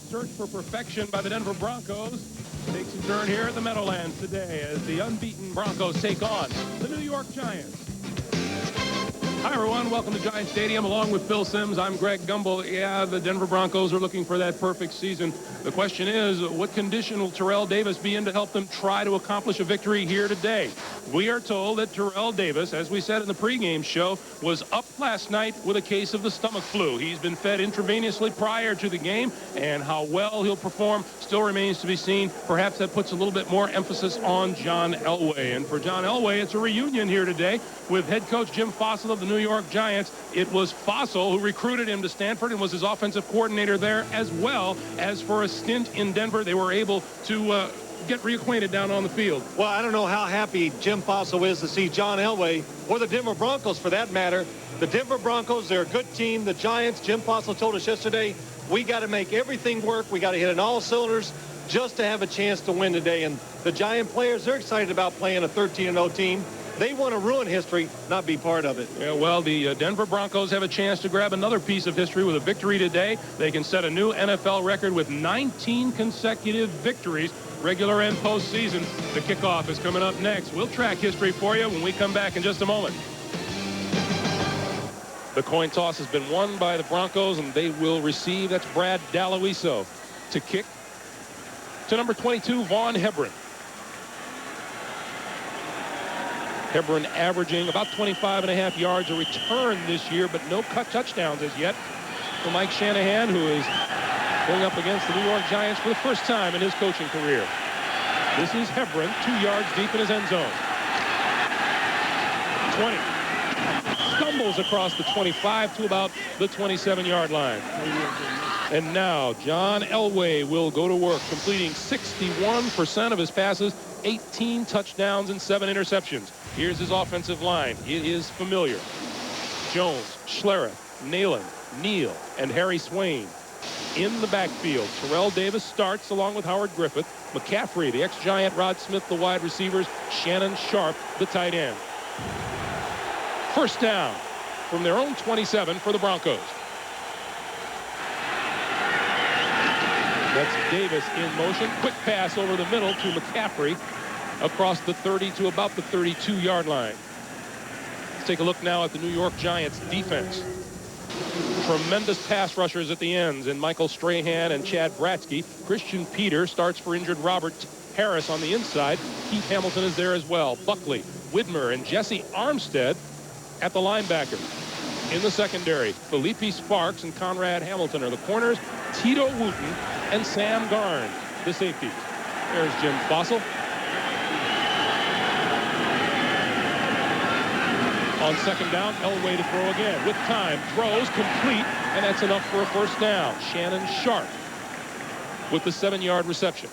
search for perfection by the Denver Broncos takes a turn here at the Meadowlands today as the unbeaten Broncos take on the New York Giants. Hi, everyone. Welcome to Giant Stadium. Along with Phil Simms, I'm Greg Gumbel. Yeah, the Denver Broncos are looking for that perfect season. The question is, what condition will Terrell Davis be in to help them try to accomplish a victory here today? We are told that Terrell Davis, as we said in the pregame show, was up last night with a case of the stomach flu. He's been fed intravenously prior to the game, and how well he'll perform still remains to be seen. Perhaps that puts a little bit more emphasis on John Elway. And for John Elway, it's a reunion here today with head coach Jim Fassel of the New York Giants. It was Fassel who recruited him to Stanford and was his offensive coordinator there, as well as for a stint in Denver. They were able to get reacquainted down on the field. Well, I don't know how happy Jim Fassel is to see John Elway, or the Denver Broncos for that matter. The Denver Broncos, they're a good team. The Giants, Jim Fassel told us yesterday, we got to make everything work. We got to hit on all cylinders just to have a chance to win today. And the Giant players, they're excited about playing a 13-0 team. They want to ruin history, not be part of it. Yeah, well, the Denver Broncos have a chance to grab another piece of history with a victory today. They can set a new NFL record with 19 consecutive victories, regular and postseason. The kickoff is coming up next. We'll track history for you when we come back in just a moment. The coin toss has been won by the Broncos, and they will receive, that's Brad Dalloiso, to kick to number 22, Vaughn Hebron. Hebron averaging about 25.5 yards a return this year, but no cut touchdowns as yet for Mike Shanahan, who is going up against the New York Giants for the first time in his coaching career. This is Hebron, 2 yards deep in his end zone. 20. Stumbles across the 25 to about the 27-yard line. And now John Elway will go to work, completing 61% of his passes, 18 touchdowns and 7 interceptions. Here's his offensive line. It is familiar. Jones, Schlereth, Nalen, Neal, and Harry Swain. In the backfield, Terrell Davis starts along with Howard Griffith, McCaffrey, the ex-Giant, Rod Smith, the wide receivers, Shannon Sharp, the tight end. First down from their own 27 for the Broncos. That's Davis in motion. Quick pass over the middle to McCaffrey across the 30 to about the 32-yard line. Let's take a look now at the New York Giants defense. Tremendous pass rushers at the ends in Michael Strahan and Chad Bratsky. Christian Peter starts for injured Robert Harris on the inside. Keith Hamilton is there as well. Buckley, Widmer, and Jesse Armstead at the linebacker. In the secondary, Felipe Sparks and Conrad Hamilton are the corners. Tito Wooten and Sam Garnes, the safeties. There's Jim Fassel. On second down, Elway to throw again. With time, throws complete, and that's enough for a first down. Shannon Sharp with the 7-yard reception.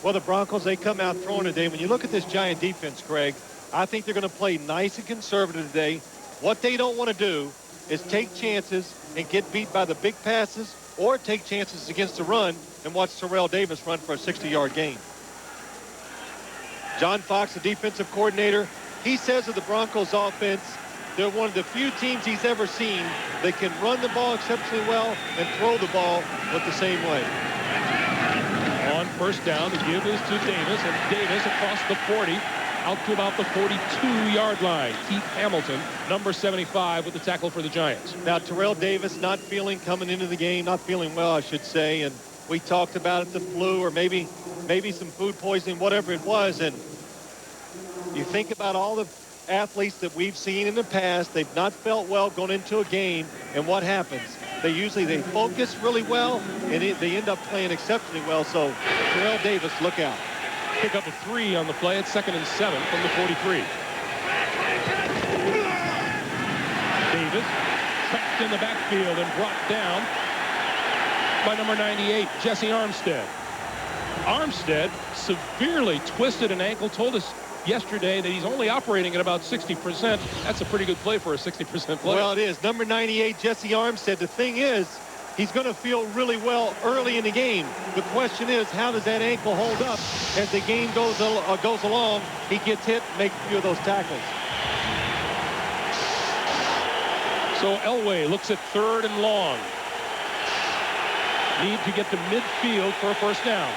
Well, the Broncos, they come out throwing today. When you look at this Giant defense, Greg, I think they're going to play nice and conservative today. What they don't want to do is take chances and get beat by the big passes, or take chances against the run and watch Terrell Davis run for a 60-yard gain. John Fox, the defensive coordinator, he says of the Broncos offense, they're one of the few teams he's ever seen that can run the ball exceptionally well and throw the ball with the same way. On first down, the give is to Davis, and Davis across the 40 out to about the 42-yard line. Keith Hamilton, number 75, with the tackle for the Giants. Now, Terrell Davis not feeling coming into the game, not feeling well, I should say, and we talked about it, the flu or maybe some food poisoning, whatever it was, and you think about all the athletes that we've seen in the past, they've not felt well going into a game, and what happens? They focus really well, and they end up playing exceptionally well, so Terrell Davis, look out. Pick up a 3 on the play at 2nd and 7 from the 43. Davis trapped in the backfield and brought down by number 98, Jesse Armstead. Armstead severely twisted an ankle, told us yesterday that he's only operating at about 60%. That's a pretty good play for a 60% play. Well, it is. Number 98, Jesse Armstead. The thing is, he's going to feel really well early in the game. The question is, how does that ankle hold up as the game goes along? He gets hit, makes a few of those tackles. So Elway looks at 3rd and long. need to get to midfield for a first down.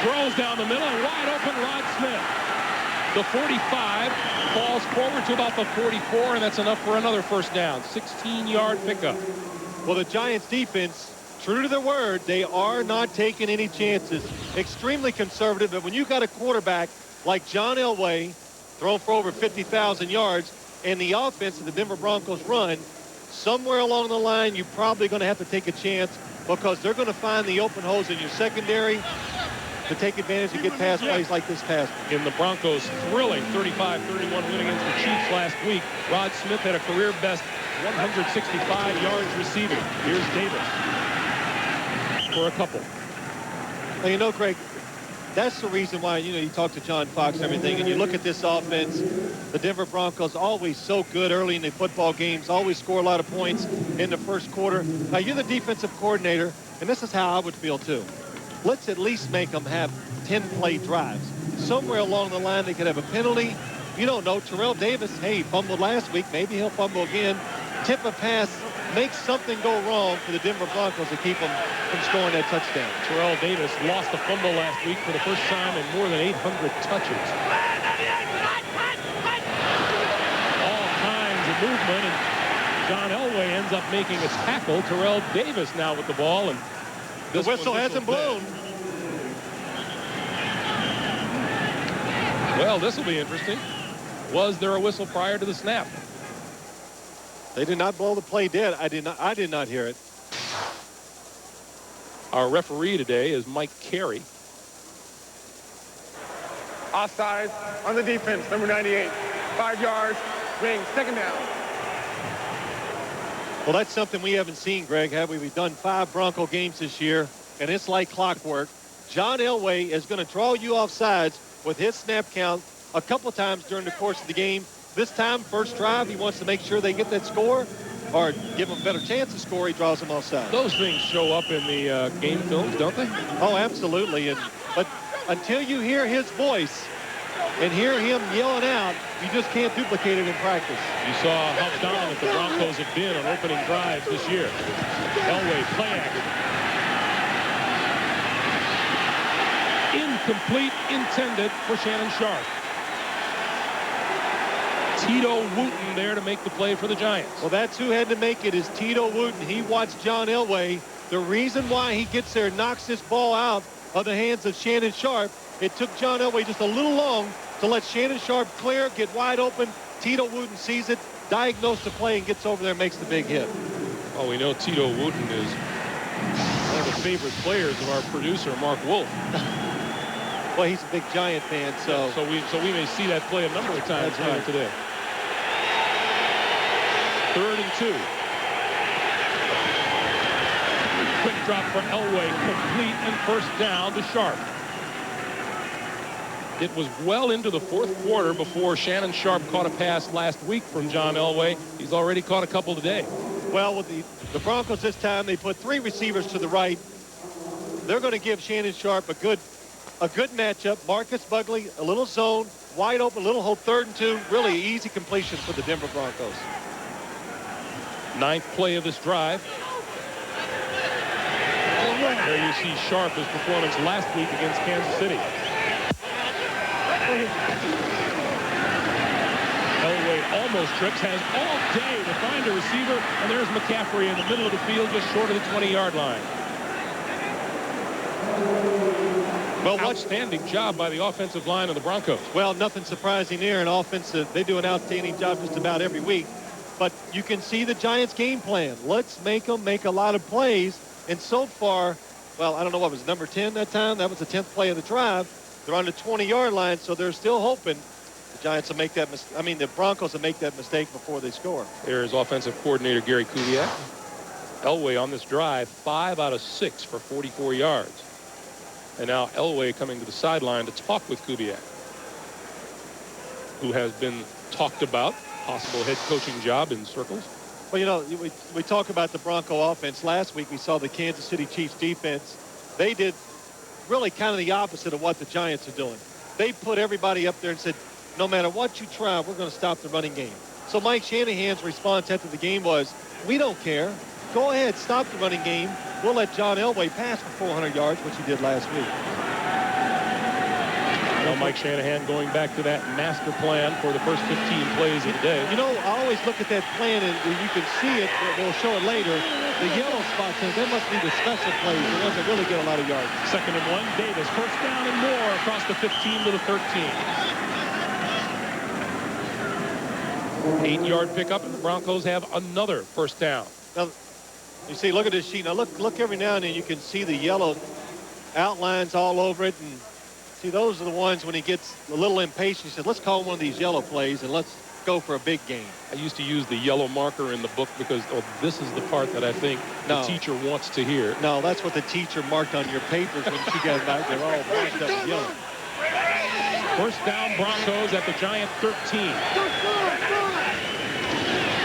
Throws down the middle, and wide open Rod Smith. The 45 falls forward to about the 44, and that's enough for another first down. 16-yard pickup. Well, the Giants defense, true to their word, they are not taking any chances. Extremely conservative, but when you got a quarterback like John Elway, thrown for over 50,000 yards, and the offense of the Denver Broncos run, somewhere along the line, you're probably going to have to take a chance because they're going to find the open holes in your secondary to take advantage and get pass plays like this pass. In the Broncos' thrilling 35-31 win against the Chiefs last week, Rod Smith had a career-best 165 yards receiving. Here's Davis for a couple. Well, you know, Craig, that's the reason why, you talk to John Fox and everything, and you look at this offense, the Denver Broncos always so good early in the football games, always score a lot of points in the first quarter. Now, you're the defensive coordinator, and this is how I would feel, too. Let's at least make them have 10-play drives. Somewhere along the line, they could have a penalty. You don't know. Terrell Davis, hey, he fumbled last week. Maybe he'll fumble again. Tip a pass, make something go wrong for the Denver Broncos to keep them from scoring that touchdown. Terrell Davis lost a fumble last week for the first time in more than 800 touches. All kinds of movement, and John Elway ends up making a tackle. Terrell Davis now with the ball, and the whistle hasn't blown. Well, this will be interesting. Was there a whistle prior to the snap? They did not blow the play dead. I did not hear it. Our referee today is Mike Carey. Offside on the defense, number 98. 5 yards, ring, second down. Well, that's something we haven't seen, Greg, have we? We've done 5 Bronco games this year, and it's like clockwork. John Elway is going to draw you off sides with his snap count a couple times during the course of the game. This time, first drive, he wants to make sure they get that score or give them a better chance to score. He draws them off sides. Those things show up in the game films, don't they? Oh, absolutely. But until you hear his voice and hear him yelling out, you just can't duplicate it in practice. You saw how dominant the Broncos have been on opening drives this year. Elway, play action. Incomplete, intended for Shannon Sharp. Tito Wooten there to make the play for the Giants. Well, that's who had to make it, is Tito Wooten. He watched John Elway. The reason why he gets there, knocks this ball out of the hands of Shannon Sharp, it took John Elway just a little long to let Shannon Sharp clear, get wide open. Tito Wooten sees it, diagnosed the play, and gets over there and makes the big hit. Oh, we know Tito Wooten is one of the favorite players of our producer, Mark Wolf. Well, he's a big Giant fan, so we may see that play a number of times here today. 3rd and 2. Quick drop for Elway, complete, and first down to Sharp. It was well into the 4th quarter before Shannon Sharp caught a pass last week from John Elway. He's already caught a couple today. Well, with the Broncos this time, they put 3 receivers to the right. They're going to give Shannon Sharp a good matchup. Marcus Bugley, a little zone, wide open, little hole, 3rd and 2. Really easy completion for the Denver Broncos. 9th play of this drive. There you see Sharp's performance last week against Kansas City. Elway almost trips, has all day to find a receiver, and there's McCaffrey in the middle of the field, just short of the 20-yard line. Well, outstanding job by the offensive line of the Broncos. Well, nothing surprising there. An offense, they do an outstanding job just about every week. But you can see the Giants' game plan. Let's make them make a lot of plays. And so far, well, I don't know what was number 10 that time. That was the 10th play of the drive. They're on the 20-yard line, so they're still hoping the Giants will make that the Broncos will make that mistake before they score. There's offensive coordinator Gary Kubiak. Elway on this drive, 5 out of 6 for 44 yards. And now Elway coming to the sideline to talk with Kubiak, who has been talked about, possible head coaching job in circles. Well, you know, we talk about the Bronco offense. Last week we saw the Kansas City Chiefs defense. They did really kind of the opposite of what the Giants are doing. They put everybody up there and said, no matter what you try, we're going to stop the running game. So Mike Shanahan's response after the game was, we don't care. Go ahead, stop the running game. We'll let John Elway pass for 400 yards, which he did last week. Well, Mike Shanahan going back to that master plan for the first 15 plays of the day. You know, I always look at that plan, and you can see it. We'll show it later. The yellow spots, that must be the special plays, the ones that really get a lot of yards. 2nd and 1. Davis, first down and more across the 15 to the 13. 8-yard pickup, and the Broncos have another first down. Now, you see, look at this sheet. Now, look every now and then you can see the yellow outlines all over it. And see, those are the ones when he gets a little impatient. He says, let's call one of these yellow plays and let's go for a big game. I used to use the yellow marker in the book because this is the part that I think the teacher wants to hear. No, that's what the teacher marked on your papers when she got back. They're all marked up with yellow. First down, Broncos at the Giant 13.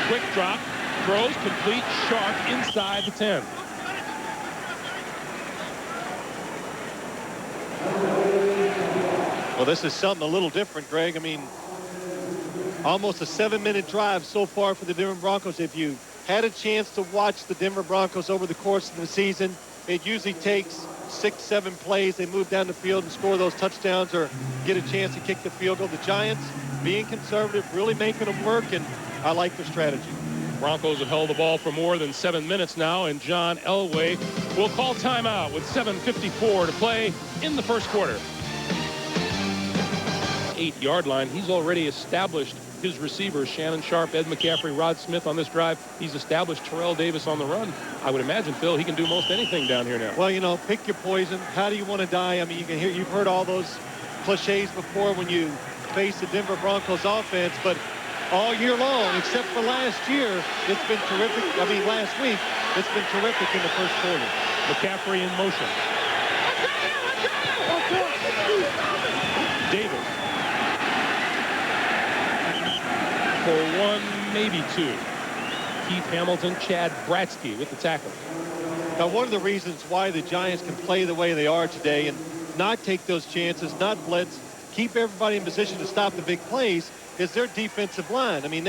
Quick drop, throws complete, Sharp inside the 10. Well, this is something a little different, Greg. I mean, almost a 7-minute drive so far for the Denver Broncos. If you had a chance to watch the Denver Broncos over the course of the season, it usually takes 6-7 plays. They move down the field and score those touchdowns or get a chance to kick the field goal. The Giants being conservative, really making them work, and I like their strategy. Broncos have held the ball for more than 7 minutes now, and John Elway will call timeout with 7:54 to play in the first quarter. 8-yard line. He's already established his receivers, Shannon Sharp, Ed McCaffrey, Rod Smith on this drive. He's established Terrell Davis on the run. I would imagine, Phil, he can do most anything down here now. Well, you know, pick your poison. How do you want to die? I mean, you've heard all those cliches before when you face the Denver Broncos offense, but all year long, except for last year, it's been terrific. I mean, last week, it's been terrific in the first quarter. McCaffrey in motion. Davis. For one, maybe two. Keith Hamilton, Chad Bratsky with the tackle. Now, one of the reasons why the Giants can play the way they are today and not take those chances, not blitz, keep everybody in position to stop the big plays, is their defensive line. I mean,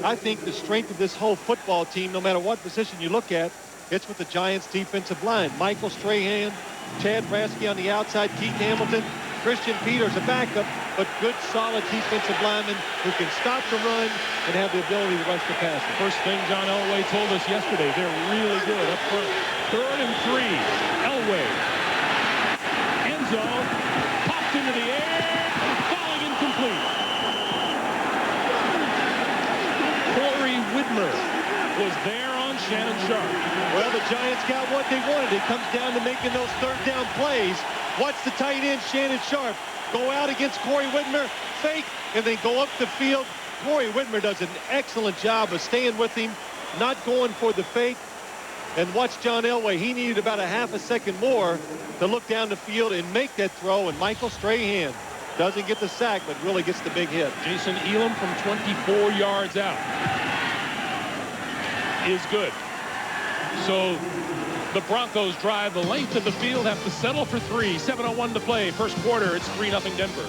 I think the strength of this whole football team, no matter what position you look at, it's with the Giants' defensive line. Michael Strahan, Chad Bratsky on the outside, Keith Hamilton, Christian Peters, a backup, but good, solid defensive linemen who can stop the run and have the ability to rush the passer. First thing John Elway told us yesterday, they're really good up front. 3rd and 3. Elway. Enzo popped into the air, falling incomplete. Corey Whitmer was there on Shannon Sharp. Well, the Giants got what they wanted. It comes down to making those 3rd down plays. Watch the tight end, Shannon Sharp, go out against Corey Whitmer, fake, and then go up the field. Corey Whitmer does an excellent job of staying with him, not going for the fake. And watch John Elway. He needed about a half a second more to look down the field and make that throw. And Michael Strahan doesn't get the sack, but really gets the big hit. Jason Elam from 24 yards out is good. So the Broncos drive the length of the field, have to settle for 3. 7:01 to play. First quarter, it's 3-0 Denver.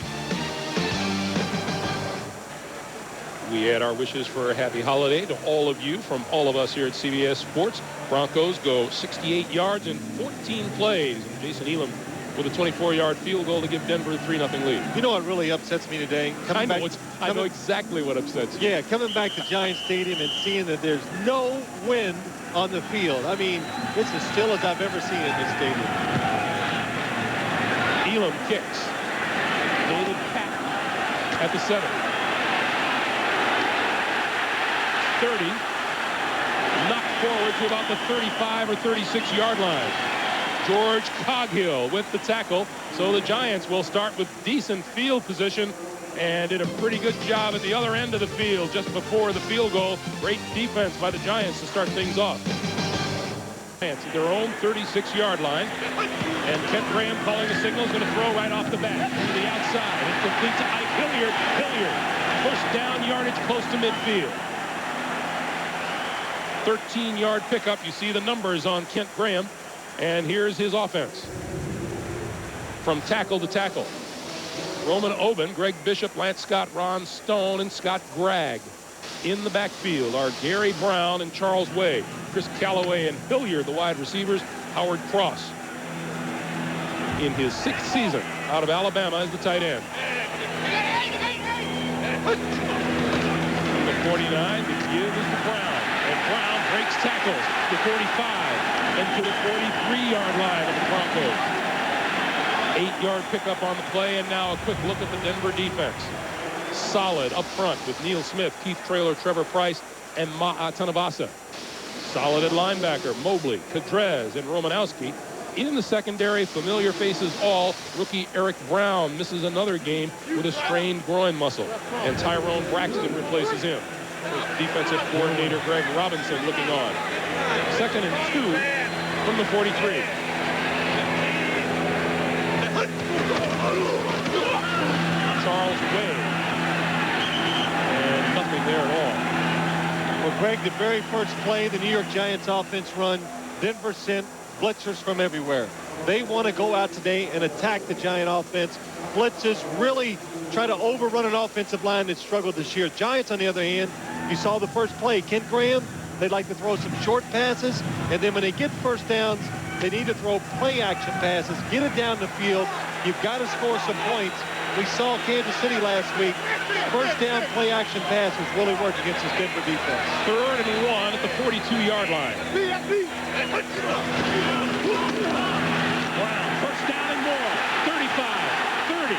We add our wishes for a happy holiday to all of you from all of us here at CBS Sports. Broncos go 68 yards in 14 plays. And Jason Elam with a 24-yard field goal to give Denver a 3-0 lead. You know what really upsets me today? I know exactly what upsets you. Yeah, coming back to Giant Stadium and seeing that there's no wind on the field. I mean, it's as still as I've ever seen in this stadium. Elam kicks. David Patton at the 7. 30. Knocked forward to about the 35 or 36-yard line. George Coghill with the tackle. So the Giants will start with decent field position and did a pretty good job at the other end of the field just before the field goal. Great defense by the Giants to start things off. At their own 36-yard line. And Kent Graham calling the signal is going to throw right off the bat to the outside. And complete to Ike Hilliard. Hilliard. First down yardage close to midfield. 13-yard pickup. You see the numbers on Kent Graham. And here's his offense. From tackle to tackle. Roman Oben, Greg Bishop, Lance Scott, Ron Stone, and Scott Gregg. In the backfield are Gary Brown and Charles Way. Chris Callaway and Hilliard, the wide receivers. Howard Cross, in his 6th season out of Alabama, as the tight end. The 49, the give is to Brown. And Brown breaks tackles to 45 and to the 43-yard line of the Broncos. 8-yard pickup on the play, and now a quick look at the Denver defense. Solid up front with Neil Smith, Keith Traylor, Trevor Price, and Tanavasa. Solid at linebacker, Mobley, Kadrez, and Romanowski. In the secondary, familiar faces all. Rookie Eric Brown misses another game with a strained groin muscle, and Tyrone Braxton replaces him. Defensive coordinator Greg Robinson looking on. 2nd and 2 from the 43. Charles Way. And nothing there at all. Well, Greg, the very first play the New York Giants offense run, Denver sent blitzers from everywhere. They want to go out today and attack the Giant offense. Blitzes really try to overrun an offensive line that struggled this year. Giants, on the other hand, you saw the first play. Kent Graham, they like to throw some short passes, and then when they get first downs, they need to throw play action passes, get it down the field. You've got to score some points. We saw Kansas City last week. First down play action passes really work against this Denver defense. 3rd and 1 at the 42-yard line. Brown, first down and more. 35, 30,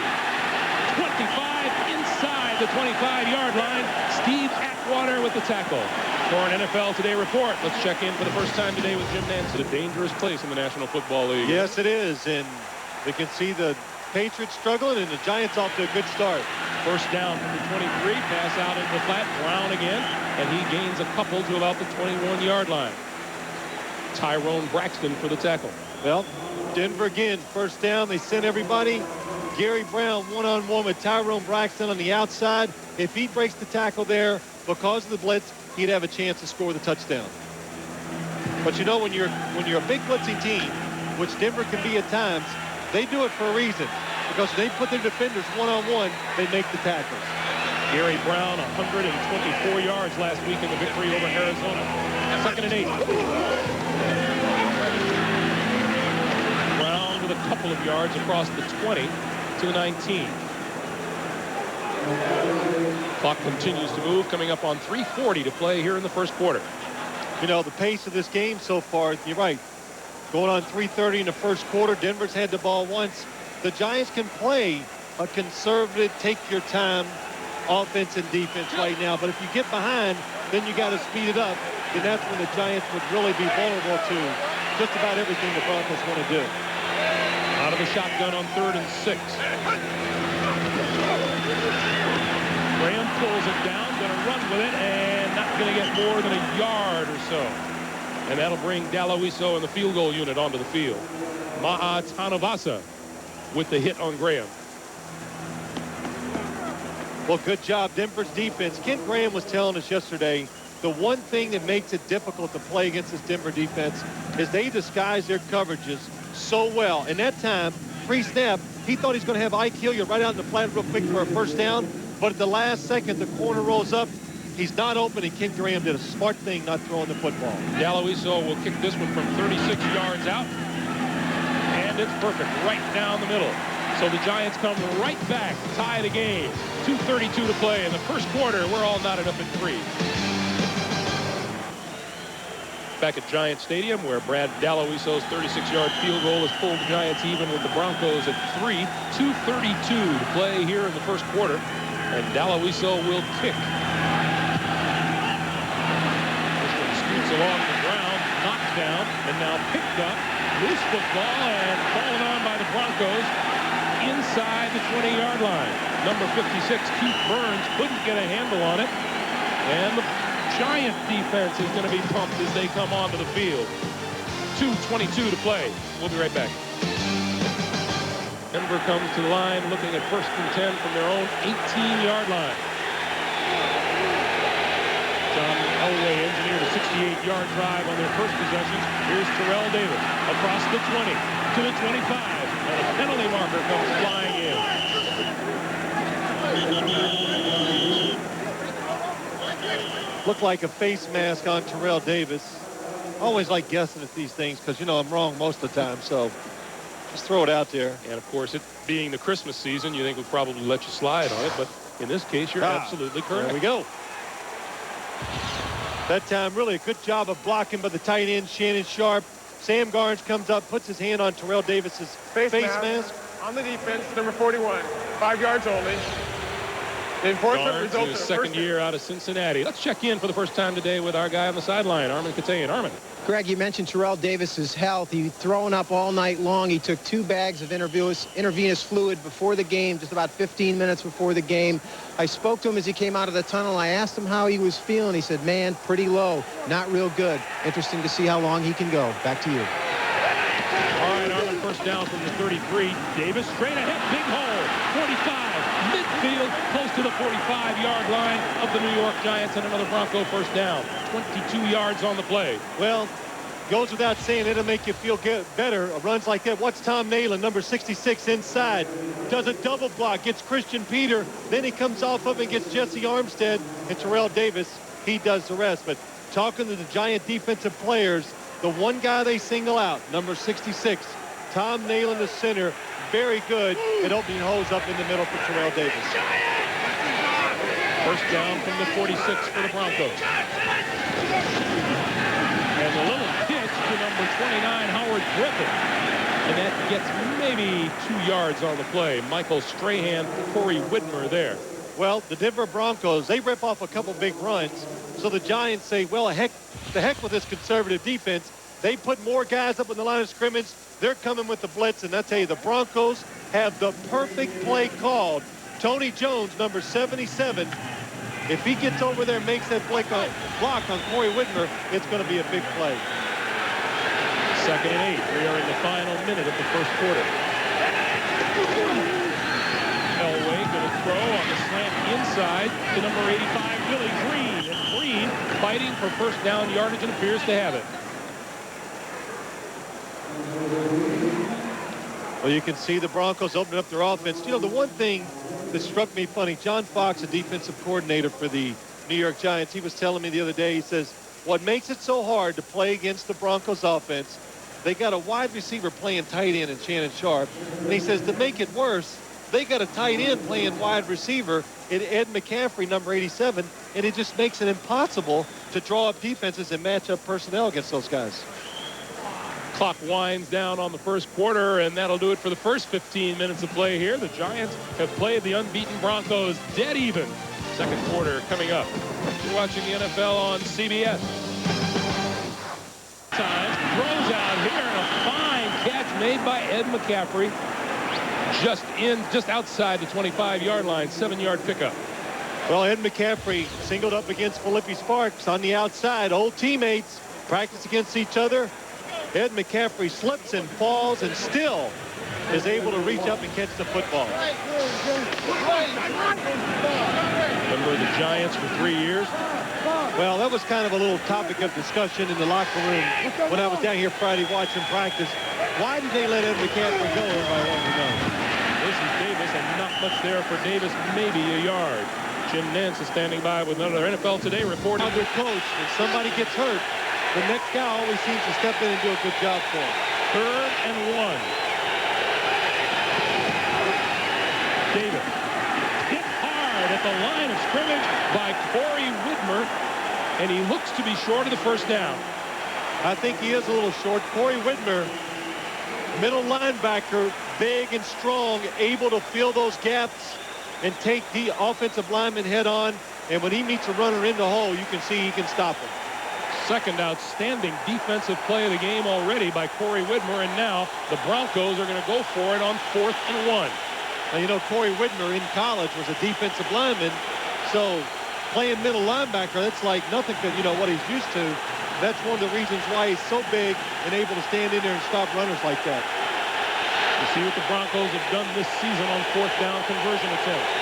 25, inside the 25-yard line. Steve Atwater with the tackle. For an NFL Today report, let's check in for the first time today with Jim Nantz. It's a dangerous place in the National Football League. Yes, it is, and we can see the Patriots struggling and the Giants off to a good start. First down from the 23, pass out into the flat. Brown again, and he gains a couple to about the 21-yard line. Tyrone Braxton for the tackle. Well, Denver again, first down. They sent everybody. Gary Brown one-on-one with Tyrone Braxton on the outside. If he breaks the tackle there because of the blitz, he'd have a chance to score the touchdown. But you know, when you're a big blitzing team, which Denver can be at times, they do it for a reason. Because they put their defenders one-on-one, they make the tackles. Gary Brown, 124 yards last week in the victory over Arizona. 2nd and 8. Brown with a couple of yards across the 20 to the 19. Clock continues to move, coming up on 3:40 to play here in the first quarter. You know, the pace of this game so far, you're right. Going on 3:30 in the first quarter. Denver's had the ball once. The Giants can play a conservative, take your time offense and defense right now. But if you get behind, then you got to speed it up. And that's when the Giants would really be vulnerable to just about everything the Broncos want to do. Out of the shotgun on 3rd and 6. Graham pulls it down, going to run with it, and not going to get more than a yard or so. And that'll bring Daloiso and the field goal unit onto the field. Tanavasa with the hit on Graham. Well, good job, Denver's defense. Kent Graham was telling us yesterday, the one thing that makes it difficult to play against this Denver defense is they disguise their coverages so well. And that time, pre-snap, he thought he's going to have Ike Hilliard right out in the flat real quick for a first down. But at the last second, the corner rolls up. He's not open, and Kent Graham did a smart thing not throwing the football. Daloiso will kick this one from 36 yards out. And it's perfect, right down the middle. So the Giants come right back, tie the game. 2:32 to play in the first quarter. We're all knotted up at 3. Back at Giant Stadium, where Brad Daloiso's 36-yard field goal has pulled the Giants even with the Broncos at 3. 2:32 to play here in the first quarter. And Daloiso will kick. This one scoots along the ground, knocked down, and now picked up. Loose football and fallen on by the Broncos inside the 20-yard line. Number 56, Keith Burns, couldn't get a handle on it. And the Giant defense is going to be pumped as they come onto the field. 2:22 to play. We'll be right back. Denver comes to the line looking at 1st and 10 from their own 18-yard line. John Elway engineered a 68-yard drive on their first possession. Here's Terrell Davis across the 20 to the 25. And a penalty marker comes flying in. Looked like a face mask on Terrell Davis. Always like guessing at these things because, you know, I'm wrong most of the time. So just throw it out there. And, of course, it being the Christmas season, you think we'll probably let you slide on it. But in this case, you're absolutely correct. There we go. That time, really a good job of blocking by the tight end, Shannon Sharp. Sam Garnes comes up, puts his hand on Terrell Davis's face mask. On the defense, number 41, 5 yards only. The enforcement Garnes, results in his a second first year out of Cincinnati. Let's check in for the first time today with our guy on the sideline, Armin Katayan. Armin. Greg, you mentioned Terrell Davis's health. He throwing up all night long. He took 2 bags of intravenous fluid before the game, just about 15 minutes before the game. I spoke to him as he came out of the tunnel. I asked him how he was feeling. He said, man, pretty low, not real good. Interesting to see how long he can go. Back to you. All right, Armin, first down from the 33. Davis straight ahead, big hole, 45. Midfield, close to the 45-yard line of the New York Giants, and another Bronco first down. 22 yards on the play. Well, goes without saying, it'll make you feel better. Runs like that. What's Tom Nalen, number 66, inside? Does a double block, gets Christian Peter. Then he comes off of and gets Jesse Armstead and Terrell Davis. He does the rest. But talking to the Giant defensive players, the one guy they single out, number 66, Tom Nalen, the center, very good at opening holes up in the middle for Terrell Davis. First down from the 46 for the Broncos. And a little pitch to number 29, Howard Griffin. And that gets maybe 2 yards on the play. Michael Strahan, Corey Widmer there. Well, the Denver Broncos, they rip off a couple big runs. So the Giants say, well, the heck with this conservative defense. They put more guys up in the line of scrimmage. They're coming with the blitz, and I tell you, the Broncos have the perfect play called. Tony Jones, number 77, if he gets over there and makes that block on Corey Widmer, it's going to be a big play. Second and 8. We are in the final minute of the first quarter. Elway going to throw on the slant inside to number 85, Willie Green. And Green fighting for first down yardage and appears to have it. Well, you can see the Broncos open up their offense. You know, the one thing that struck me funny, John Fox, a defensive coordinator for the New York Giants, he was telling me the other day, he says, what makes it so hard to play against the Broncos offense, they got a wide receiver playing tight end in Shannon Sharp. And he says, to make it worse, they got a tight end playing wide receiver in Ed McCaffrey, number 87, and it just makes it impossible to draw up defenses and match up personnel against those guys. Clock winds down on the first quarter, and that'll do it for the first 15 minutes of play here. The Giants have played the unbeaten Broncos dead even. Second quarter coming up. You're watching the NFL on CBS. Times throws out here, and a fine catch made by Ed McCaffrey. Just outside the 25-yard line, 7-yard pickup. Well, Ed McCaffrey singled up against Philippi Sparks on the outside. Old teammates practice against each other. Ed McCaffrey slips and falls and still is able to reach up and catch the football. Remember the Giants for 3 years? Well, that was kind of a little topic of discussion in the locker room when I was down here Friday watching practice. Why did they let Ed McCaffrey go? Everybody wanted to know. This is Davis, and not much there for Davis, maybe a yard. Jim Nance is standing by with another NFL Today report. Under coach, when somebody gets hurt, the next guy always seems to step in and do a good job for him. 3rd and 1. Davis hit hard at the line of scrimmage by Corey Widmer, and he looks to be short of the first down. I think he is a little short. Corey Widmer, middle linebacker, big and strong, able to fill those gaps and take the offensive lineman head on. And when he meets a runner in the hole, you can see he can stop him. Second outstanding defensive play of the game already by Corey Widmer, and now the Broncos are going to go for it on 4th and 1. Now, you know, Corey Widmer in college was a defensive lineman, so playing middle linebacker, that's like nothing to, you know, what he's used to. That's one of the reasons why he's so big and able to stand in there and stop runners like that. You see what the Broncos have done this season on 4th down conversion attempts.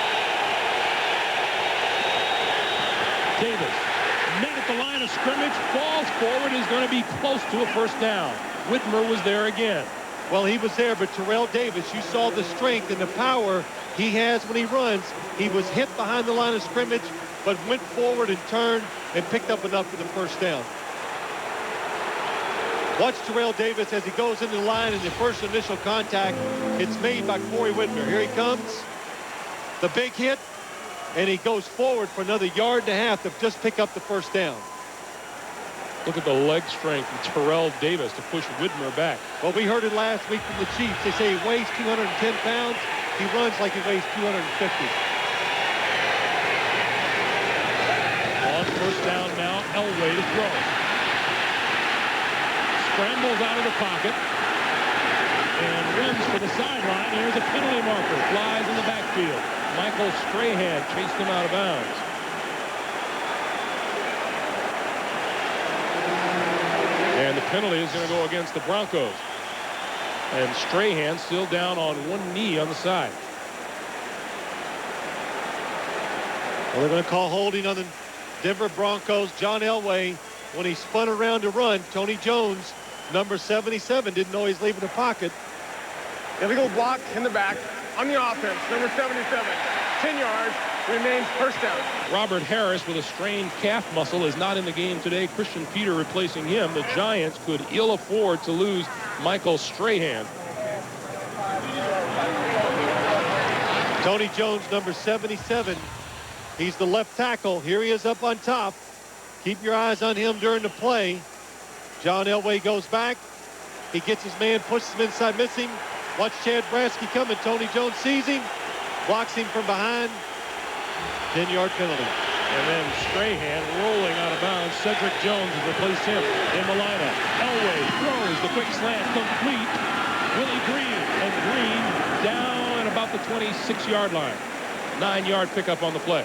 Davis, met at the line of scrimmage, falls forward, is going to be close to a first down. Widmer was there again. Well, he was there, but Terrell Davis, you saw the strength and the power he has when he runs. He was hit behind the line of scrimmage, but went forward and turned and picked up enough for the first down. Watch Terrell Davis as he goes into the line, and the first initial contact, it's made by Corey Whitmer. Here he comes. The big hit, and he goes forward for another yard and a half to just pick up the first down. Look at the leg strength of Terrell Davis to push Whitmer back. Well, we heard it last week from the Chiefs. They say he weighs 210 pounds. He runs like he weighs 250. On first down now, Elway to throw. Scrambles out of the pocket and runs for the sideline. Here's a penalty marker. Flies in the backfield. Michael Strahan chased him out of bounds. And the penalty is going to go against the Broncos. And Strahan still down on one knee on the side. Well, they're going to call holding on the Denver Broncos. John Elway, when he spun around to run, Tony Jones, number 77, didn't know he's leaving the pocket. Illegal block in the back on the offense. Number 77, 10 yards, remains first down. Robert Harris with a strained calf muscle is not in the game today. Christian Peter replacing him. The Giants could ill afford to lose Michael Strahan. Tony Jones, number 77. He's the left tackle. Here he is up on top. Keep your eyes on him during the play. John Elway goes back. He gets his man, pushes him inside, missing. Watch Chad Brasky coming. Tony Jones sees him, blocks him from behind. 10-yard penalty. And then Strahan rolling out of bounds. Cedric Jones has replaced him in the lineup. Elway throws the quick slant complete. Willie Green, and Green down at about the 26-yard line. 9-yard pickup on the play.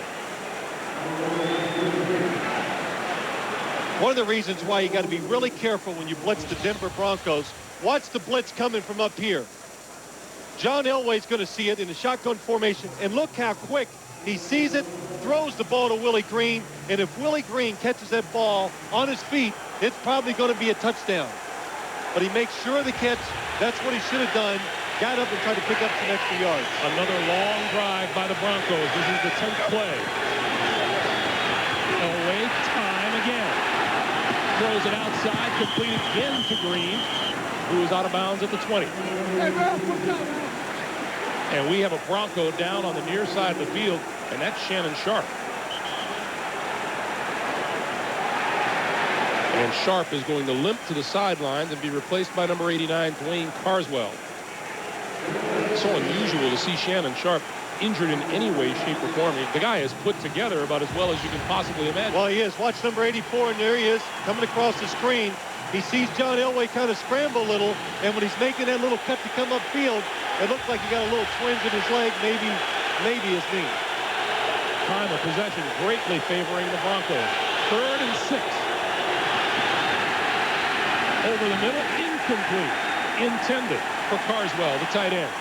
One of the reasons why you got to be really careful when you blitz the Denver Broncos. Watch the blitz coming from up here. John Elway's going to see it in the shotgun formation, and look how quick he sees it, throws the ball to Willie Green, and if Willie Green catches that ball on his feet, it's probably going to be a touchdown. But he makes sure of the catch. That's what he should have done. Got up and tried to pick up some extra yards. Another long drive by the Broncos. This is the 10th play. Elway, time again. Throws it outside, complete again to Green, who is out of bounds at the 20. And we have a Bronco down on the near side of the field, and that's Shannon Sharp. And Sharp is going to limp to the sidelines and be replaced by number 89, Dwayne Carswell. It's so unusual to see Shannon Sharp injured in any way, shape, or form. The guy is put together about as well as you can possibly imagine. Well, he is. Watch number 84, and there he is coming across the screen. He sees John Elway kind of scramble a little, and when he's making that little cut to come upfield, it looks like he got a little twinge in his leg, maybe his knee. Time of possession greatly favoring the Broncos. 3rd and 6. Over the middle, incomplete. Intended for Carswell, the tight end.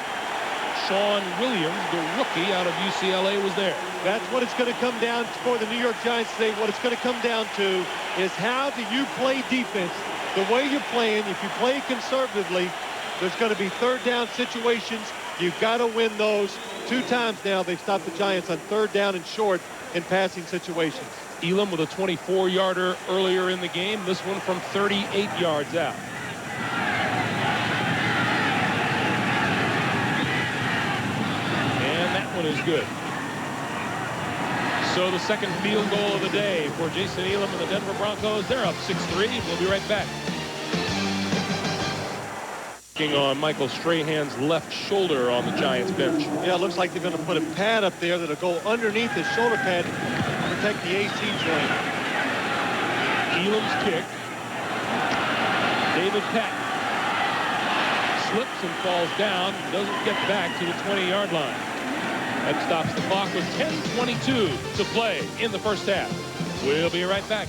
Sean Williams, the rookie out of UCLA, was there. That's what it's going to come down to for the New York Giants today. What it's going to come down to is how do you play defense? The way you're playing, if you play conservatively, there's going to be 3rd down situations. You've got to win those. 2 times now they've stopped the Giants on 3rd down and short in passing situations. Elam with a 24-yarder earlier in the game. This one from 38 yards out. And that one is good. So the second field goal of the day for Jason Elam and the Denver Broncos. They're up 6-3. We'll be right back. On Michael Strahan's left shoulder on the Giants bench. Yeah, it looks like they're going to put a pad up there that'll go underneath his shoulder pad to protect the AC joint. Elam's kick. David Peck slips and falls down. Doesn't get back to the 20-yard line. That stops the clock with 10:22 to play in the first half. We'll be right back.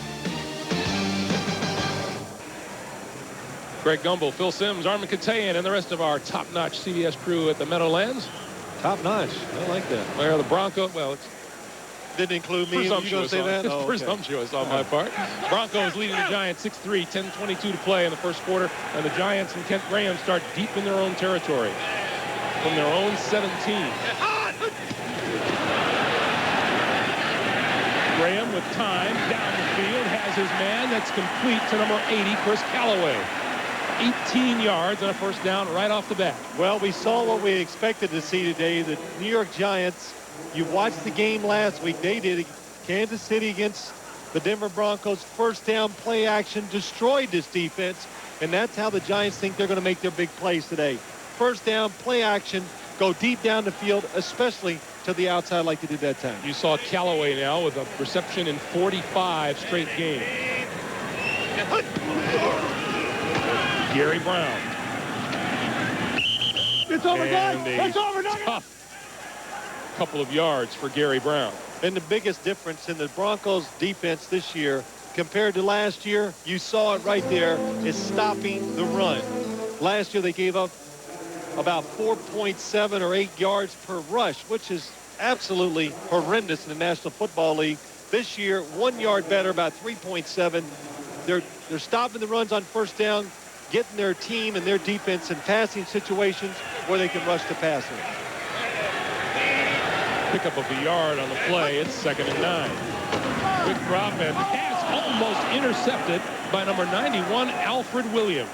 Greg Gumbel, Phil Simms, Armin Katayan, and the rest of our top-notch CBS crew at the Meadowlands. Top-notch. I like that. Where the Broncos, well, it's didn't include me. You going to say that? Oh, okay. Presumptuous on my part. Broncos leading the Giants 6-3, 10:22 to play in the first quarter, and the Giants and Kent Graham start deep in their own territory from their own 17. Graham with time down the field has his man. That's complete to number 80, Chris Callaway. 18 yards and a first down right off the bat. Well, we saw what we expected to see today. The New York Giants, you watched the game last week. They did. Kansas City against the Denver Broncos. First down play action destroyed this defense. And that's how the Giants think they're going to make their big plays today. First down play action, go deep down the field, especially to the outside like they did that time. You saw Callaway now with a reception in 45 straight games. Gary Brown. It's over, guys. And It's over, tough couple of yards for Gary Brown. And the biggest difference in the Broncos defense this year compared to last year, you saw it right there, is stopping the run. Last year they gave up about 4.7 or 8 yards per rush, which is absolutely horrendous in the National Football League. This year, 1 yard better, about 3.7. They're stopping the runs on first down, getting their team and their defense in passing situations where they can rush the passer. Pickup of a yard on the play. It's 2nd and 9. Quick drop and pass almost intercepted by number 91, Alfred Williams.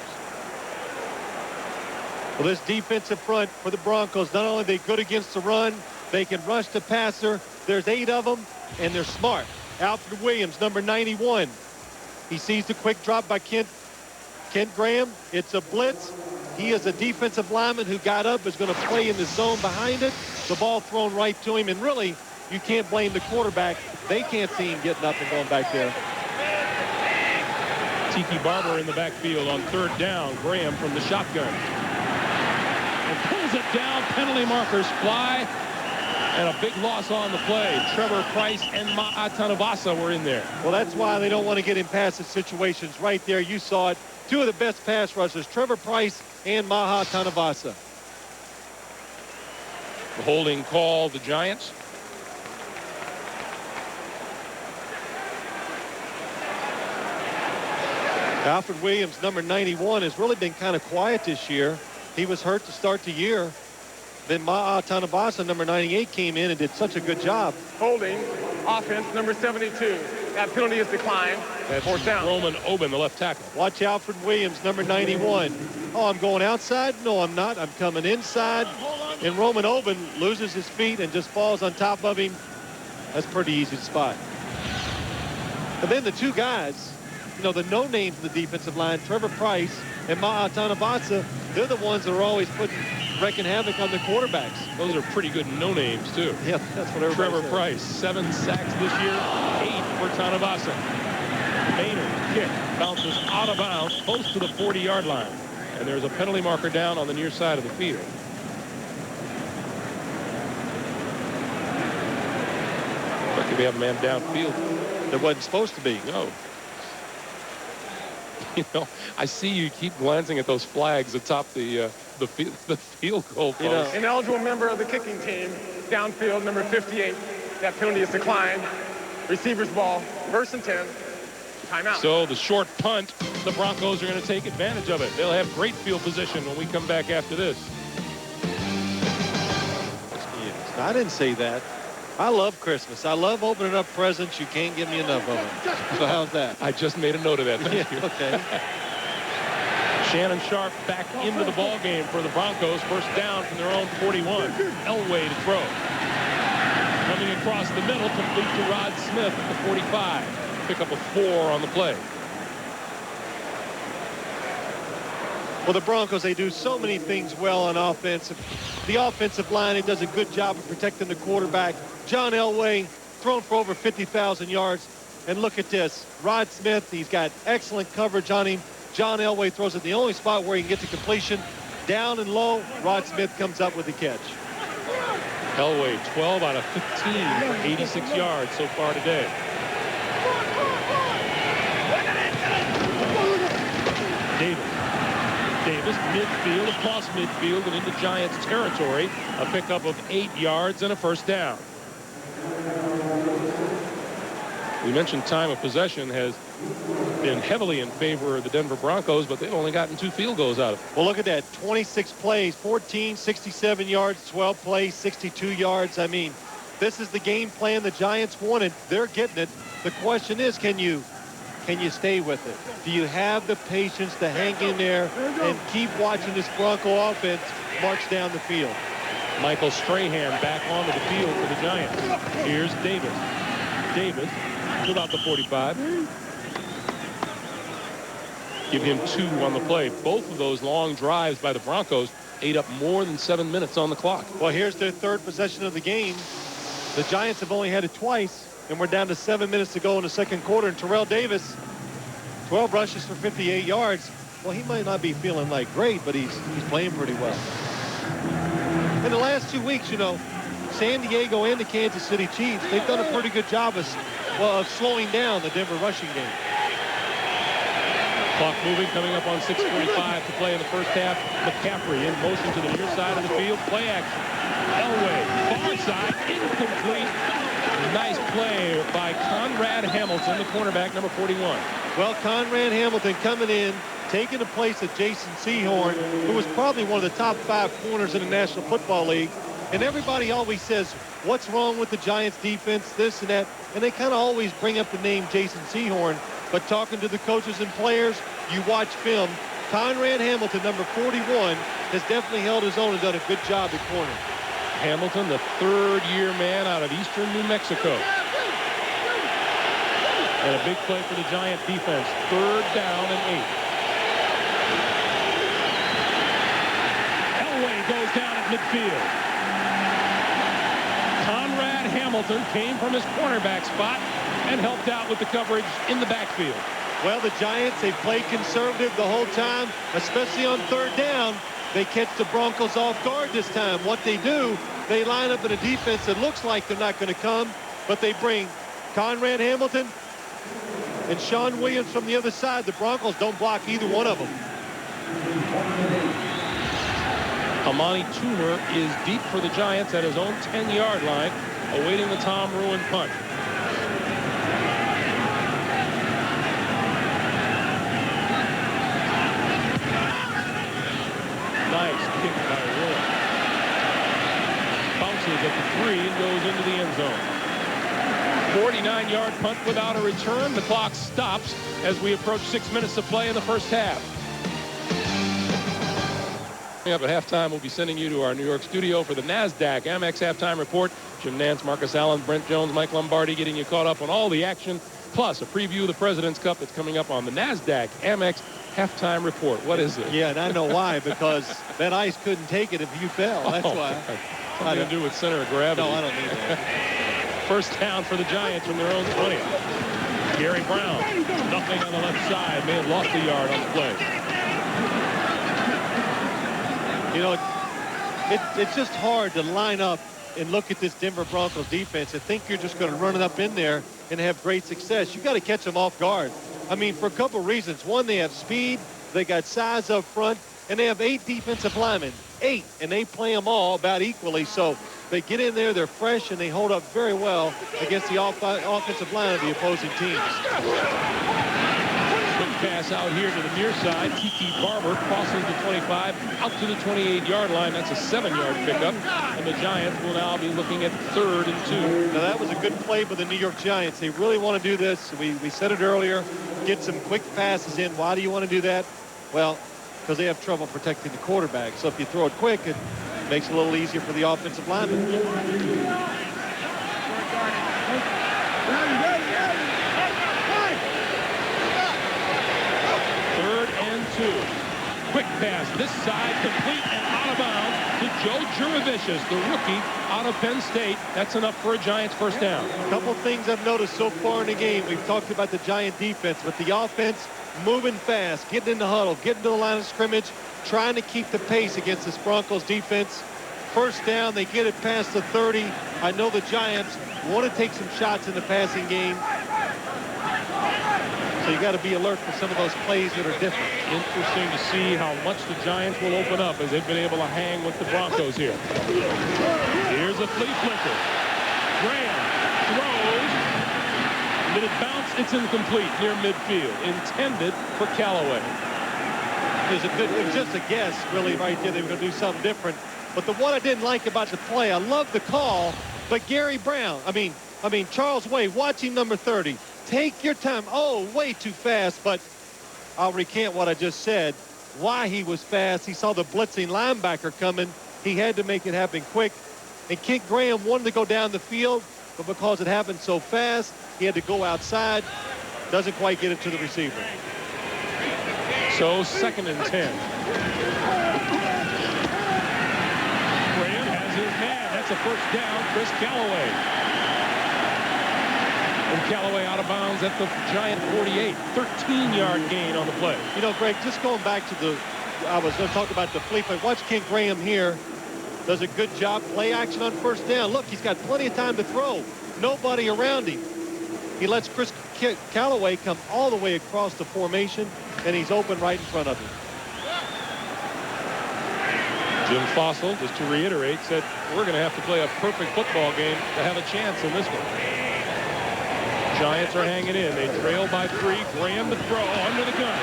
Well, this defensive front for the Broncos, not only are they good against the run, they can rush the passer. There's 8 of them, and they're smart. Alfred Williams, number 91. He sees the quick drop by Kent Graham. It's a blitz. He is a defensive lineman who got up, is going to play in the zone behind it. The ball thrown right to him, and really, you can't blame the quarterback. They can't see him getting up and going back there. Tiki Barber in the backfield on 3rd down. Graham from the shotgun. And pulls it down. Penalty markers fly. And a big loss on the play. Trevor Price and Ma'atanavasa were in there. Well, that's why they don't want to get in passive situations. Right there, you saw it. 2 of the best pass rushers, Trevor Price and Ma'atanavasa. The holding call, the Giants. Alfred Williams, number 91, has really been kind of quiet this year. He was hurt to start the year. Then Ma'atanavasa, number 98, came in and did such a good job. Holding, offense, number 72. That penalty is declined. That's 4th down. Roman Oben, the left tackle. Watch Alfred Williams, number 91. Oh, I'm going outside? No, I'm not. I'm coming inside. And Roman Oben loses his feet and just falls on top of him. That's pretty easy to spot. And then the 2 guys, you know, the no-names in the defensive line, Trevor Price and Ma'atanavasa, they're the ones that are always wrecking havoc on the quarterbacks. Those are pretty good no-names, too. Yeah, that's what everybody Trevor says. Price, 7 sacks this year, 8 for Tanavasa. Maynard kick bounces out of bounds close to the 40-yard line. And there's a penalty marker down on the near side of the field. Lucky we have a man downfield. There wasn't supposed to be. No. You know, I see you keep glancing at those flags atop the field goal post. You know, Ineligible member of the kicking team, downfield, number 58. That penalty is declined. Receiver's ball, 1st and 10. Timeout. So the short punt, the Broncos are going to take advantage of it. They'll have great field position when we come back after this. yes, I didn't say that. I love Christmas. I love opening up presents. You can't give me enough of them. So how's that? I just made a note of that. Thank you. Okay. Shannon Sharp back into the ball game for the Broncos. First down from their own 41. Elway to throw. Coming across the middle, complete to Rod Smith at the 45. Pick up a 4 on the play. Well, the Broncos, they do so many things well on offense. The offensive line, it does a good job of protecting the quarterback. John Elway, thrown for over 50,000 yards. And look at this. Rod Smith, he's got excellent coverage on him. John Elway throws it the only spot where he can get to completion. Down and low, Rod Smith comes up with the catch. Elway, 12 out of 15 for 86 yards so far today. Davis midfield, across midfield, and into Giants territory. A pickup of 8 yards and a first down. We mentioned time of possession has been heavily in favor of the Denver Broncos, but they've only gotten 2 field goals out of it. Well, look at that. 26 plays, 14, 67 yards, 12 plays, 62 yards. I mean, This is the game plan the Giants wanted. They're getting it. The question is, can you stay with it? Do you have the patience to hang in there and keep watching this Bronco offense march down the field? Michael Strahan back onto the field for the Giants. Here's Davis. Davis to about the 45. Give him 2 on the play. Both of those long drives by the Broncos ate up more than 7 minutes on the clock. Well, here's their 3rd possession of the game. The Giants have only had it twice, and we're down to 7 minutes to go in the 2nd quarter. And Terrell Davis, 12 rushes for 58 yards. Well, he might not be feeling like great, but he's playing pretty well. In the last 2 weeks, you know, San Diego and the Kansas City Chiefs, they've done a pretty good job of slowing down the Denver rushing game. Clock moving, coming up on 6:45 to play in the first half. McCaffrey in motion to the near side of the field. Play action. Elway, far side, incomplete. Nice play by Conrad Hamilton, the cornerback, number 41. Well, Conrad Hamilton coming in, taking the place of Jason Sehorn, who was probably one of the top 5 corners in the National Football League. And everybody always says, what's wrong with the Giants defense, this and that. And they kind of always bring up the name Jason Sehorn. But talking to the coaches and players, you watch film, Conrad Hamilton, number 41, has definitely held his own and done a good job at corner. Hamilton, the 3rd-year man out of eastern New Mexico. And a big play for the Giant defense. 3rd down and 8. Elway goes down at midfield. Conrad Hamilton came from his cornerback spot and helped out with the coverage in the backfield. Well, the Giants, they've played conservative the whole time, especially on 3rd down. They catch the Broncos off guard this time. What they do, they line up in a defense that looks like they're not going to come, but they bring Conrad Hamilton and Sean Williams from the other side. The Broncos don't block either one of them. Amani Toomer is deep for the Giants at his own 10-yard line, awaiting the Tom Ruin punt. Nice kick by Ruin. Bounces at the 3 and goes into the end zone. 49-yard punt without a return. The clock stops as we approach 6 minutes of play in the first half. Coming up at halftime, we'll be sending you to our New York studio for the NASDAQ Amex halftime report. Jim Nance, Marcus Allen, Brent Jones, Mike Lombardi getting you caught up on all the action, plus a preview of the President's Cup that's coming up on the NASDAQ Amex halftime report. What is it? Yeah, and I know why, because that ice couldn't take it if you fell. That's why. Something to do with center of gravity. No, I don't need that. First down for the Giants from their own 20. Gary Brown, nothing on the left side, may have lost a yard on the play. You know, it's just hard to line up and look at this Denver Broncos defense and think you're just going to run it up in there and have great success. You got to catch them off guard. I mean, for a couple of reasons. One, they have speed, they got size up front, and they have 8 defensive linemen. 8, and they play them all about equally. So they get in there, they're fresh, and they hold up very well against the offensive line of the opposing teams. Quick pass out here to the near side. Kiki Barber crosses the 25 out to the 28-yard line. That's a 7-yard pickup. And the Giants will now be looking at 3rd and 2. Now, that was a good play by the New York Giants. They really want to do this. We said it earlier. Get some quick passes in. Why do you want to do that? Well, because they have trouble protecting the quarterback. So if you throw it quick, it makes it a little easier for the offensive lineman. 3rd and 2. Quick pass this side, complete and out of bounds to Joe Jurevicius, the rookie out of Penn State. That's enough for a Giants first down. A couple things I've noticed so far in the game. We've talked about the Giant defense, but the offense moving fast, getting in the huddle, getting to the line of scrimmage, trying to keep the pace against this Broncos defense. First down, they get it past the 30. I know the Giants want to take some shots in the passing game. So you got to be alert for some of those plays that are different. Interesting to see how much the Giants will open up as they've been able to hang with the Broncos here. Here's a flea flicker. Graham throws. Did it bounce? It's incomplete near midfield. Intended for Callaway. It was just a guess, really, right there. They were going to do something different. But the one I didn't like about the play, I love the call, But Gary Brown, I mean Charles Way, watching number 30. Take your time. Oh, way too fast, but I'll recant what I just said. Why he was fast. He saw the blitzing linebacker coming. He had to make it happen quick. And Kent Graham wanted to go down the field, but because it happened so fast, he had to go outside. Doesn't quite get it to the receiver. So 2nd and 10. Graham has his man. That's a first down. Chris Callaway. And Callaway out of bounds at the Giant 48. 13-yard gain on the play. You know, Greg, just going back to I was going to talk about the fleet, but watch Kent Graham here. Does a good job. Play action on first down. Look, he's got plenty of time to throw. Nobody around him. He lets Chris Callaway come all the way across the formation, and he's open right in front of him. Jim Fossil, just to reiterate, said we're going to have to play a perfect football game to have a chance in this one. Giants are hanging in. They trail by 3. Graham to throw under the gun.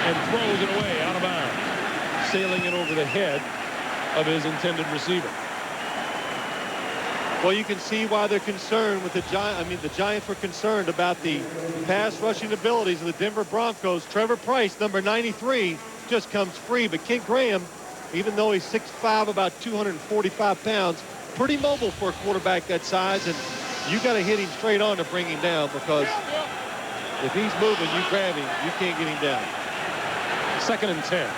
And throws it away out of bounds. Sailing it over the head of his intended receiver. Well, you can see why they're concerned with the the Giants were concerned about the pass rushing abilities of the Denver Broncos. Trevor Price, number 93, just comes free. But Kent Graham, even though he's 6'5", about 245 pounds, pretty mobile for a quarterback that size. And you got to hit him straight on to bring him down, because if he's moving, you grab him, you can't get him down. 2nd and 10.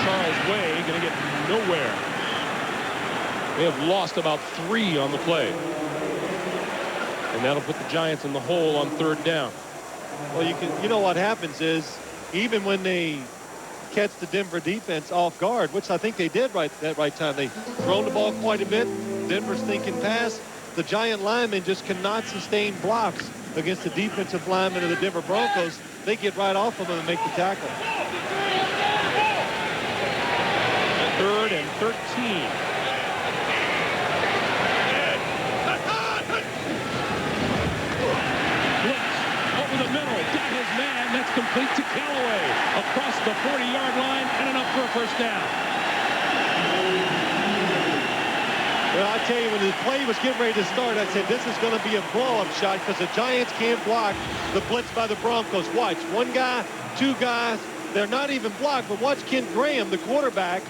Charles Way going to get nowhere. They have lost about 3 on the play. And that'll put the Giants in the hole on 3rd down. Well, you know what happens is, even when they catch the Denver defense off guard, which I think they did that right time, they thrown the ball quite a bit. Denver's thinking pass. The Giant linemen just cannot sustain blocks against the defensive linemen of the Denver Broncos. They get right off of them and make the tackle. 3rd and 13. Blitz over the middle. Got his man. That's complete to Callaway. Across the 40-yard line and enough for a first down. Well, I tell you, when the play was getting ready to start, I said this is going to be a blow-up shot, because the Giants can't block the blitz by the Broncos. Watch, 1 guy, 2 guys. They're not even blocked, but watch Kent Graham, the quarterback.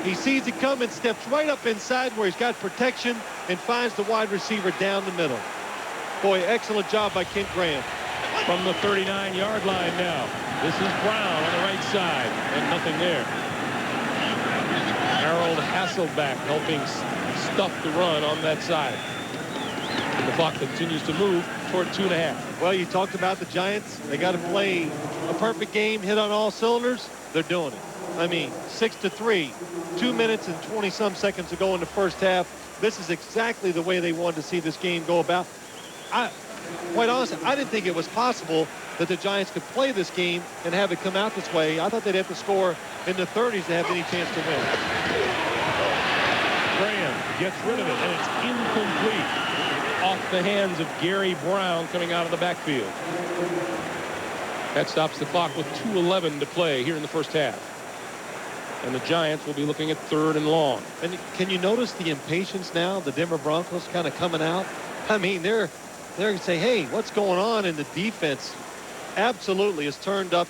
He sees it coming, steps right up inside where he's got protection, and finds the wide receiver down the middle. Boy, excellent job by Kent Graham. From the 39-yard line now. This is Brown on the right side, and nothing there. Harold Hasselback helping stuff the run on that side. The clock continues to move toward 2.5. Well, you talked about the Giants. They got to play a perfect game, hit on all cylinders. They're doing it. I mean, 6-3, 2 minutes and 20-some seconds to go in the first half. This is exactly the way they wanted to see this game go about. Quite honestly, I didn't think it was possible that the Giants could play this game and have it come out this way. I thought they'd have to score in the 30s to have any chance to win. Graham gets rid of it, and it's incomplete. Off the hands of Gary Brown coming out of the backfield. That stops the clock with 2:11 to play here in the first half. And the Giants will be looking at 3rd and long. And can you notice the impatience now? The Denver Broncos kind of coming out. I mean, they're going to say, hey, what's going on? And the defense absolutely has turned up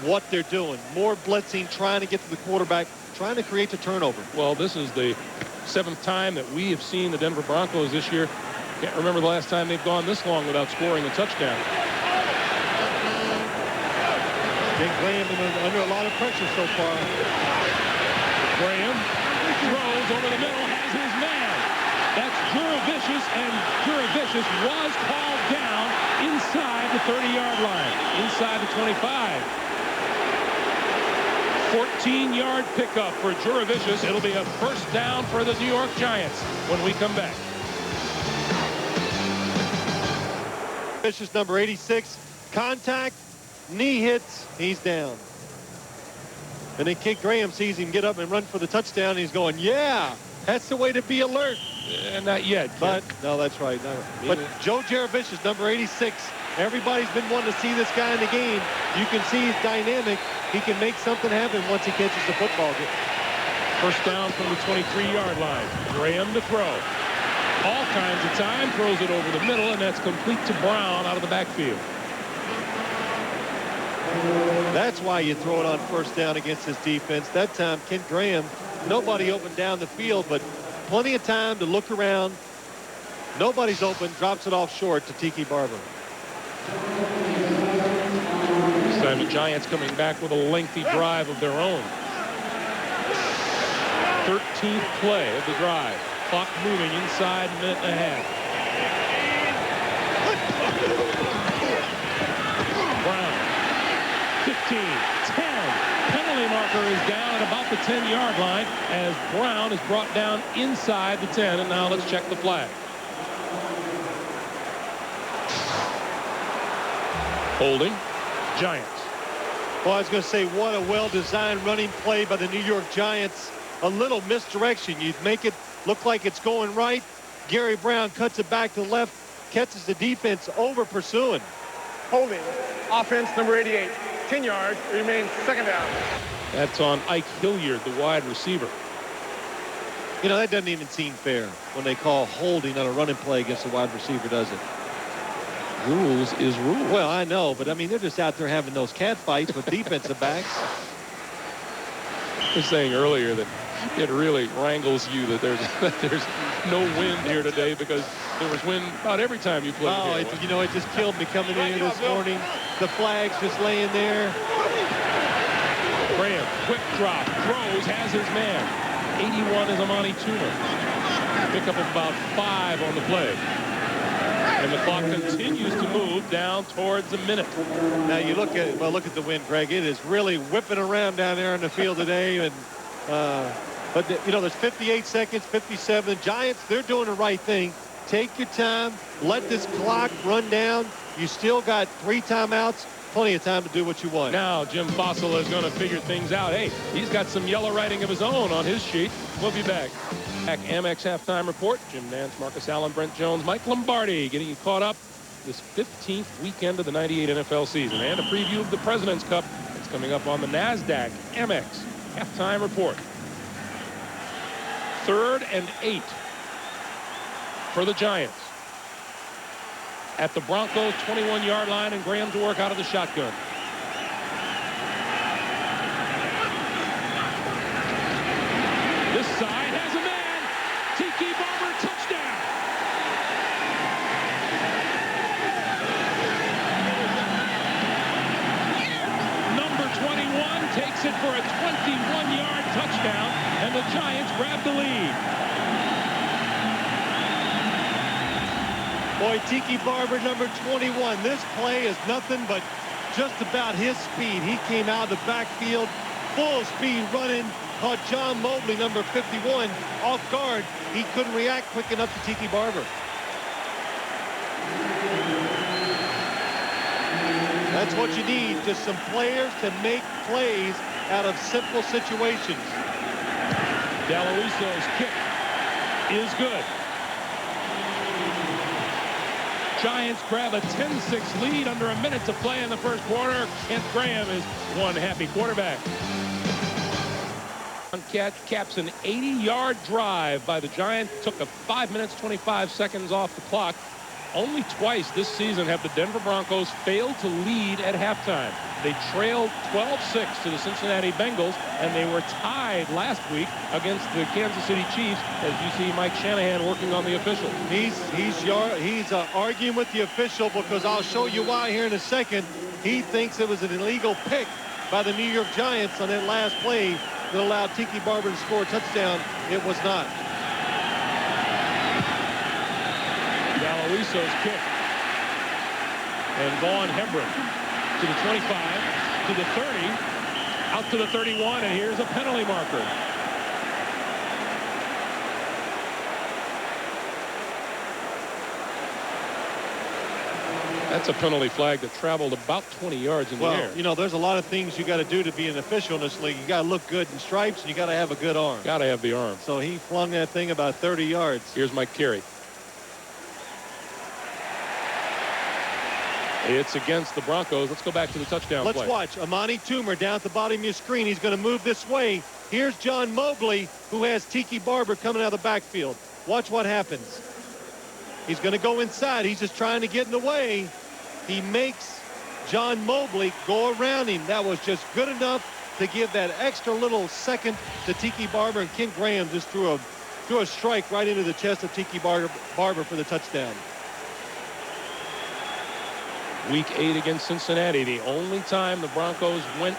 what they're doing. More blitzing, trying to get to the quarterback, trying to create the turnover. Well, this is the 7th time that we have seen the Denver Broncos this year. Can't remember the last time they've gone this long without scoring a touchdown. Big Graham under a lot of pressure so far. Graham throws over the middle, has his man. That's Juravicius, and Juravicius was called down inside the 30-yard line, inside the 25. 14-yard pickup for Juravicius. It'll be a first down for the New York Giants when we come back. Juravicius, number 86, contact, knee hits, he's down. And then Kent Graham sees him get up and run for the touchdown, and he's going, yeah, that's the way to be alert. Not yet. But, no, that's right. No. But Joe Juravicius, number 86, Everybody's been wanting to see this guy in the game. You can see he's dynamic. He can make something happen once he catches the football. First down from the 23-yard line. Graham to throw. All kinds of time. Throws it over the middle, and that's complete to Brown out of the backfield. That's why you throw it on first down against this defense. That time, Kent Graham, nobody open down the field, but plenty of time to look around. Nobody's open. Drops it off short to Tiki Barber. This time the Giants coming back with a lengthy drive of their own. 13th play of the drive. Clock moving inside a minute and a half. Brown. 15, 10. Penalty marker is down at about the 10-yard line as Brown is brought down inside the 10. And now let's check the flag. Holding. Giants. Well, I was going to say, what a well-designed running play by the New York Giants. A little misdirection. You'd make it look like it's going right. Gary Brown cuts it back to the left, catches the defense over pursuing. Holding. Offense number 88. 10 yards. Remains second down. That's on Ike Hilliard, the wide receiver. You know, that doesn't even seem fair when they call holding on a running play against a wide receiver, does it? Rules is rules. Well, I know, but I mean, they're just out there having those cat fights with defensive backs. I was saying earlier that it really wrangles you that there's no wind here today because there was wind about every time you played. Oh, you know, it just killed me coming in here this morning. The flag's just laying there. Graham, quick drop, throws, has his man. 81 is Amani Toomer. Pickup of about 5 on the play. And the clock continues to move down towards a minute. Now you look at the wind, Greg. It is really whipping around down there in the field today. And but you know, there's 58 seconds, 57. Giants, they're doing the right thing. Take your time. Let this clock run down. You still got 3 timeouts. Plenty of time to do what you want. Now Jim Fossil is going to figure things out. Hey, he's got some yellow writing of his own on his sheet. We'll be back. Amex halftime report. Jim Nance, Marcus Allen, Brent Jones, Mike Lombardi getting you caught up this 15th weekend of the 98 NFL season. And a preview of the President's Cup that's coming up on the NASDAQ Amex halftime report. 3rd and 8 for the Giants. At the Broncos 21-yard line, and Graham to work out of the shotgun. This side has a man. Tiki Barber, touchdown. Number 21 takes it for a 21-yard touchdown, and the Giants grab the lead. Boy, Tiki Barber, number 21. This play is nothing but just about his speed. He came out of the backfield, full speed running, caught John Mobley, number 51, off guard. He couldn't react quick enough to Tiki Barber. That's what you need, just some players to make plays out of simple situations. Delaruso's kick is good. Giants grab a 10-6 lead under a minute to play in the first quarter. Kent Graham is one happy quarterback. Caps an 80-yard drive by the Giants. Took a 5 minutes, 25 seconds off the clock. Only twice this season have the Denver Broncos failed to lead at halftime. They trailed 12-6 to the Cincinnati Bengals, and they were tied last week against the Kansas City Chiefs, as you see Mike Shanahan working on the official. He's arguing with the official because I'll show you why here in a second. He thinks it was an illegal pick by the New York Giants on that last play that allowed Tiki Barber to score a touchdown. It was not. Delaruso's kick. And Vaughn Hebron to the 25, to the 30, out to the 31, and here's a penalty marker. That's a penalty flag that traveled about 20 yards in the air. Well, you know, there's a lot of things you got to do to be an official in this league. You got to look good in stripes, and you got to have a good arm. Got to have the arm. So he flung that thing about 30 yards. Here's Mike Carey. It's against the Broncos. Let's go back to the touchdown play. Let's watch. Amani Toomer down at the bottom of your screen. He's going to move this way. Here's John Mobley, who has Tiki Barber coming out of the backfield. Watch what happens. He's going to go inside. He's just trying to get in the way. He makes John Mobley go around him. That was just good enough to give that extra little second to Tiki Barber, and Kent Graham just threw a strike right into the chest of Tiki Barber for the touchdown. Week 8 against Cincinnati, the only time the Broncos went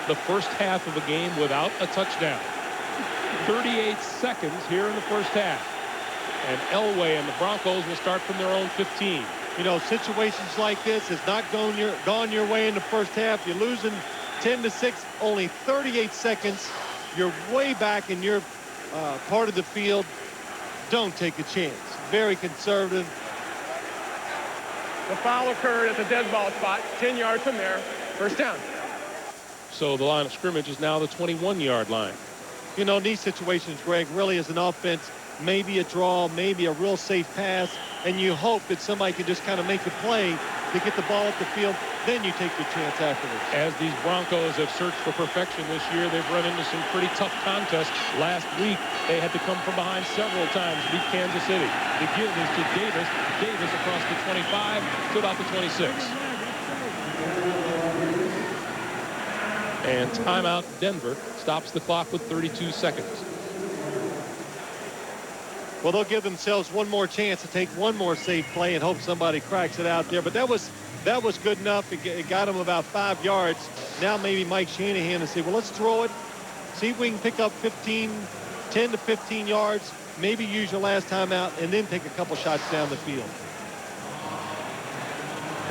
the first half of a game without a touchdown. 38 seconds here in the first half. And Elway and the Broncos will start from their own 15. You know, situations like this has not gone your way in the first half. You're losing 10-6, only 38 seconds. You're way back in your part of the field. Don't take a chance. Very conservative. The foul occurred at the dead ball spot, 10 yards from there. First down. So the line of scrimmage is now the 21-yard line. You know, in these situations, Greg, really as an offense, maybe a draw, maybe a real safe pass, and you hope that somebody can just kind of make a play to get the ball up the field. Then you take your chance afterwards. As these Broncos have searched for perfection this year, they've run into some pretty tough contests. Last week, they had to come from behind several times to beat Kansas City. The give is to Davis. Davis across the 25 to about the 26. And timeout Denver stops the clock with 32 seconds. Well, they'll give themselves one more chance to take one more safe play and hope somebody cracks it out there. But that was good enough. It got them about 5 yards. Now maybe Mike Shanahan will say, well, let's throw it. See if we can pick up 10 to 15 yards. Maybe use your last time out and then take a couple shots down the field.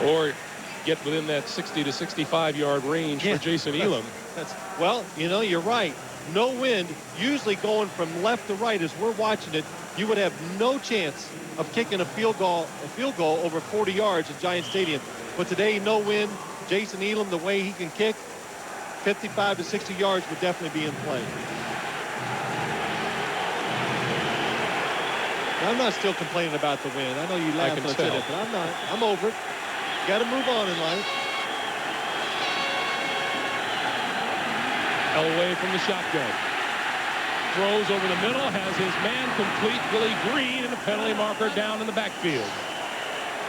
Or get within that 60 to 65-yard range for Jason Elam. Well, you know, you're right. No wind, usually going from left to right as we're watching it, you would have no chance of kicking a field goal over 40 yards at Giant Stadium. But today, no wind. Jason Elam, the way he can kick, 55 to 60 yards would definitely be in play. Now, I'm not still complaining about the wind. I know you laugh when I said it, but I'm not. I'm over it. Got to move on in life. Elway from the shotgun. Throws over the middle, has his man complete. Willie Green and a penalty marker down in the backfield.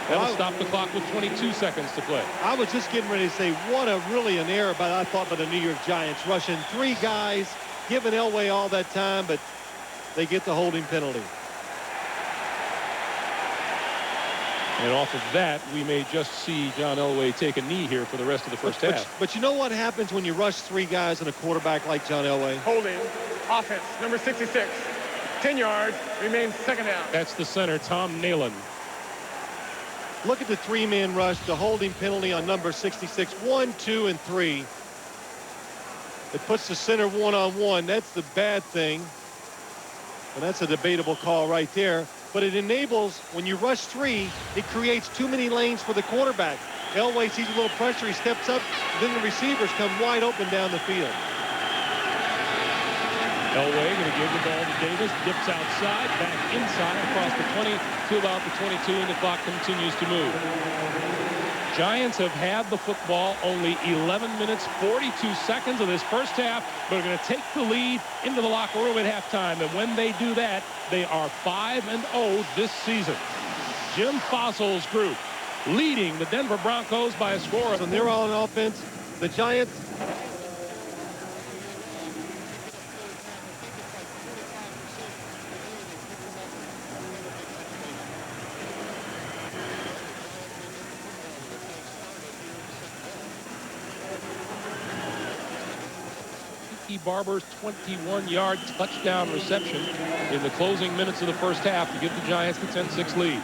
That'll stop the clock with 22 seconds to play. I was just getting ready to say, what a really an error I thought by the New York Giants. Rushing 3 guys, giving Elway all that time, but they get the holding penalty. And off of that, we may just see John Elway take a knee here for the rest of the first half. But you know what happens when you rush 3 guys and a quarterback like John Elway? Holding. Offense, number 66. 10 yards. Remains second down. That's the center, Tom Nalen. Look at the 3-man rush, the holding penalty on number 66. 1, 2, and 3. It puts the center one-on-one. That's the bad thing. And that's a debatable call right there. But it enables, when you rush 3, it creates too many lanes for the quarterback. Elway sees a little pressure, he steps up, then the receivers come wide open down the field. Elway going to give the ball to Davis, dips outside, back inside, across the 20 to about the 22, and the clock continues to move. Giants have had the football only 11 minutes, 42 seconds of this first half, but are going to take the lead into the locker room at halftime. And when they do that, they are 5-0 this season. Jim Fossil's group leading the Denver Broncos by a score of... So they're all on offense. The Giants... Barber's 21-yard touchdown reception in the closing minutes of the first half to give the Giants the 10-6 lead.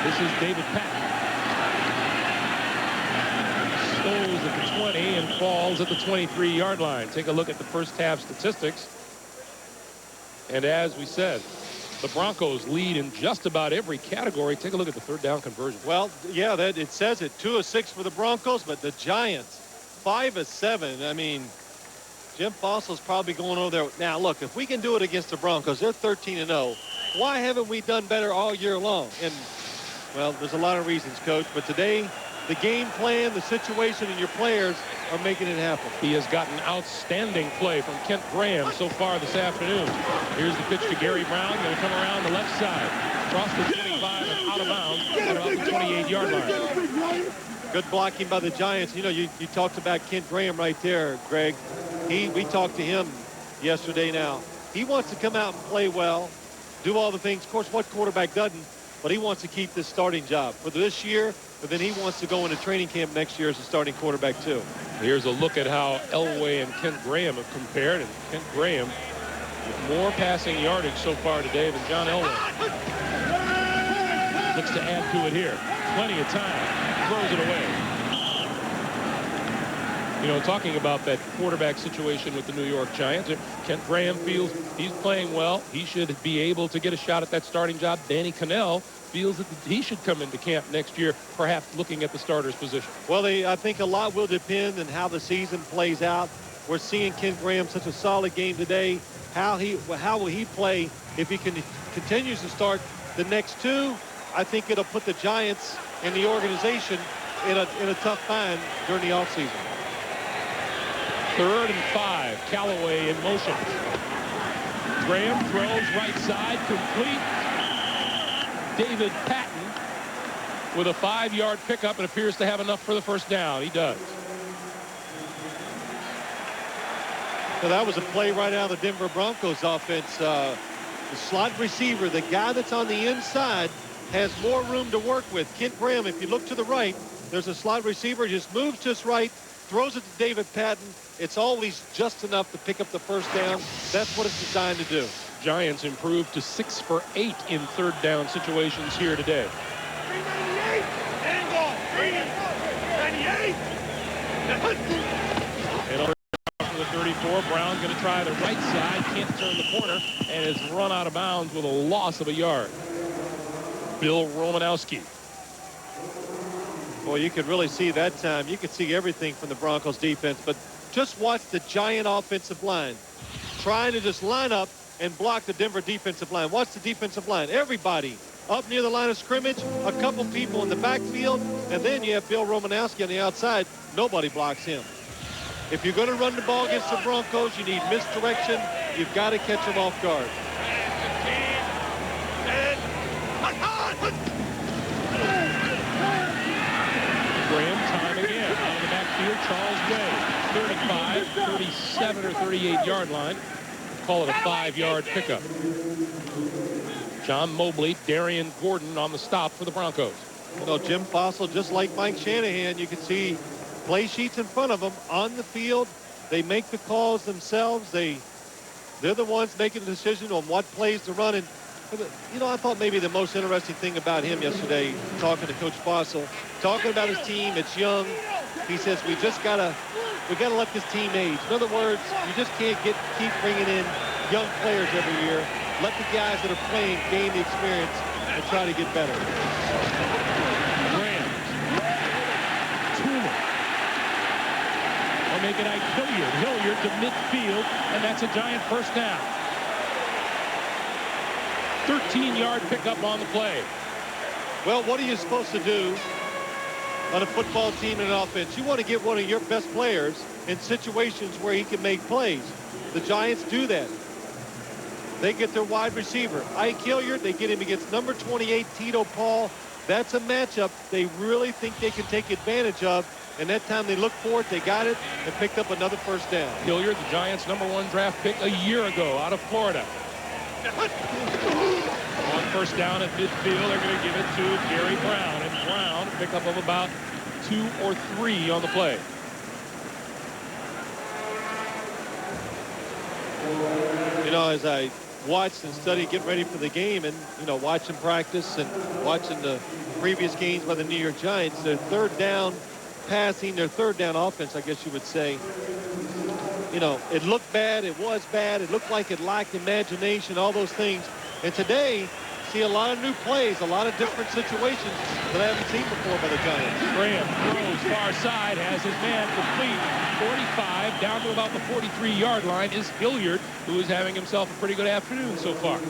This is David Patton. Stows at the 20 and falls at the 23-yard line. Take a look at the first half statistics. And as we said, the Broncos lead in just about every category. Take a look at the third down conversion. Well, yeah, that it says it. 2 of 6 for the Broncos, but the Giants, 5 of 7. I mean, Jim Fossil's probably going over there. Now, look, if we can do it against the Broncos, they're 13-0. why haven't we done better all year long? And, well, there's a lot of reasons, Coach. But today, the game plan, the situation, and your players are making it happen. He has gotten outstanding play from Kent Graham so far this afternoon. Here's the pitch to Gary Brown. Going to come around the left side. Across the 25 and out of bounds at about the 28-yard line. Good blocking by the Giants. You know, you talked about Kent Graham right there, Greg. We talked to him yesterday now. He wants to come out and play well, do all the things. Of course, what quarterback doesn't? But he wants to keep this starting job for this year, but then he wants to go into training camp next year as a starting quarterback, too. Here's a look at how Elway and Kent Graham have compared, and Kent Graham with more passing yardage so far today than John Elway. Looks to add to it here. Plenty of time. Throws it away. You know, talking about that quarterback situation with the New York Giants, Kent Graham feels he's playing well. He should be able to get a shot at that starting job. Danny Cannell feels that he should come into camp next year, perhaps looking at the starter's position. Well, I think a lot will depend on how the season plays out. We're seeing Kent Graham such a solid game today. How will he play if he continues to start the next two? I think it'll put the Giants and the organization in a tough bind during the offseason. 3rd and 5. Callaway in motion. Graham throws right side, complete. David Patton with a 5-yard pickup and appears to have enough for the first down. He does. So that was a play right out of the Denver Broncos offense. The slot receiver, the guy that's on the inside, has more room to work with. Kent Graham, if you look to the right, there's a slot receiver, just moves to his right, throws it to David Patton. It's always just enough to pick up the first down. That's what it's designed to do. Giants improved to 6 for 8 in 3rd down situations here today. 398, angle, 398. And over for the 34, Brown's going to try the right side, can't turn the corner, and is run out of bounds with a loss of a yard. Bill Romanowski. Boy, you could really see that time. You could see everything from the Broncos defense, but just watch the Giant offensive line trying to just line up and block the Denver defensive line. Watch the defensive line. Everybody up near the line of scrimmage, a couple people in the backfield, and then you have Bill Romanowski on the outside. Nobody blocks him. If you're going to run the ball against the Broncos, you need misdirection. You've got to catch them off guard. Graham time again out of the backfield. Charles Way, 35, 37 or 38-yard line. Call it a 5-yard pickup. John Mobley, Darian Gordon on the stop for the Broncos. You know, Jim Fossil, just like Mike Shanahan, you can see play sheets in front of them on the field. They make the calls themselves. They're the ones making the decision on what plays to run. And you know, I thought maybe the most interesting thing about him yesterday, talking to Coach Fossil, talking about his team, it's young. He says we gotta let this team age. In other words, you just can't keep bringing in young players every year. Let the guys that are playing gain the experience and try to get better. Graham, Toomer, or make it Hilliard to midfield, and that's a Giant first down. 13-yard pickup on the play. Well, what are you supposed to do on a football team and an offense? You want to get one of your best players in situations where he can make plays. The Giants do that. They get their wide receiver, Ike Hilliard. They get him against number 28, Tito Paul. That's a matchup they really think they can take advantage of. And that time they looked for it, they got it, and picked up another first down. Hilliard, the Giants' #1 draft pick a year ago out of Florida. On first down at midfield, they're going to give it to Gary Brown. And Brown, a pickup of about 2 or 3 on the play. You know, as I watched and studied, getting ready for the game, and, you know, watching practice and watching the previous games by the New York Giants, their 3rd down passing, their 3rd down offense, I guess you would say, you know, it looked bad, it was bad, it looked like it lacked imagination, all those things. And today, see a lot of new plays, a lot of different situations that I haven't seen before by the Giants. Graham throws far side, has his man complete. 45 down to about the 43-yard line is Hilliard, who is having himself a pretty good afternoon so far.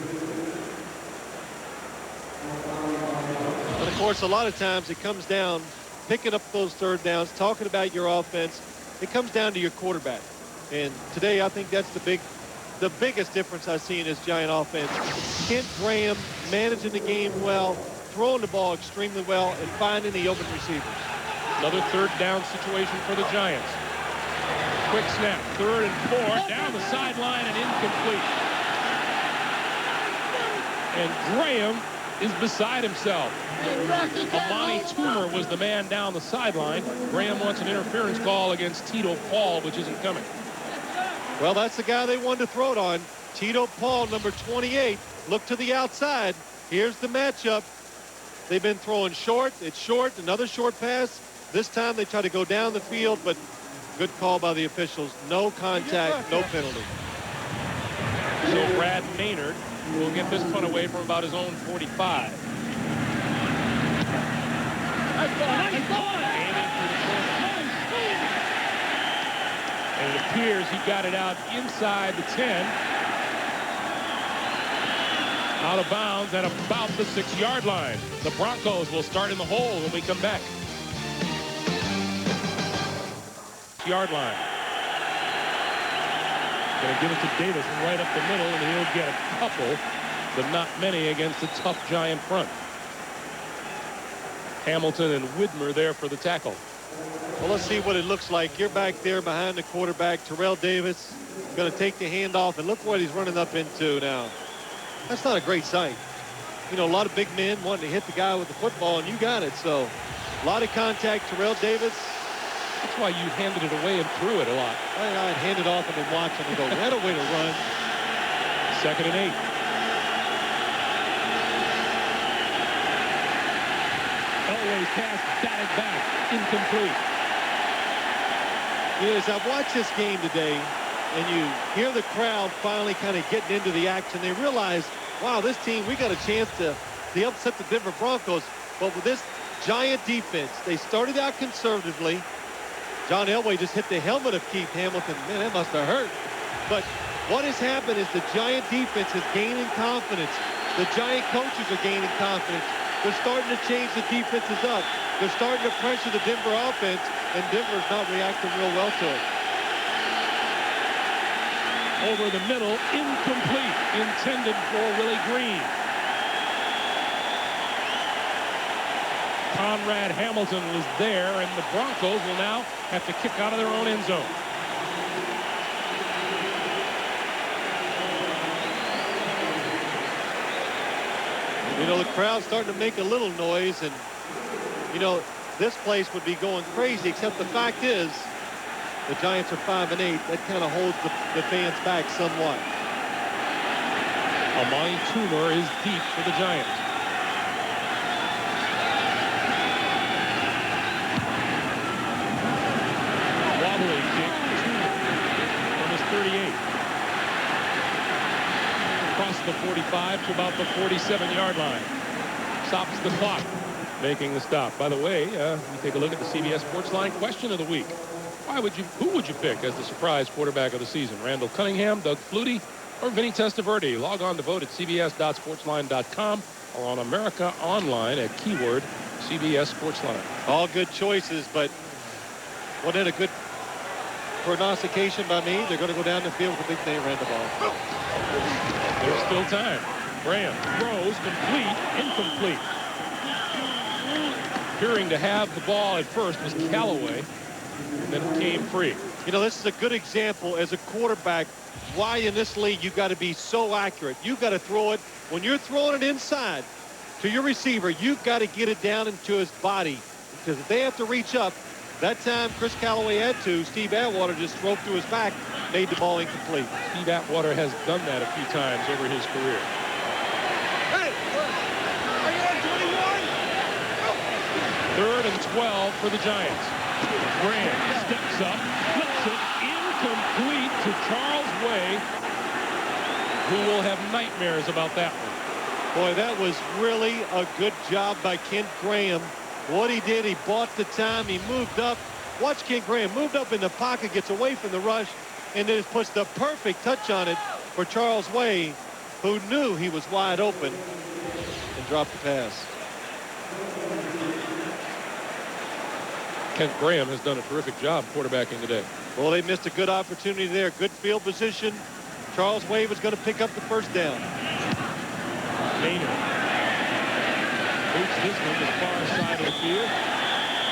course, a lot of times it comes down picking up those third downs, talking about your offense. It comes down to your quarterback. And today, I think that's the biggest difference I see in this Giant offense. Kent Graham managing the game well, throwing the ball extremely well, and finding the open receivers. Another third down situation for the Giants. Quick snap, 3rd and 4, down the sideline and incomplete. And Graham is beside himself. Amani Toomer was the man down the sideline. Graham wants an interference call against Tito Paul, which isn't coming. Well, that's the guy they wanted to throw it on. Tito Paul, number 28. Look to the outside. Here's the matchup. They've been throwing short. It's short. Another short pass. This time they try to go down the field, but good call by the officials. No contact, no penalty. So Brad Maynard will get this punt away from about his own 45. And it appears he got it out inside the 10. Out of bounds at about the 6-yard line. The Broncos will start in the hole when we come back. 6-yard line. Going to give it to Davis right up the middle, and he'll get a couple, but not many against a tough Giant front. Hamilton and Widmer there for the tackle. Well, let's see what it looks like. You're back there behind the quarterback. Terrell Davis going to take the handoff, and look what he's running up into now. That's not a great sight. You know, a lot of big men wanting to hit the guy with the football, and you got it. So a lot of contact. Terrell Davis. That's why you handed it away and threw it a lot. I'd hand it off and then watch him and go, what a way to run. 2nd and 8. Elway's pass batted back, incomplete. You know, as I've watched this game today, and you hear the crowd finally kind of getting into the action, they realize, wow, this team, we got a chance to upset the Denver Broncos. But with this Giant defense, they started out conservatively. John Elway just hit the helmet of Keith Hamilton. Man, that must have hurt. But what has happened is the Giant defense is gaining confidence. The Giant coaches are gaining confidence. They're starting to change the defenses up. They're starting to pressure the Denver offense, and Denver's not reacting real well to it. Over the middle, incomplete, intended for Willie Green. Conrad Hamilton was there, and the Broncos will now have to kick out of their own end zone. You know, the crowd's starting to make a little noise, and, you know, this place would be going crazy, except the fact is the Giants are 5-8. That kind of holds the fans back somewhat. Amani Toomer is deep for the Giants. Wobbly kick from his 38. Across the 45 to about the 47-yard line. Stops the clock, making the stop. By the way, we take a look at the CBS Sportsline question of the week. Who would you pick as the surprise quarterback of the season? Randall Cunningham, Doug Flutie, or Vinny Testaverde? Log on to vote at cbs.sportsline.com or on America Online at keyword CBS Sportsline. All good choices, but wasn't it a good prognostication by me? They're going to go down the field with a big name ran the ball. There's still time. Graham throws, complete, incomplete. Appearing to have the ball at first was Callaway, and then it came free. You know, this is a good example as a quarterback why in this league you got to be so accurate. You've got to throw it. When you're throwing it inside to your receiver, you've got to get it down into his body, because if they have to reach up, that time Chris Callaway had to. Steve Atwater just drove through his back, made the ball incomplete. Steve Atwater has done that a few times over his career. Hey, are you on 21? 3rd and 12 for the Giants. Graham steps up, flips it, incomplete to Charles Way, who will have nightmares about that one. Boy, that was really a good job by Kent Graham. What he did, he bought the time, he moved up. Watch Kent Graham, moved up in the pocket, gets away from the rush, and then puts the perfect touch on it for Charles Way, who knew he was wide open and dropped the pass. Kent Graham has done a terrific job quarterbacking today. Well, they missed a good opportunity there. Good field position. Charles Wade was going to pick up the first down. Maynard boots this one to the far side of the field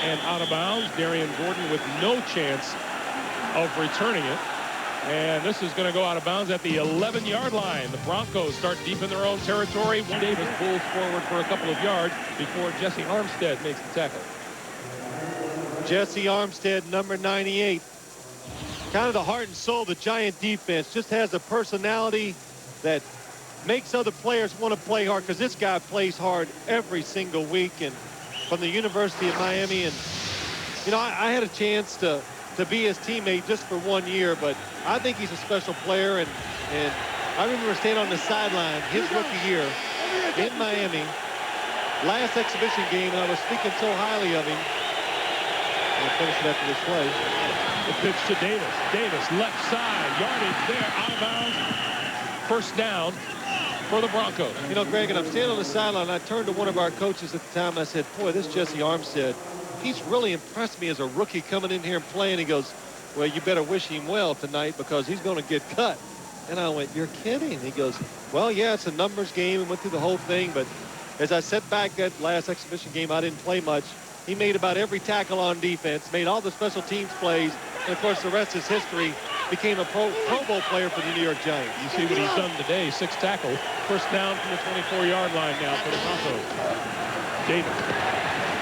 and out of bounds. Darian Gordon with no chance of returning it. And this is going to go out of bounds at the 11-yard line. The Broncos start deep in their own territory. Davis pulls forward for a couple of yards before Jesse Armstead makes the tackle. Jesse Armstead, number 98. Kind of the heart and soul of the Giant defense. Just has a personality that makes other players want to play hard, because this guy plays hard every single week, and from the University of Miami. And, you know, I had a chance to be his teammate just for 1 year, but I think he's a special player. And I remember standing on the sideline his rookie year in Miami, last exhibition game, and I was speaking so highly of him. I'll finish it after this play. The pitch to Davis. Davis, left side, yardage there, out of bounds. First down for the Broncos. You know, Greg, and I'm standing on the sideline, I turned to one of our coaches at the time, and I said, boy, this Jesse Armstead, he's really impressed me as a rookie coming in here and playing. He goes, well, you better wish him well tonight, because he's going to get cut. And I went, you're kidding. He goes, well, yeah, it's a numbers game, and went through the whole thing. But as I sat back that last exhibition game, I didn't play much. He made about every tackle on defense, made all the special teams plays, and, of course, the rest is history. Became a Pro Bowl player for the New York Giants. You see what he's done today, 6 tackles. First down from the 24-yard line now for the Broncos. Davis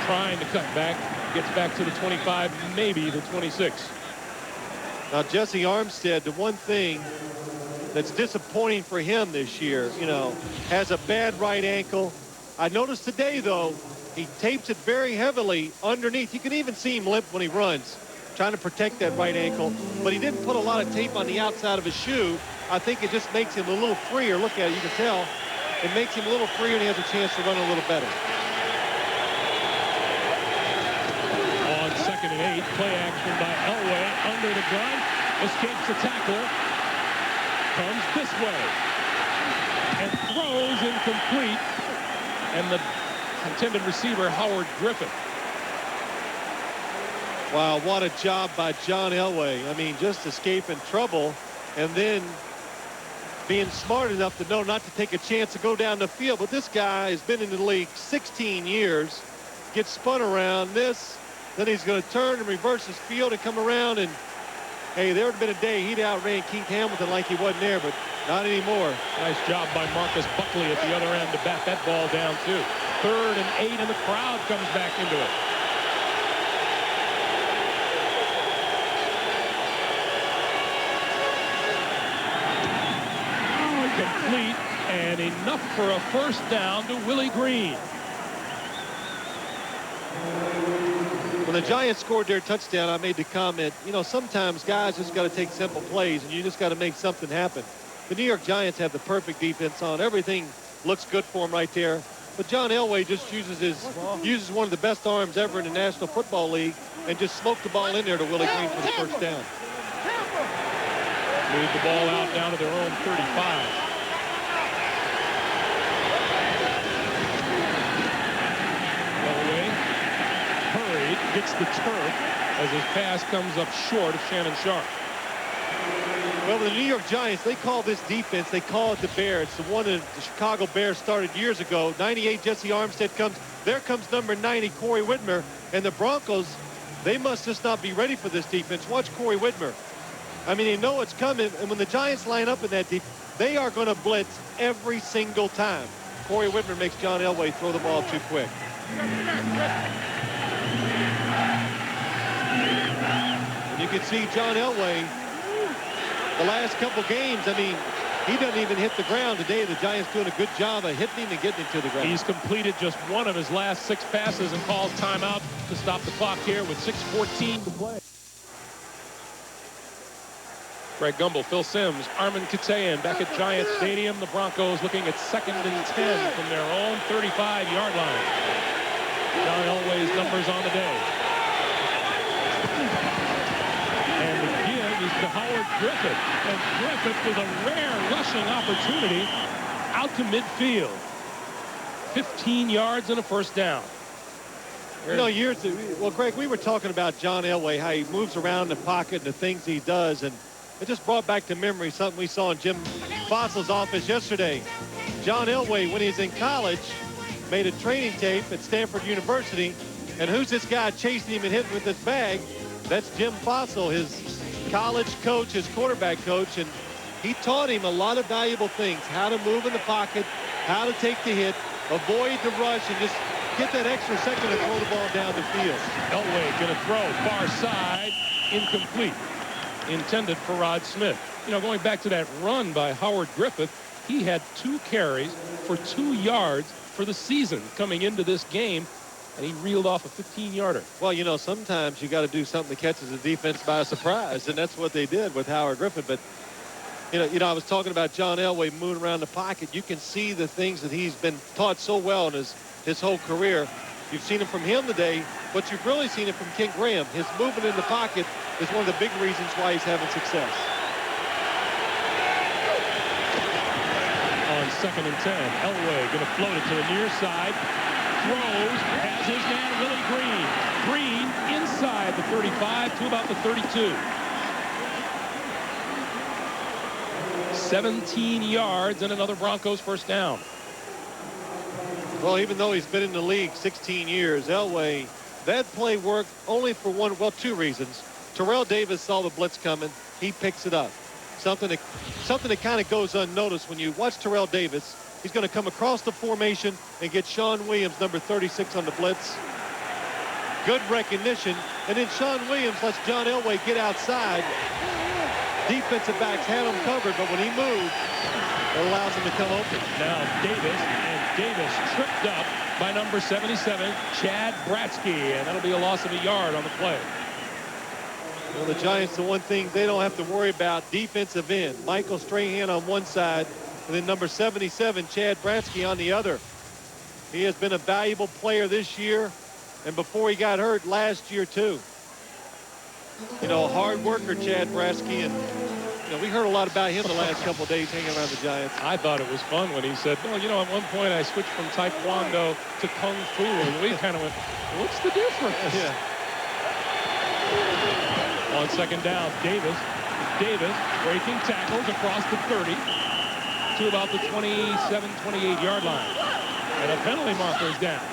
trying to cut back, gets back to the 25, maybe the 26. Now, Jesse Armstead, the one thing that's disappointing for him this year, you know, has a bad right ankle. I noticed today, though, he tapes it very heavily underneath. You can even see him limp when he runs, trying to protect that right ankle. But he didn't put a lot of tape on the outside of his shoe. I think it just makes him a little freer. Look at it, you can tell. It makes him a little freer, and he has a chance to run a little better. On 2nd and 8, play action by Elway under the gun. Escapes the tackle. Comes this way. And throws incomplete. And the intended receiver, Howard Griffith. Wow, what a job by John Elway. I mean, just escaping trouble and then being smart enough to know not to take a chance to go down the field. But this guy has been in the league 16 years, gets spun around this, then he's going to turn and reverse his field and come around. And, hey, there would have been a day he'd outran Keith Hamilton like he wasn't there, but not anymore. Nice job by Marcus Buckley at the other end to bat that ball down, too. 3rd and 8, and the crowd comes back into it. Complete, and enough for a first down to Willie Green. When the Giants scored their touchdown, I made the comment, you know, sometimes guys just got to take simple plays, and you just got to make something happen. The New York Giants have the perfect defense on. Everything looks good for him right there. But John Elway just uses one of the best arms ever in the National Football League and just smoked the ball in there to Willie Green for the first down. Move the ball out down to their own 35. Elway hurried, gets the turf as his pass comes up short of Shannon Sharp. Well, the New York Giants, they call this defense, they call it the Bear. It's the one that the Chicago Bears started years ago. 98, Jesse Armstead comes. There comes number 90, Corey Whitmer. And the Broncos, they must just not be ready for this defense. Watch Corey Whitmer. I mean, they know it's coming. And when the Giants line up in that defense, they are going to blitz every single time. Corey Whitmer makes John Elway throw the ball too quick. And you can see John Elway, the last couple games, I mean, he doesn't even hit the ground today. The Giants doing a good job of hitting him and getting him to the ground. He's completed just one of his last 6 passes and calls timeout to stop the clock here with 6:14 to play. Greg Gumbel, Phil Simms, Armin Katayan back at Giant Stadium. The Broncos looking at 2nd and 10 from their own 35-yard line. John Elway's numbers on the day. And the give is to Howard Griffith. And Griffith with a rare rushing opportunity out to midfield. 15 yards and a first down. You know, well, Greg, we were talking about John Elway, how he moves around the pocket and the things he does, and it just brought back to memory something we saw in Jim Fossil's office yesterday. John Elway, when he was in college, made a training tape at Stanford University, and who's this guy chasing him and hitting with his bag? That's Jim Fossil, his college coach, his quarterback coach, and he taught him a lot of valuable things, how to move in the pocket, how to take the hit, avoid the rush, and just get that extra second to throw the ball down the field. Elway going to throw far side, incomplete, intended for Rod Smith. You know, going back to that run by Howard Griffith, he had 2 carries for 2 yards for the season coming into this game, and he reeled off a 15-yarder. Well, you know, sometimes you got to do something that catches the defense by surprise, and that's what they did with Howard Griffith. But you know, I was talking about John Elway moving around the pocket. You can see the things that he's been taught so well in his whole career. You've seen it from him today, but you've really seen it from Ken Graham. His movement in the pocket is one of the big reasons why he's having success. On 2nd and 10, Elway going to float it to the near side. Throws, has his man Willie Green. Green inside the 35 to about the 32. 17 yards and another Broncos first down. Well, even though he's been in the league 16 years, Elway, that play worked only for 2 reasons. Terrell Davis saw the blitz coming. He picks it up. Something that kind of goes unnoticed when you watch Terrell Davis. He's going to come across the formation and get Sean Williams, number 36, on the blitz. Good recognition. And then Sean Williams lets John Elway get outside. Defensive backs had him covered, but when he moves, it allows him to come open. Now Davis tripped up by number 77, Chad Bratsky, and that'll be a loss of a yard on the play. Well, the Giants, the one thing they don't have to worry about, defensive end. Michael Strahan on one side, and then number 77, Chad Bratsky, on the other. He has been a valuable player this year, and before he got hurt last year, too. You know, a hard worker, Chad Bratsky, and you know, we heard a lot about him the last couple of days hanging around the Giants. I thought it was fun when he said, well, you know, at one point I switched from Taekwondo to Kung Fu, and we kind of went, what's the difference? Yeah. On 2nd down, Davis breaking tackles across the 30 to about the 27, 28-yard line. And a penalty marker is down.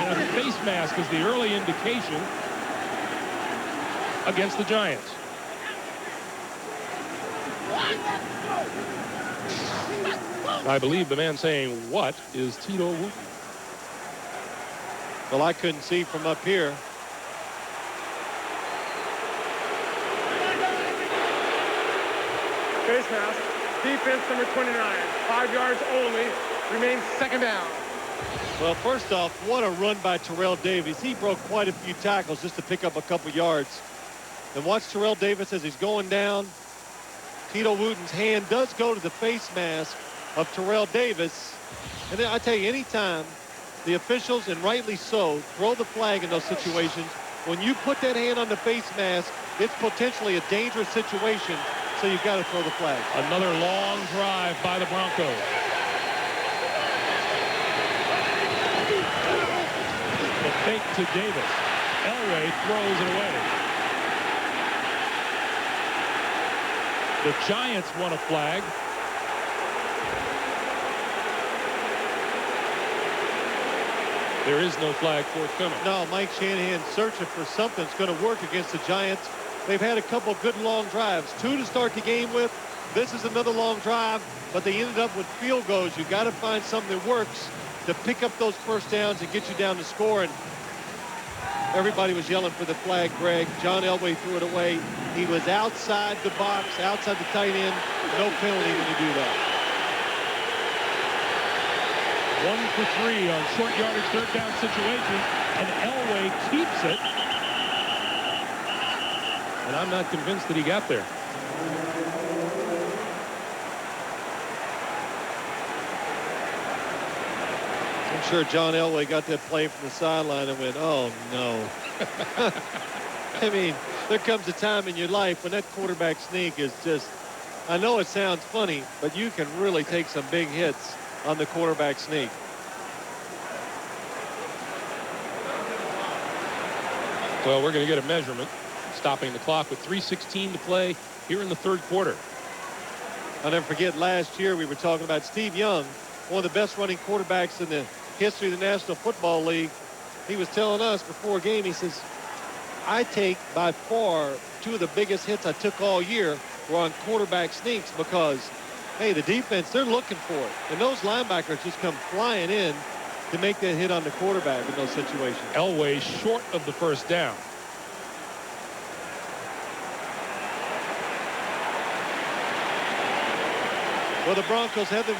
And a face mask is the early indication against the Giants. I believe the man saying what is Tito Wooten. Well, I couldn't see from up here. Face mask. Defense number 29. 5 yards only. Remains 2nd down. Well, first off, what a run by Terrell Davis. He broke quite a few tackles just to pick up a couple yards. And watch Terrell Davis as he's going down. Tito Wooten's hand does go to the face mask of Terrell Davis. And then I tell you, anytime the officials, and rightly so, throw the flag in those situations, when you put that hand on the face mask, it's potentially a dangerous situation, so you've got to throw the flag. Another long drive by the Broncos. The fake to Davis. Elway throws it away. The Giants want a flag. There is no flag forthcoming. No, Mike Shanahan searching for something that's going to work against the Giants. They've had a couple of good long drives. 2 to start the game with. This is another long drive, but they ended up with field goals. You've got to find something that works to pick up those first downs and get you down to score. And everybody was yelling for the flag, Greg. John Elway threw it away. He was outside the box, outside the tight end. No penalty when you do that. 1 for 3 on short yardage third down situations, and Elway keeps it. And I'm not convinced that he got there. I'm sure John Elway got that play from the sideline and went, oh, no. I mean, there comes a time in your life when that quarterback sneak is just, I know it sounds funny, but you can really take some big hits on the quarterback sneak. Well, we're going to get a measurement, stopping the clock with 3:16 to play here in the third quarter. I'll never forget last year we were talking about Steve Young, one of the best running quarterbacks in the history of the National Football League. He was telling us before a game, he says, I take by far two of the biggest hits I took all year were on quarterback sneaks because, hey, the defense, they're looking for it. And those linebackers just come flying in to make that hit on the quarterback in those situations. Elway short of the first down. Well, the Broncos have the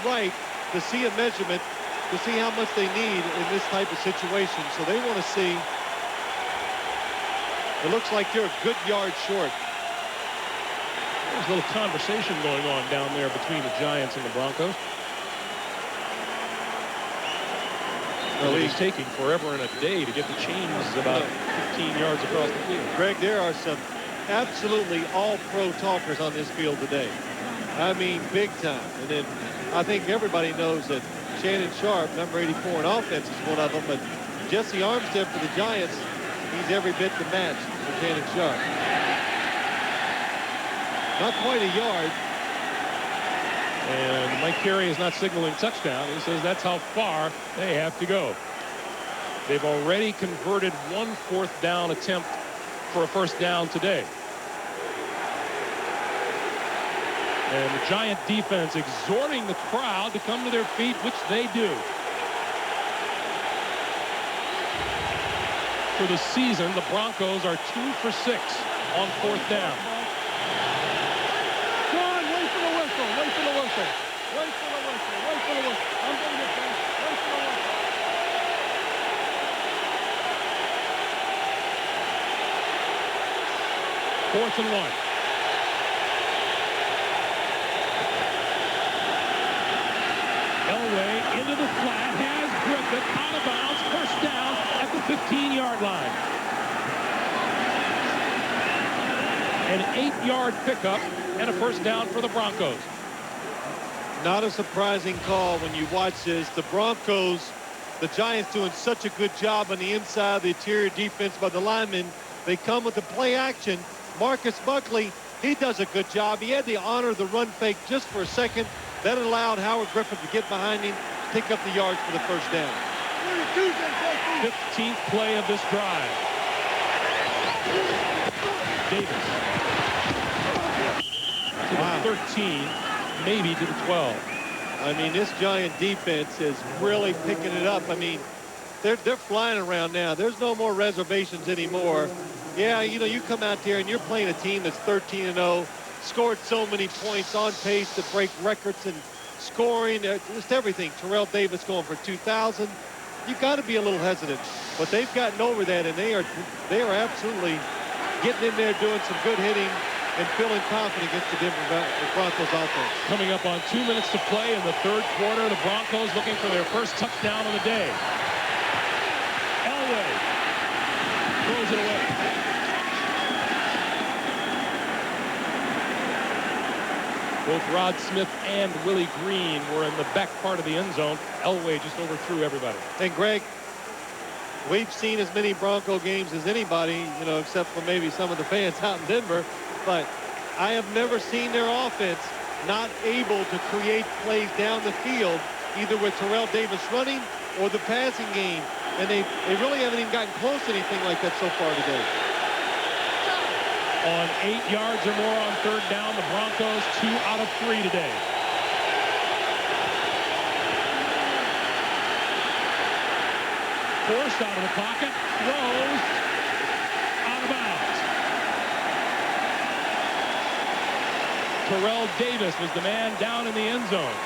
right to see a measurement to see how much they need in this type of situation. So they want to see. It looks like they're a good yard short. There's a little conversation going on down there between the Giants and the Broncos. Well, he's taking forever and a day to get the chains about 15 yards across the field. Greg, there are some absolutely all-pro talkers on this field today. I mean, big time. And then I think everybody knows that Shannon Sharp, number 84 in offense, is one of them. But Jesse Armstead for the Giants, he's every bit the match for Shannon Sharp. Not quite a yard. And Mike Carey is not signaling touchdown. He says that's how far they have to go. They've already converted one fourth down attempt for a first down today. And the Giant defense exhorting the crowd to come to their feet, which they do. For the season, the Broncos are 2 for 6 on fourth down. John, wait for the whistle. Wait for the whistle. Wait for the whistle. Wait for the whistle. I'm going to get this. Wait for the whistle. Fourth and 1. Elway into the flat, has Griffith out of bounds, first down at the 15-yard line. An 8-yard pickup and a first down for the Broncos. Not a surprising call when you watch this. The Broncos, the Giants doing such a good job on the inside of the interior defense by the linemen. They come with the play action. Marcus Buckley, he does a good job. He had the honor of the run fake just for a second. That allowed Howard Griffith to get behind him, pick up the yards for the first down. 15th play of this drive. Davis. To the 13, maybe to the 12. I mean, this Giant defense is really picking it up. I mean, they're flying around now. There's no more reservations anymore. Yeah, you know, you come out there and you're playing a team that's 13-0, scored so many points, on pace to break records and scoring, just everything. Terrell Davis going for 2,000. You've got to be a little hesitant, but they've gotten over that, and they are absolutely getting in there, doing some good hitting and feeling confident against the Denver Broncos offense. Coming up on 2 minutes to play in the third quarter, the Broncos looking for their first touchdown of the day. Elway throws it away. Both Rod Smith and Willie Green were in the back part of the end zone. Elway just overthrew everybody. And Greg, we've seen as many Bronco games as anybody, you know, except for maybe some of the fans out in Denver. But I have never seen their offense not able to create plays down the field, either with Terrell Davis running or the passing game. And they really haven't even gotten close to anything like that so far today. On 8 yards or more on third down, the Broncos 2 out of 3 today. Forced out of the pocket, throws out of bounds. Terrell Davis was the man down in the end zone.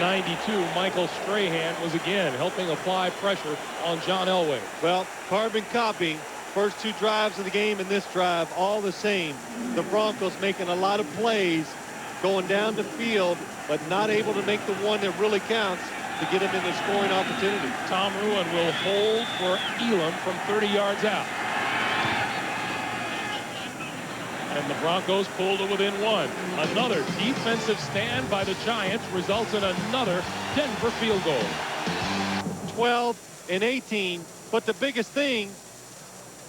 '92, Michael Strahan was again helping apply pressure on John Elway. Well, carbon copy. First 2 drives of the game and this drive, all the same. The Broncos making a lot of plays, going down the field, but not able to make the one that really counts to get him in the scoring opportunity. Tom Ruin will hold for Elam from 30 yards out. and the Broncos pulled it within 1. Another defensive stand by the Giants results in another Denver field goal. 12 and 18, but the biggest thing,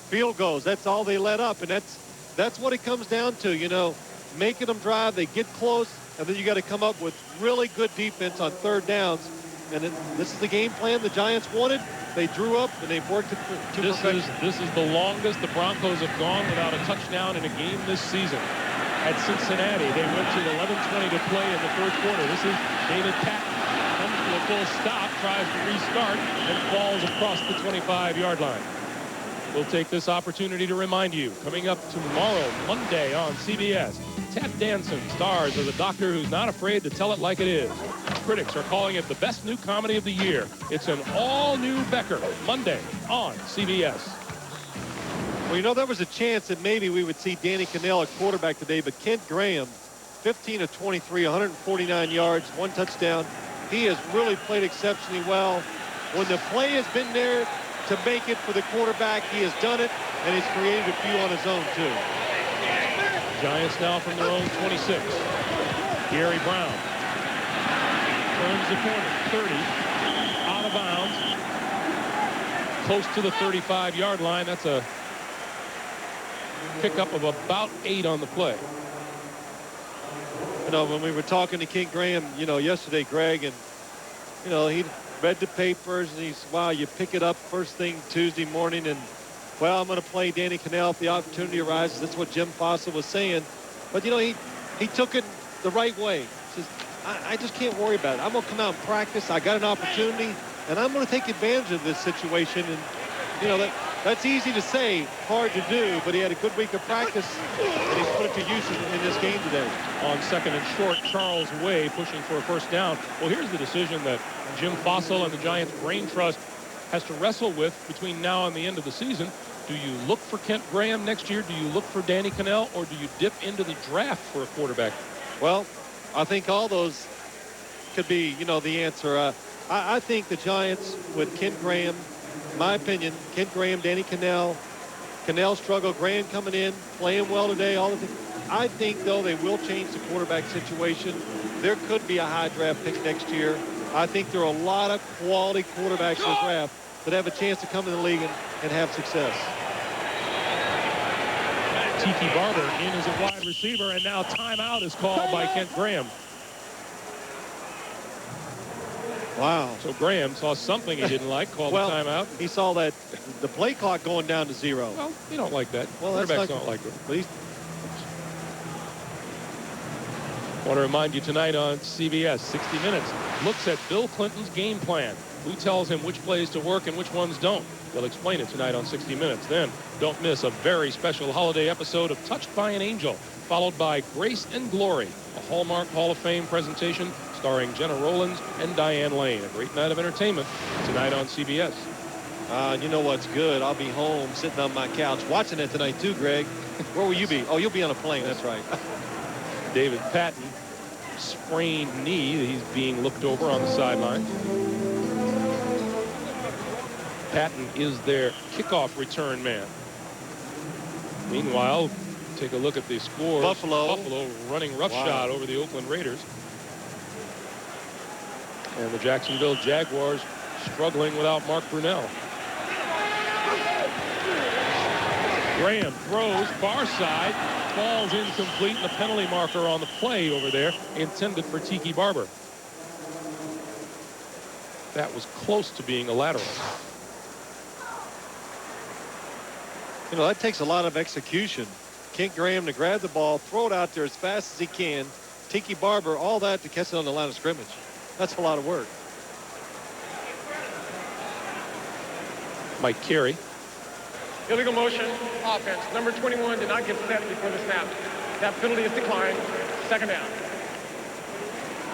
field goals. That's all they let up, and that's what it comes down to, you know, making them drive. They get close, and then you got to come up with really good defense on third downs. And this is the game plan the Giants wanted. They drew up, and they've worked it to perfection. This is the longest the Broncos have gone without a touchdown in a game this season. At Cincinnati, they went to 11:20 to play in the third quarter. This is David Patton. Comes to a full stop, tries to restart, and falls across the 25-yard line. We'll take this opportunity to remind you, coming up tomorrow, Monday on CBS, Ted Danson stars as a doctor who's not afraid to tell it like it is. Critics are calling it the best new comedy of the year. It's an all-new Becker, Monday on CBS. Well, you know, there was a chance that maybe we would see Danny Cannell at quarterback today, but Kent Graham, 15 of 23, 149 yards, 1 touchdown. He has really played exceptionally well. When the play has been there to make it for the quarterback, he has done it, and he's created a few on his own, too. Giants now from their own 26. Gary Brown turns the corner, 30, out of bounds, close to the 35-yard line. That's a pickup of about 8 on the play. You know, when we were talking to Kent Graham, you know, yesterday, Greg, and, you know, he read the papers, and he's, wow, you pick it up first thing Tuesday morning, and, well, I'm going to play Danny Cannell if the opportunity arises. That's what Jim Fossa was saying. But, you know, he took it the right way. He says, I just can't worry about it. I'm going to come out and practice. I got an opportunity, and I'm going to take advantage of this situation. And, you know, that's easy to say, hard to do, but he had a good week of practice, and he's put it to use in this game today. On second and short, Charles Way pushing for a first down. Well, here's the decision that Jim Fossel and the Giants Brain Trust has to wrestle with between now and the end of the season. Do you look for Kent Graham next year? Do you look for Danny Cannell, or do you dip into the draft for a quarterback? Well, I think all those could be, you know, the answer. I think the Giants with Kent Graham, my opinion, Kent Graham, Danny Cannell, Cannell struggle, Graham coming in, playing well today, all the things. I think, though, they will change the quarterback situation. There could be a high draft pick next year. I think there are a lot of quality quarterbacks in the draft that have a chance to come in the league and have success. Tiki Barber in as a wide receiver, and now timeout is called by Kent Graham. Wow. So Graham saw something he didn't like, called well, the timeout. He saw that the play clock going down to 0. Well, you don't like that. Well, quarterbacks don't like it. But I want to remind you tonight on CBS, 60 Minutes looks at Bill Clinton's game plan. Who tells him which plays to work and which ones don't? They'll explain it tonight on 60 Minutes. Then, don't miss a very special holiday episode of Touched by an Angel, followed by Grace and Glory, a Hallmark Hall of Fame presentation starring Jenna Rollins and Diane Lane. A great night of entertainment tonight on CBS. You know what's good? I'll be home sitting on my couch watching it tonight too, Greg. Where will you be? Oh, you'll be on a plane. That's right. David Patton, sprained knee. He's being looked over on the sideline. Patton is their kickoff return man. Meanwhile, take a look at the scores. Buffalo running roughshod over the Oakland Raiders. And the Jacksonville Jaguars struggling without Mark Brunell. Graham throws far side, falls incomplete, and the penalty marker on the play over there intended for Tiki Barber. That was close to being a lateral. You know, that takes a lot of execution. Kent Graham to grab the ball, throw it out there as fast as he can. Tiki Barber, all that to catch it on the line of scrimmage. That's a lot of work. Mike Carey. Illegal motion, offense. Number 21 did not get set before the snap. That penalty is declined. Second down.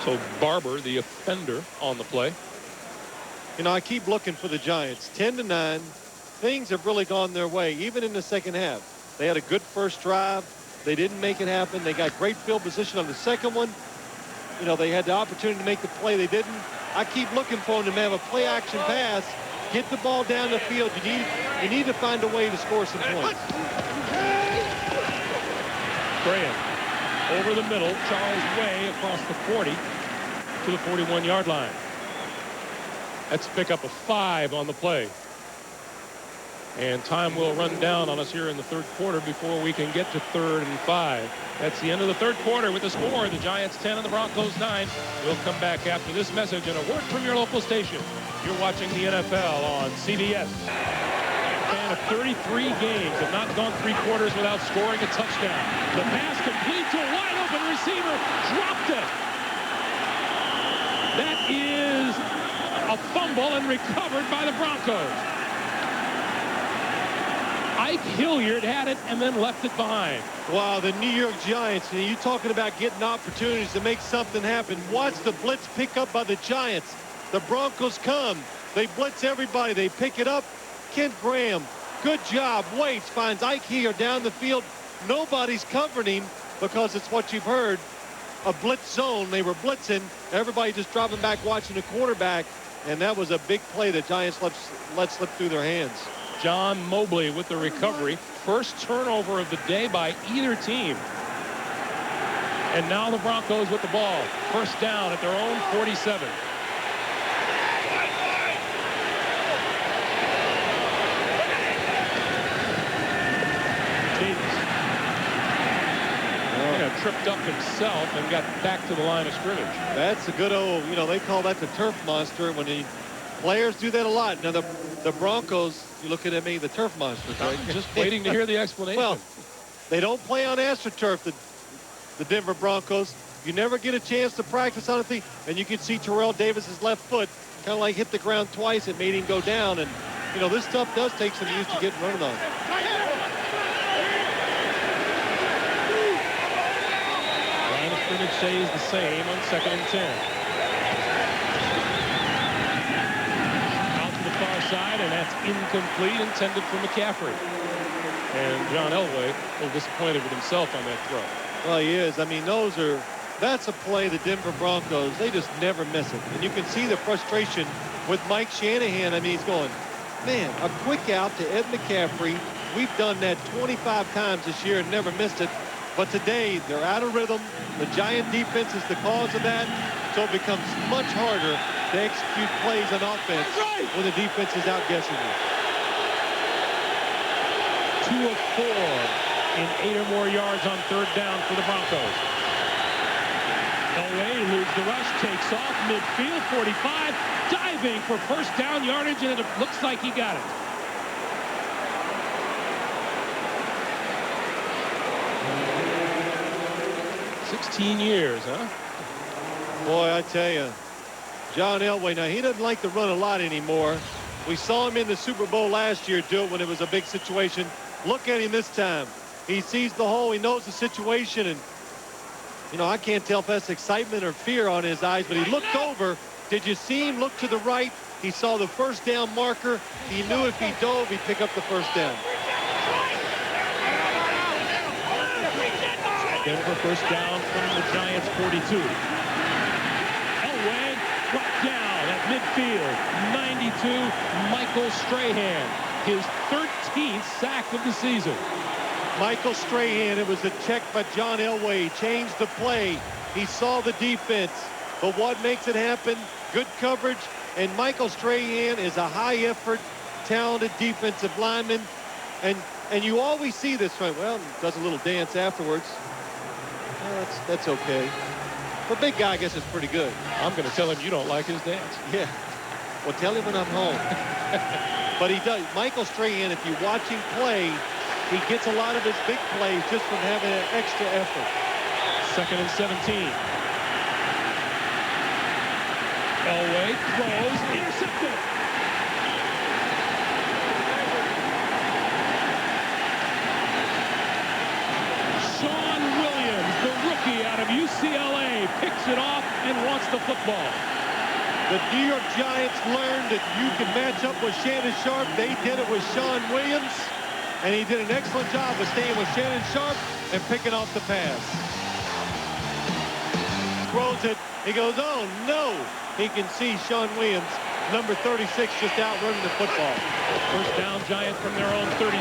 So Barber, the offender, on the play. You know, I keep looking for the Giants. 10-9. Things have really gone their way, even in the second half. They had a good first drive. They didn't make it happen. They got great field position on the second one. You know, they had the opportunity to make the play. They didn't. I keep looking for them to have a play-action pass, get the ball down the field. You need to find a way to score some points. Graham over the middle. Charles Way across the 40 to the 41-yard line. That's a pickup of 5 on the play. And time will run down on us here in the third quarter before we can get to 3rd and 5. That's the end of the third quarter with the score. The Giants 10 and the Broncos 9. We'll come back after this message and a word from your local station. You're watching the NFL on CBS. And of 33 games have not gone 3 quarters without scoring a touchdown. The pass complete to a wide open receiver. Dropped it. That is a fumble and recovered by the Broncos. Ike Hilliard had it and then left it behind. Wow, the New York Giants, and you talking about getting opportunities to make something happen. Watch the blitz pick up by the Giants. The Broncos come. They blitz everybody. They pick it up. Kent Graham, good job. Waits, finds Ike Hilliard down the field. Nobody's covering him because it's what you've heard. A blitz zone. They were blitzing. Everybody just dropping back watching the quarterback. And that was a big play the Giants let slip through their hands. John Mobley with the recovery. First turnover of the day by either team. And now the Broncos with the ball. First down at their own 47. Tripped up himself and got back to the line of scrimmage. That's a good old, they call that the turf monster. When the players do that a lot. Now the Broncos, you're looking at me, the turf monsters, right? Just waiting to hear the explanation. Well, they don't play on AstroTurf, the Denver Broncos. You never get a chance to practice on it. And you can see Terrell Davis's left foot kind of like hit the ground twice. It made him go down. And, this stuff does take some use to get running on. Scrimmage stays the same on 2nd and 10. Out to the far side, and that's incomplete, intended for McCaffrey. And John Elway a little disappointed with himself on that throw. Well, he is. I mean, that's a play the Denver Broncos, they just never miss it. And you can see the frustration with Mike Shanahan. I mean, he's going, man, a quick out to Ed McCaffrey. We've done that 25 times this year and never missed it. But today, they're out of rhythm. The Giant defense is the cause of that. So it becomes much harder to execute plays on offense when the defense is outguessing you. 2 of 4 in 8 or more yards on 3rd down for the Broncos. Elway eludes the rush, takes off midfield, 45, diving for first down yardage, and it looks like he got it. Years, huh? Boy, I tell you, John Elway, now he doesn't like to run a lot anymore. We saw him in the Super Bowl last year do it when it was a big situation. Look at him this time. He sees the hole, he knows the situation, and I can't tell if that's excitement or fear on his eyes, but he looked over. Did you see him look to the right? He saw the first down marker. He knew if he dove, he'd pick up the first down. Denver first down from the Giants 42. Elway brought down at midfield. 92, Michael Strahan. His 13th sack of the season. Michael Strahan, it was a check by John Elway. Changed the play. He saw the defense. But what makes it happen? Good coverage. And Michael Strahan is a high-effort, talented defensive lineman. And you always see this, right? Well, does a little dance afterwards. Well, that's okay. But big guy, I guess, is pretty good. I'm going to tell him you don't like his dance. Yeah. Well, tell him when I'm home. But he does. Michael Strahan, if you watch him play, he gets a lot of his big plays just from having an extra effort. 2nd and 17. Elway throws, intercepted. Out of UCLA picks it off and wants the football. The New York Giants learned that you can match up with Shannon Sharp. They did it with Sean Williams, and he did an excellent job of staying with Shannon Sharp and picking off the pass. Throws it. He goes, oh no. He can see Sean Williams, number 36, just outrunning the football. First down, Giants from their own 37.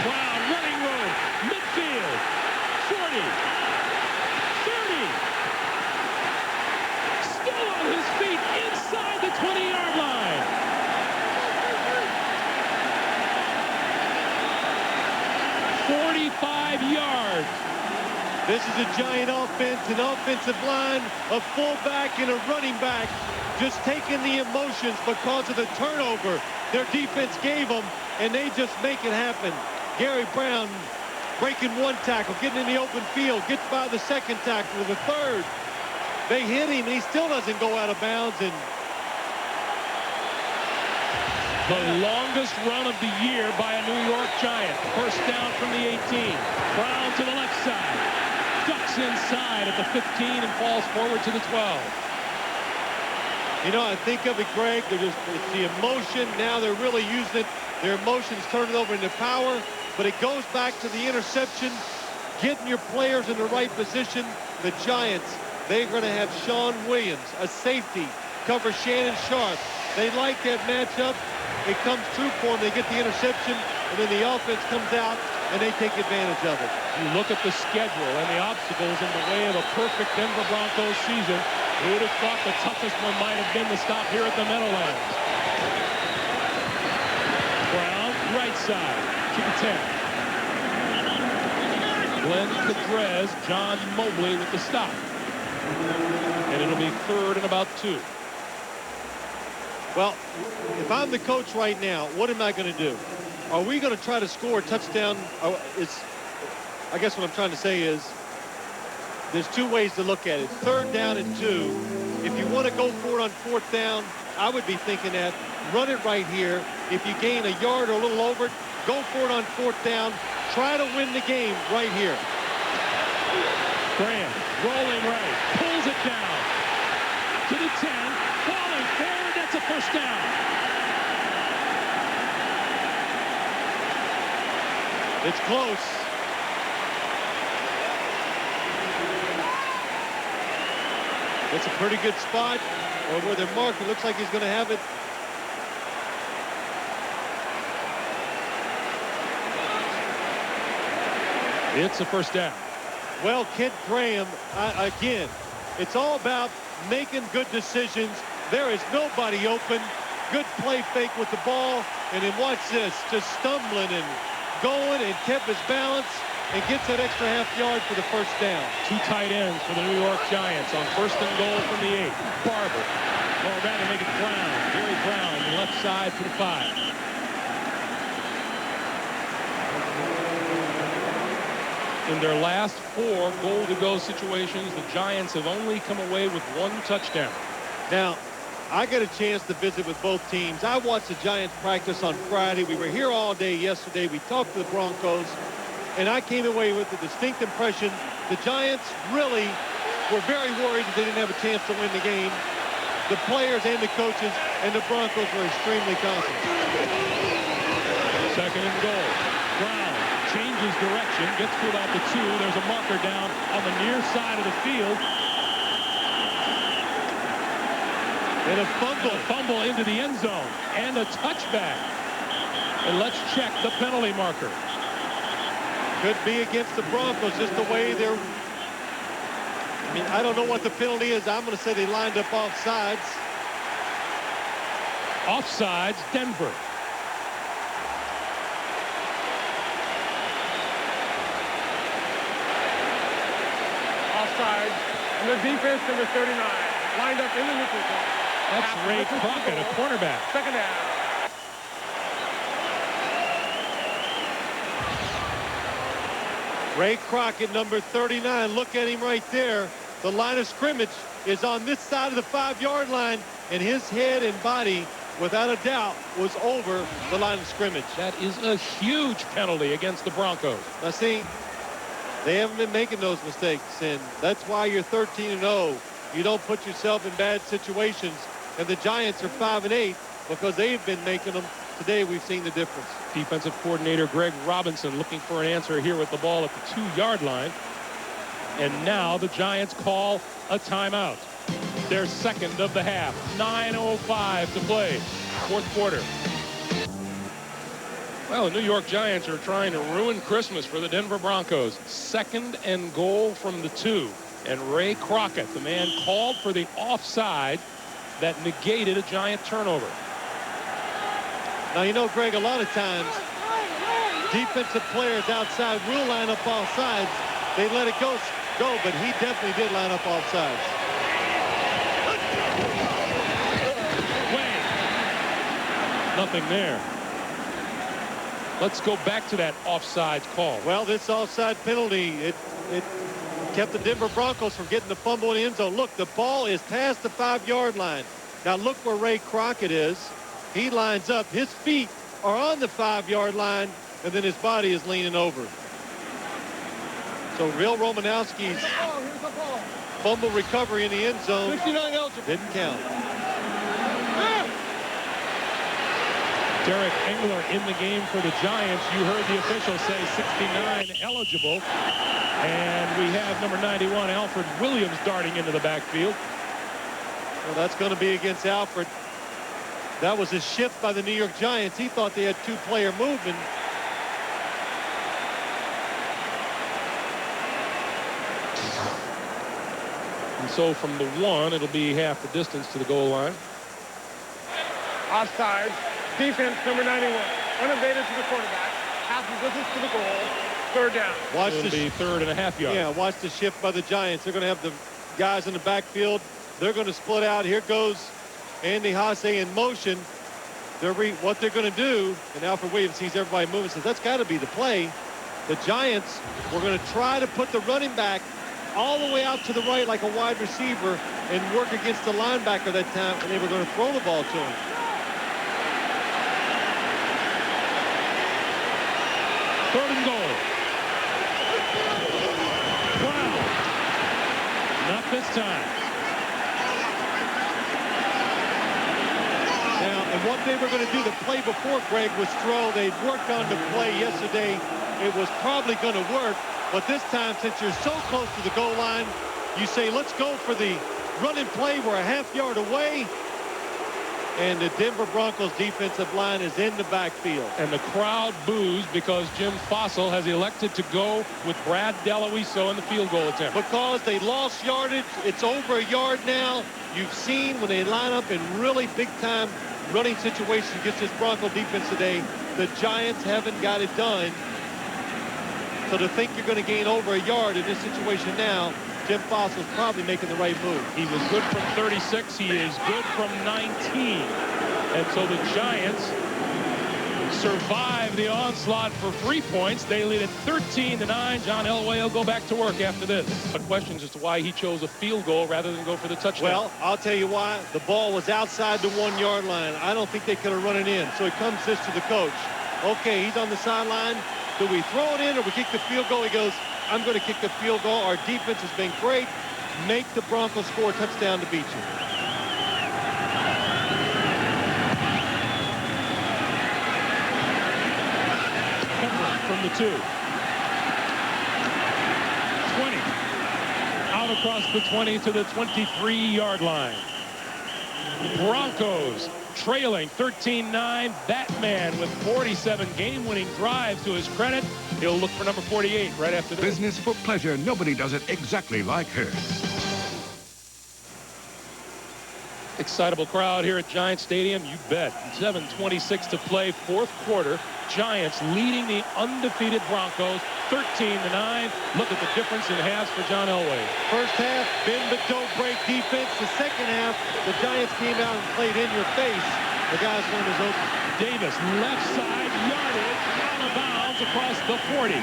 Brown running room, midfield. 4 30. 30. Still on his feet inside the 20-yard line. 45 yards. This is a Giant offense, an offensive line, a fullback and a running back just taking the emotions because of the turnover their defense gave them, and they just make it happen. Gary Brown breaking one tackle, getting in the open field, gets by the second tackle, the third. They hit him, and he still doesn't go out of bounds. And the longest run of the year by a New York Giant. First down from the 18. Brown to the left side. Ducks inside at the 15 and falls forward to the 12. You know, I think of it, Greg, it's the emotion. Now they're really using it. Their emotions turn it over into power. But it goes back to the interception, getting your players in the right position. The Giants, they're going to have Sean Williams, a safety, cover Shannon Sharp. They like that matchup. It comes true for them. They get the interception, and then the offense comes out, and they take advantage of it. You look at the schedule and the obstacles in the way of a perfect Denver Broncos season. Who would have thought the toughest one might have been to stop here at the Meadowlands? Brown, right side, to the 10. Glenn Cadrez, John Mobley with the stop. And it'll be 3rd and about 2. Well, if I'm the coach right now, what am I going to do? Are we going to try to score a touchdown? I guess what I'm trying to say is there's two ways to look at it. 3rd down and 2. If you want to go for it on 4th down, I would be thinking that run it right here. If you gain a yard or a little over it, go for it on 4th down. Try to win the game right here. Graham rolling right, pulls it down to the 10, falling forward. That's a first down. It's close. It's a pretty good spot where they're marked. It looks like he's going to have it. It's a first down. Well, Kent Graham, again, it's all about making good decisions. There is nobody open. Good play fake with the ball. And then watch this, just stumbling and going, and kept his balance and gets that extra half yard for the first down. 2 tight ends for the New York Giants on 1st and goal from the 8. Barber, or rather make it Brown. Gary Brown, the left side for the 5. In their last 4 goal-to-go situations, the Giants have only come away with 1 touchdown. Now, I got a chance to visit with both teams. I watched the Giants practice on Friday. We were here all day yesterday. We talked to the Broncos, and I came away with the distinct impression the Giants really were very worried that they didn't have a chance to win the game. The players and the coaches and the Broncos were extremely confident. 2nd and goal. Brown changes direction, gets to about the 2. There's a marker down on the near side of the field. And a fumble into the end zone and a touchback. And let's check the penalty marker. Could be against the Broncos, just the way they're. I mean, I don't know what the penalty is. I'm going to say they lined up offsides. Offsides, Denver. Offside. And the defense, number 39, lined up in the neutral zone. That's Ray Crockett, a cornerback. 2nd down. Ray Crockett, number 39. Look at him right there. The line of scrimmage is on this side of the 5-yard line, and his head and body, without a doubt, was over the line of scrimmage. That is a huge penalty against the Broncos. Now, see, they haven't been making those mistakes, and that's why you're 13-0. You don't put yourself in bad situations, and the Giants are 5-8 because they've been making them. Today, we've seen the difference. Defensive coordinator Greg Robinson looking for an answer here with the ball at the 2-yard line. And now the Giants call a timeout. Their 2nd of the half. 9:05 to play. 4th quarter. Well, the New York Giants are trying to ruin Christmas for the Denver Broncos. 2nd and goal from the 2. And Ray Crockett, the man called for the offside that negated a Giant turnover. Now, you know, Greg, a lot of times defensive players outside will line up off sides. They let it go, but he definitely did line up off sides. Nothing there. Let's go back to that offside call. Well, this offside penalty, it kept the Denver Broncos from getting the fumble in the end zone. Look, the ball is past the 5-yard line. Now look where Ray Crockett is. He lines up. His feet are on the 5-yard line, and then his body is leaning over. So Real Romanowski's fumble recovery in the end zone 69 eligible. didn't count. Derek Engler in the game for the Giants. You heard the official say 69 eligible. And we have number 91, Alfred Williams, darting into the backfield. Well, that's going to be against Alfred. That was a shift by the New York Giants. He thought they had 2-player movement. And so from the 1, it'll be half the distance to the goal line. Offside. Defense, number 91. Uninvaded to the quarterback. Half the distance to the goal. 3rd down. Watch It'll be 3.5 yards. Yeah, watch the shift by the Giants. They're going to have the guys in the backfield. They're going to split out. Here goes Andy Hasse in motion. What they're going to do, and Alfred Williams sees everybody moving, says that's got to be the play. The Giants were going to try to put the running back all the way out to the right like a wide receiver and work against the linebacker that time, and they were going to throw the ball to him. Third and goal. Wow. Not this time. Now, and what they were going to do, the play before, Greg, was throw. They'd worked on the play yesterday. It was probably going to work. But this time, since you're so close to the goal line, you say, let's go for the running play. We're a half-yard away. And the Denver Broncos defensive line is in the backfield. And the crowd boos because Jim Fossil has elected to go with Brad DeLuiso in the field goal attempt. Because they lost yardage. It's over a yard now. You've seen when they line up in really big-time running situations against this Bronco defense today, the Giants haven't got it done. So to think you're going to gain over a yard in this situation now, Jim Fossil's probably making the right move. He was good from 36. He is good from 19. And so the Giants survive the onslaught for 3 points. They lead at 13-9. John Elway will go back to work after this. But questions as to why he chose a field goal rather than go for the touchdown. Well, I'll tell you why. The ball was outside the 1-yard line. I don't think they could have run it in. So it comes this to the coach. Okay, he's on the sideline. Do we throw it in or we kick the field goal? He goes, I'm going to kick the field goal. Our defense has been great. Make the Broncos score a touchdown to beat you. From the 2. 20. Out across the 20 to the 23-yard line. Broncos trailing 13-9. Batman with 47 game-winning drives to his credit. He'll look for number 48 right after this. Business for pleasure. Nobody does it exactly like her. Excitable crowd here at Giant Stadium, you bet. 7:26 to play, 4th quarter. Giants leading the undefeated Broncos 13-9. Look at the difference in halves for John Elway. First half, bend but don't break defense. The second half, the Giants came out and played in your face. The guys one was open. Davis, left side, yardage, out of bounds across the 40.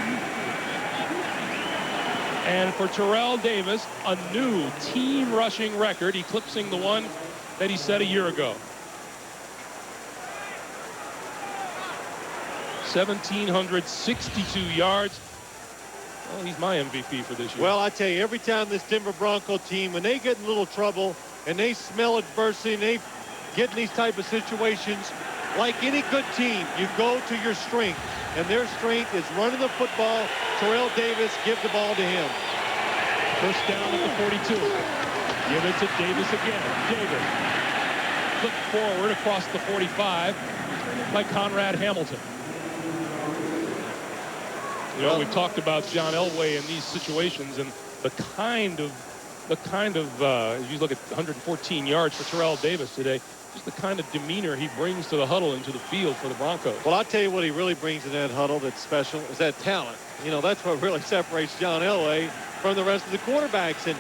And for Terrell Davis, a new team rushing record, eclipsing the one that he set a year ago. 1,762 yards. Well, he's my MVP for this year. Well, I tell you, every time this Denver Bronco team, when they get in a little trouble and they smell adversity and they get in these type of situations, like any good team, you go to your strength. And their strength is running the football. Terrell Davis, give the ball to him. First down at the 42. Give it to Davis again. Davis. Flip forward across the 45 by Conrad Hamilton. You know, we've talked about John Elway in these situations and the kind of if you look at 114 yards for Terrell Davis today, just the kind of demeanor he brings to the huddle and to the field for the Broncos. Well, I'll tell you what he really brings in that huddle that's special is that talent. You know, that's what really separates John Elway from the rest of the quarterbacks. And,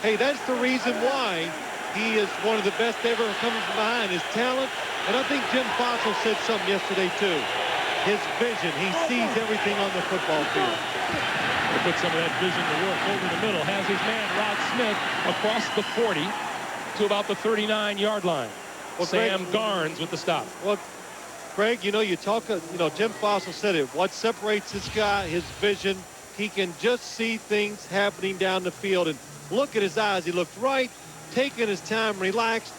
hey, that's the reason why he is one of the best ever coming from behind, his talent. And I think Jim Fossil said something yesterday, too. His vision. He sees everything on the football field. To put some of that vision to work over the middle, has his man Rod Smith across the 40 to about the 39-yard line. Well, Sam Garnes with the stop. Well, Greg, you know, Jim Fossil said it. What separates this guy, his vision, he can just see things happening down the field. And look at his eyes. He looked right, taking his time, relaxed.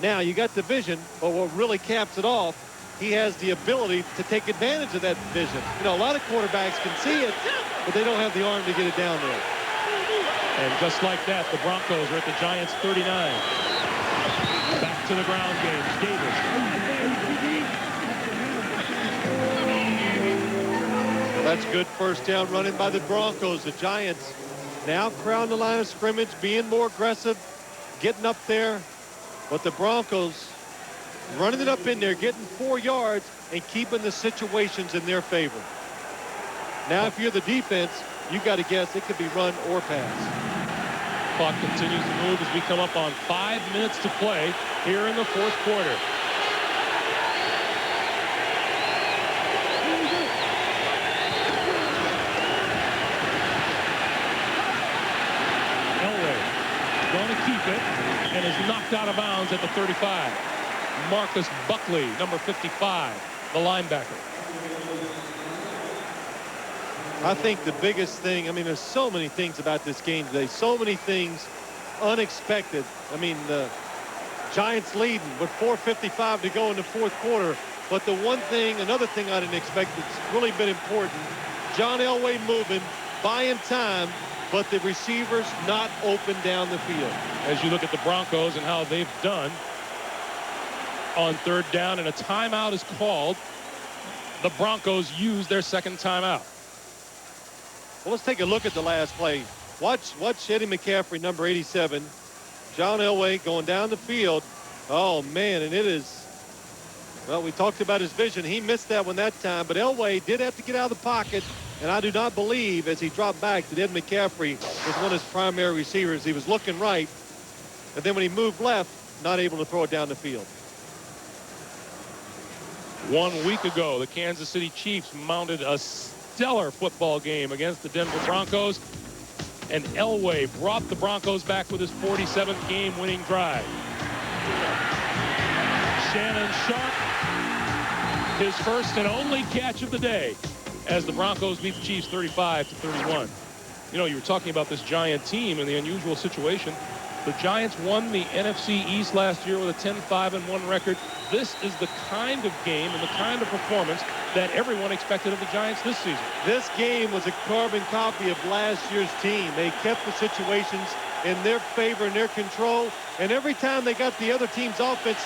Now, you got the vision, but what really caps it off, he has the ability to take advantage of that vision. You know, a lot of quarterbacks can see it, but they don't have the arm to get it down there. And just like that, the Broncos are at the Giants' 39. Back to the ground game. Davis. That's good first down running by the Broncos. The Giants now crowd the line of scrimmage, being more aggressive, getting up there. But the Broncos running it up in there, getting 4 yards, and keeping the situations in their favor. Now, if you're the defense, you got to guess it could be run or pass. Clock continues to move as we come up on 5 minutes to play here in the fourth quarter. Elway going to keep it and is knocked out of bounds at the 35. Marcus Buckley, number 55, the linebacker. I think the biggest thing, I mean, there's so many things about this game today, so many things unexpected. I mean, the Giants leading with 4:55 to go in the fourth quarter. But the one thing, another thing I didn't expect that's really been important, John Elway moving, buying time, but the receivers not open down the field. As you look at the Broncos and how they've done on third down and a timeout is called, the Broncos use their second timeout. Well, let's take a look at the last play. Watch Eddie McCaffrey, number 87. John Elway going down the field. Oh, man, and it is, well, we talked about his vision. He missed that one that time, but Elway did have to get out of the pocket, and I do not believe, as he dropped back, that Ed McCaffrey was one of his primary receivers. He was looking right, and then when he moved left, not able to throw it down the field. 1 week ago, the Kansas City Chiefs mounted a stellar football game against the Denver Broncos, and Elway brought the Broncos back with his 47th game-winning drive. Shannon Sharp, his first and only catch of the day as the Broncos beat the Chiefs 35-31. You know, you were talking about this Giant team and the unusual situation. The Giants won the NFC East last year with a 10-5-1 record. This is the kind of game and the kind of performance that everyone expected of the Giants this season. This game was a carbon copy of last year's team. They kept the situations in their favor and their control, and every time they got the other team's offense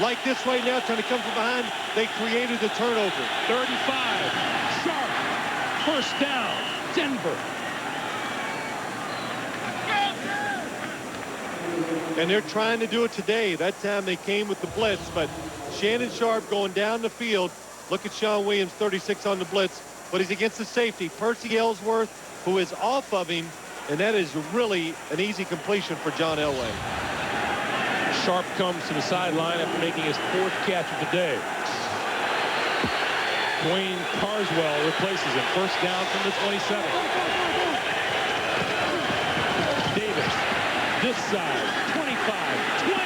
like this right now trying to come from behind, they created the turnover. 35, Sharp, first down, Denver. And they're trying to do it today. That time they came with the blitz, but Shannon Sharp going down the field. Look at Sean Williams, 36 on the blitz, but he's against the safety, Percy Ellsworth, who is off of him, and that is really an easy completion for John Elway. Sharp comes to the sideline after making his fourth catch of the day. Dwayne Carswell replaces him. First down from the 27. Davis, this side. 25, 20,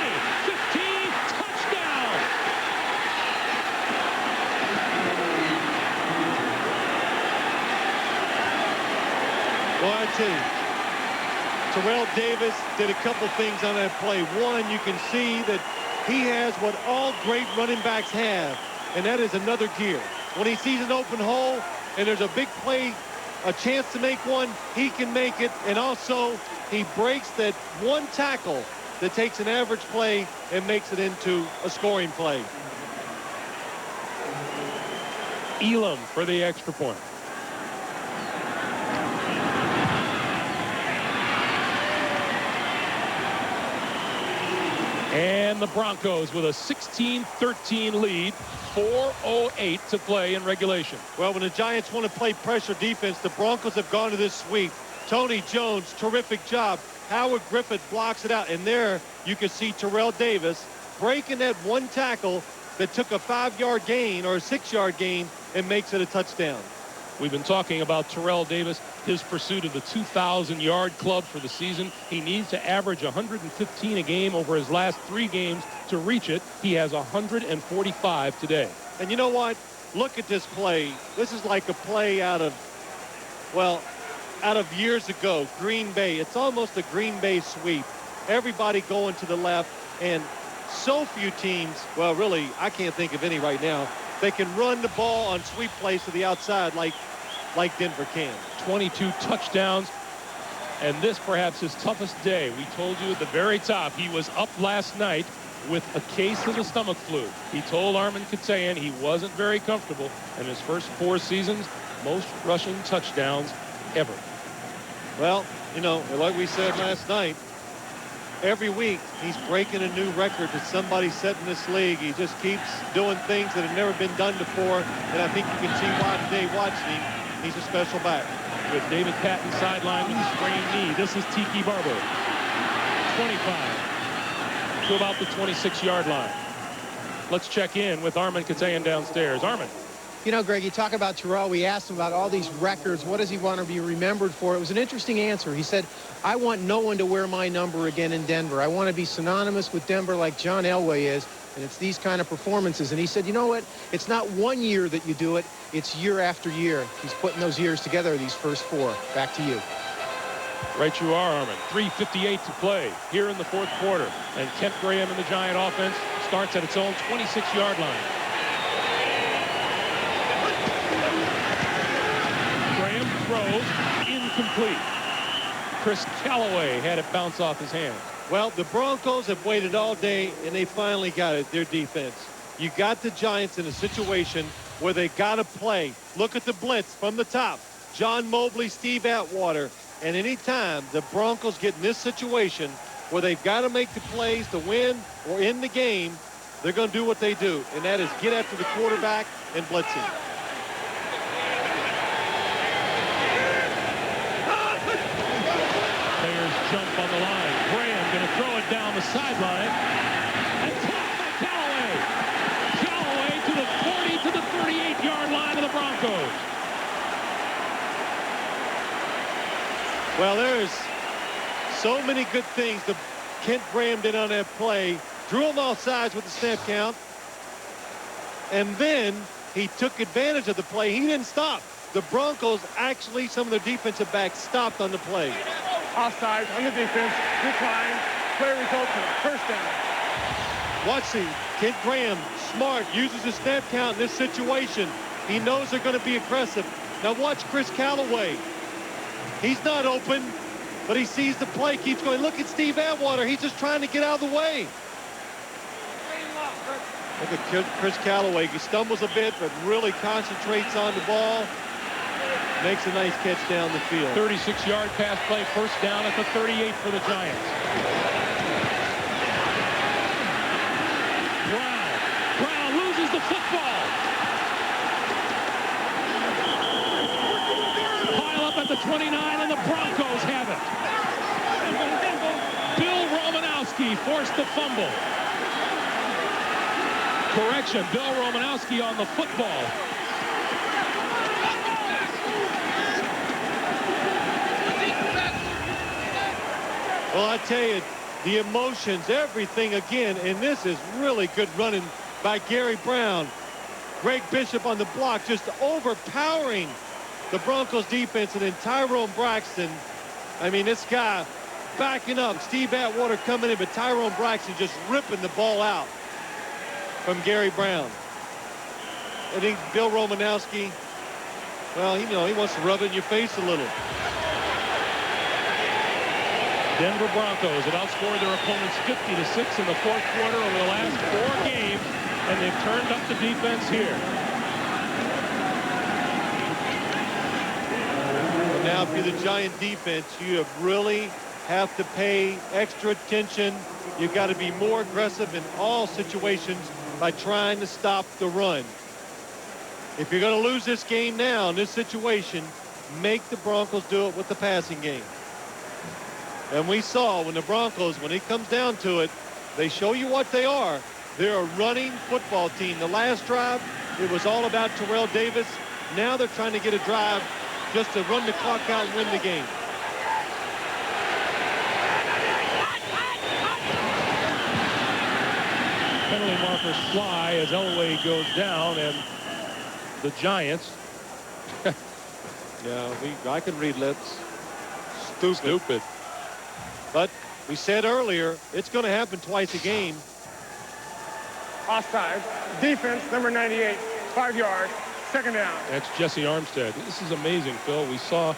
15, touchdown! Well, I tell you, Terrell Davis did a couple things on that play. One, you can see that he has what all great running backs have, and that is another gear. When he sees an open hole and there's a big play, a chance to make one, he can make it, and also he breaks that one tackle that takes an average play and makes it into a scoring play. Elam for the extra point. And the Broncos with a 16-13 lead, 4:08 to play in regulation. Well, when the Giants want to play pressure defense, the Broncos have gone to this sweep. Tony Jones, terrific job. Howard Griffith blocks it out. And there you can see Terrell Davis breaking that one tackle that took a 5-yard gain or a 6-yard gain and makes it a touchdown. We've been talking about Terrell Davis, his pursuit of the 2,000-yard club for the season. He needs to average 115 a game over his last 3 games to reach it. He has 145 today. And you know what? Look at this play. This is like a play out of, well, out of years ago, Green Bay. It's almost a Green Bay sweep. Everybody going to the left, and so few teams, well, really, I can't think of any right now, they can run the ball on sweep plays to the outside like Denver can. 22 touchdowns, and this perhaps his toughest day. We told you at the very top he was up last night with a case of the stomach flu. He told Armin Katayan he wasn't very comfortable in his first 4 seasons, most rushing touchdowns ever. Well, you know, like we said last night, every week he's breaking a new record that somebody set in this league. He just keeps doing things that have never been done before, and I think you can see why today watching him. He's a special back. With David Patton sidelined with a sprained knee, this is Tiki Barber. 25 to about the 26-yard line. Let's check in with Armin Katayan downstairs. Armin. You know, Greg, you talk about Terrell. We asked him about all these records. What does he want to be remembered for? It was an interesting answer. He said, I want no one to wear my number again in Denver. I want to be synonymous with Denver like John Elway is, and it's these kind of performances. And he said, you know what? It's not one year that you do it. It's year after year. He's putting those years together, these first 4. Back to you. Right you are, Armin. 3:58 to play here in the 4th quarter. And Kent Graham and the Giant offense starts at its own 26-yard line. Throws incomplete. Chris Callaway had it bounce off his hands. Well, the Broncos have waited all day, and they finally got it, their defense. You got the Giants in a situation where they got to play. Look at the blitz from the top. John Mobley, Steve Atwater. And anytime the Broncos get in this situation where they've got to make the plays to win or end the game, they're going to do what they do, and that is get after the quarterback and blitz him. Jump on the line. Graham going to throw it down the sideline. And caught by Callaway. Callaway to the 40 to the 38-yard line of the Broncos. Well, there's so many good things that Kent Graham did on that play. Drew him off sides with the snap count. And then he took advantage of the play. He didn't stop. The Broncos actually, some of their defensive backs stopped on the play. Offside on the defense, decline, play results in a first down. Watching Kent Graham, smart, uses his snap count in this situation. He knows they're going to be aggressive. Now watch Chris Callaway. He's not open, but he sees the play, keeps going. Look at Steve Atwater. He's just trying to get out of the way. Look at Chris Callaway. He stumbles a bit, but really concentrates on the ball. Makes a nice catch down the field. 36-yard pass play, first down at the 38 for the Giants. Brown loses the football. Pile up at the 29, and the Broncos have it. Bill Romanowski forced the fumble. Correction, Bill Romanowski on the football. Well, I tell you, the emotions, everything again, and this is really good running by Gary Brown. Greg Bishop on the block, just overpowering the Broncos defense, and then Tyrone Braxton. I mean, this guy backing up. Steve Atwater coming in, but Tyrone Braxton just ripping the ball out from Gary Brown. I think Bill Romanowski, well, he wants to rub it in your face a little. Denver Broncos have outscored their opponents 50-6 in the 4th quarter over the last 4 games, and they've turned up the defense here. Now, if you're the Giant defense, you really have to pay extra attention you've got to be more aggressive in all situations by trying to stop the run. If you're going to lose this game now in this situation, make the Broncos do it with the passing game. And we saw when the Broncos, when it comes down to it, they show you what they are. They're a running football team. The last drive, it was all about Terrell Davis. Now they're trying to get a drive just to run the clock out and win the game. Penalty markers fly as Elway goes down, and the Giants. Yeah, I can read lips. Stupid. But we said earlier, it's going to happen twice a game. Offside. Defense, number 98, 5 yards, second down. That's Jesse Armstead. This is amazing, Phil. We saw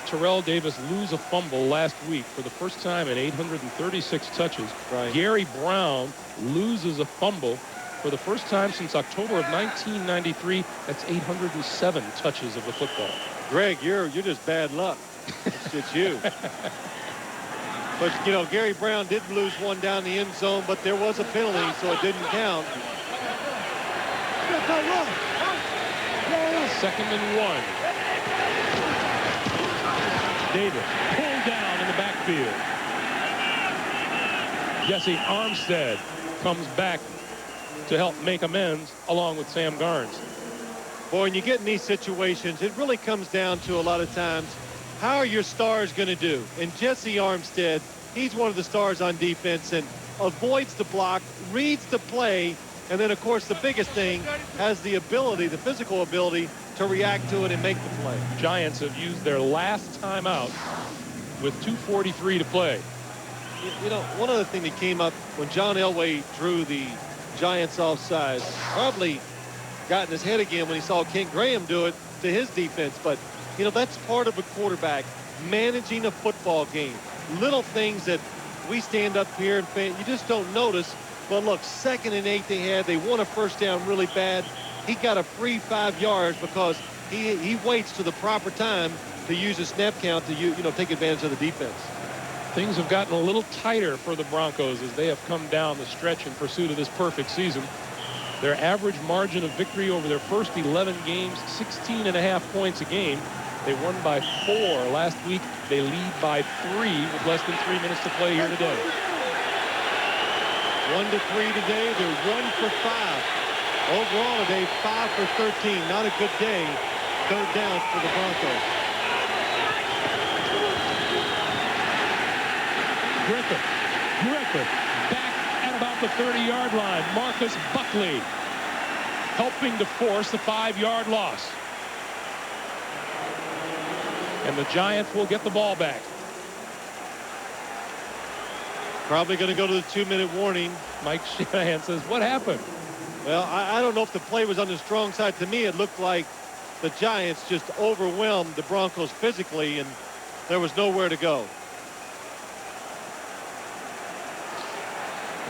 Terrell Davis lose a fumble last week for the first time in 836 touches. Right. Gary Brown loses a fumble for the first time since October of 1993. That's 807 touches of the football. Greg, you're just bad luck. It's you. But, you know, Gary Brown did lose one down the end zone, but there was a penalty, so it didn't count. 2nd and 1. Davis pulled down in the backfield. Jesse Armstead comes back to help make amends along with Sam Garnes. Boy, when you get in these situations, it really comes down to a lot of times, how are your stars going to do? And Jesse Armstead, he's one of the stars on defense and avoids the block, reads the play, and then, of course, the biggest thing, has the ability, the physical ability, to react to it and make the play. Giants have used their last timeout with 2:43 to play. You know, one other thing that came up when John Elway drew the Giants offside, probably got in his head again when he saw Kent Graham do it to his defense. But, you know, that's part of a quarterback, managing a football game. Little things that we stand up here and you just don't notice. But look, 2nd and 8 they had. They won a first down really bad. He got a free 5 yards because he waits to the proper time to use a snap count to take advantage of the defense. Things have gotten a little tighter for the Broncos as they have come down the stretch in pursuit of this perfect season. Their average margin of victory over their first 11 games, 16.5 points a game. They won by 4 last week. They lead by 3 with less than 3 minutes to play here today. 1-3 today. They're 1 for 5. Overall today, 5 for 13. Not a good day. 3rd down for the Broncos. Griffith back at about the 30-yard line. Marcus Buckley helping to force the 5-yard loss. And the Giants will get the ball back. Probably going to go to the 2-minute warning. Mike Shanahan says, what happened? Well, I don't know if the play was on the strong side. To me, it looked like the Giants just overwhelmed the Broncos physically, and there was nowhere to go.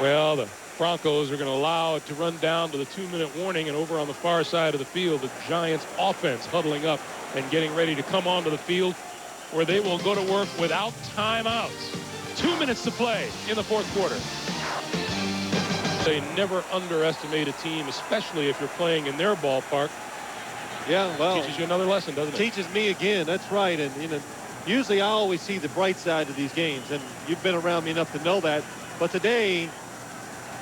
Well, the Broncos are going to allow it to run down to the 2-minute warning, and over on the far side of the field, the Giants offense huddling up and getting ready to come onto the field where they will go to work without timeouts. 2 minutes to play in the 4th quarter. They never underestimate a team, especially if you're playing in their ballpark. Yeah, well, Teaches you another lesson, doesn't it? Teaches me again. That's right. And, you know, usually I always see the bright side of these games, and you've been around me enough to know that. But today,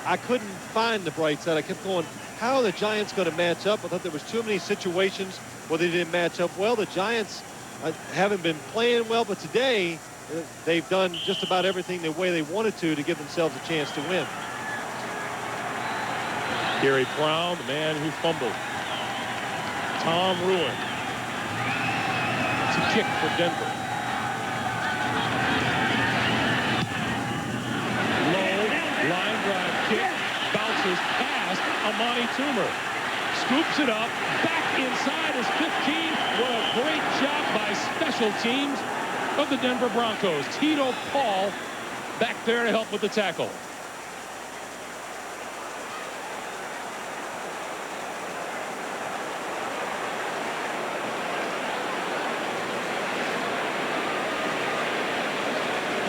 I couldn't find the bright side. I kept going, how are the Giants going to match up? I thought there was too many situations where they didn't match up well. The Giants haven't been playing well, but today they've done just about everything the way they wanted to give themselves a chance to win. Gary Brown, the man who fumbled. Tom Ruin. It's a kick for Denver. Low line drive kick. Bounces past Amani Toomer. Scoops it up. Back inside his 15. What a great job by special teams of the Denver Broncos. Tito Paul back there to help with the tackle.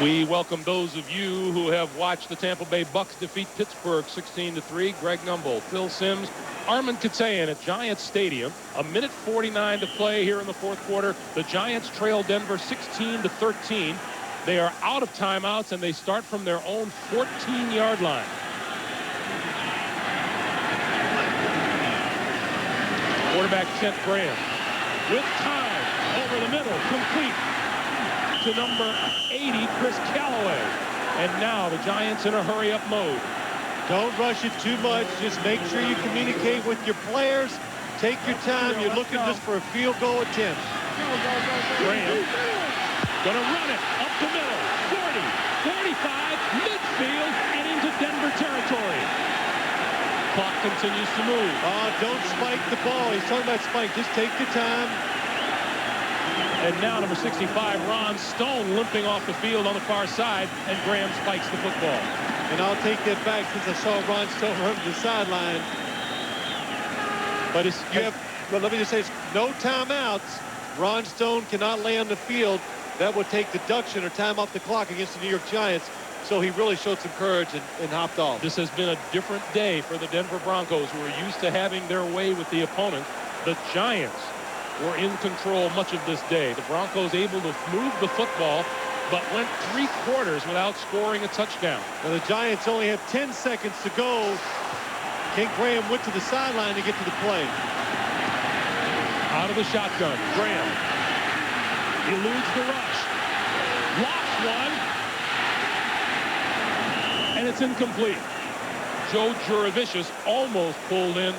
We welcome those of you who have watched the Tampa Bay Bucks defeat Pittsburgh 16-3. Greg Gumbel, Phil Simms, Armin Kitsayan at Giants Stadium. A minute 49 to play here in the fourth quarter. The Giants trail Denver 16-13. They are out of timeouts, and they start from their own 14-yard line. Quarterback Kent Graham with time over the middle, complete to number 80, Chris Callaway. And now the Giants in a hurry-up mode. Don't rush it too much. Just make sure you communicate with your players. Take your time. You're looking just for a field goal attempt. Graham gonna run it up the middle. 40, 45, midfield, and into Denver territory. Clock continues to move. Don't spike the ball. He's talking about spike. Just take your time. And now number 65, Ron Stone, limping off the field on the far side, and Graham spikes the football. And I'll take that back since I saw Ron Stone run to the sideline. But let me just say, it's no timeouts. Ron Stone cannot lay on the field. That would take deduction or time off the clock against the New York Giants. So he really showed some courage and hopped off. This has been a different day for the Denver Broncos, who are used to having their way with the opponent. The Giants were in control much of this day. The Broncos able to move the football, but went 3 quarters without scoring a touchdown. Now the Giants only have 10 seconds to go. Ken Graham went to the sideline to get to the play. Out of the shotgun, Graham eludes the rush, locks one, and it's incomplete. Joe Juravicius almost pulled in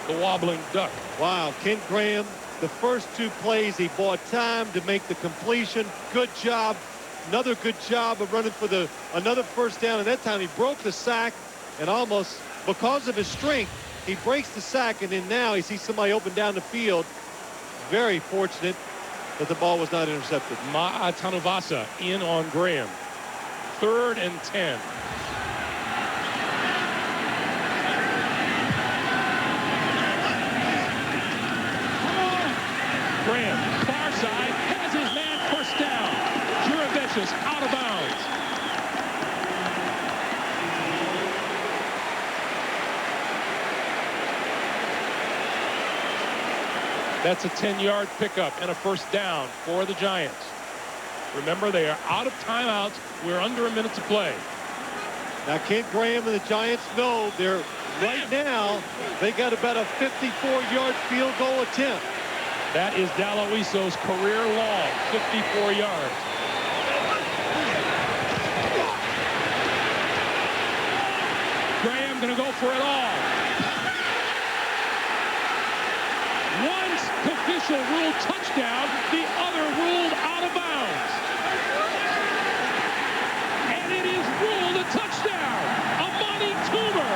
the wobbling duck. Wow, Ken Graham, the first 2 plays, he bought time to make the completion. Good job. Another good job of running for another first down. And that time he broke the sack, and almost, because of his strength, he breaks the sack, and then now he sees somebody open down the field. Very fortunate that the ball was not intercepted. Ma'a Tanuvasa in on Graham. 3rd and 10. Graham, far side, has his man first down. Juravicius out of bounds. That's a 10-yard pickup and a first down for the Giants. Remember, they are out of timeouts. We're under a minute to play. Now, Kent Graham and the Giants know they're right now, they got about a 54-yard field goal attempt. That is Daloiso's career long, 54 yards. Graham going to go for it all. One's official ruled touchdown, the other ruled out of bounds. And it is ruled a touchdown. Amani Toomer.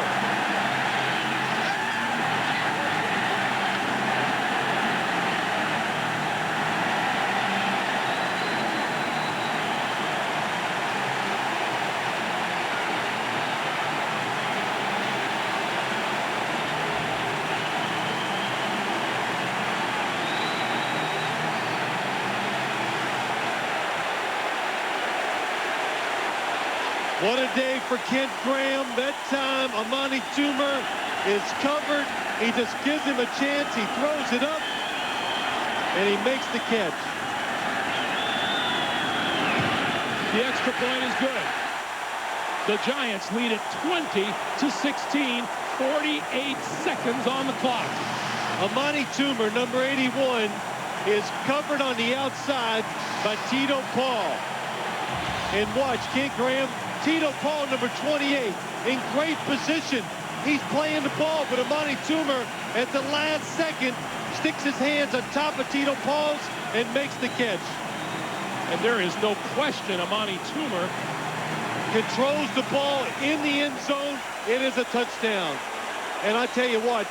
What a day for Kent Graham. That time, Amani Toomer is covered. He just gives him a chance. He throws it up, and he makes the catch. The extra point is good. The Giants lead it 20-16, 48 seconds on the clock. Amani Toomer, number 81, is covered on the outside by Tito Paul. And watch, Kent Graham, Tito Paul, number 28, in great position. He's playing the ball, but Amani Toomer, at the last second, sticks his hands on top of Tito Paul's and makes the catch. And there is no question Amani Toomer controls the ball in the end zone. It is a touchdown. And I tell you what,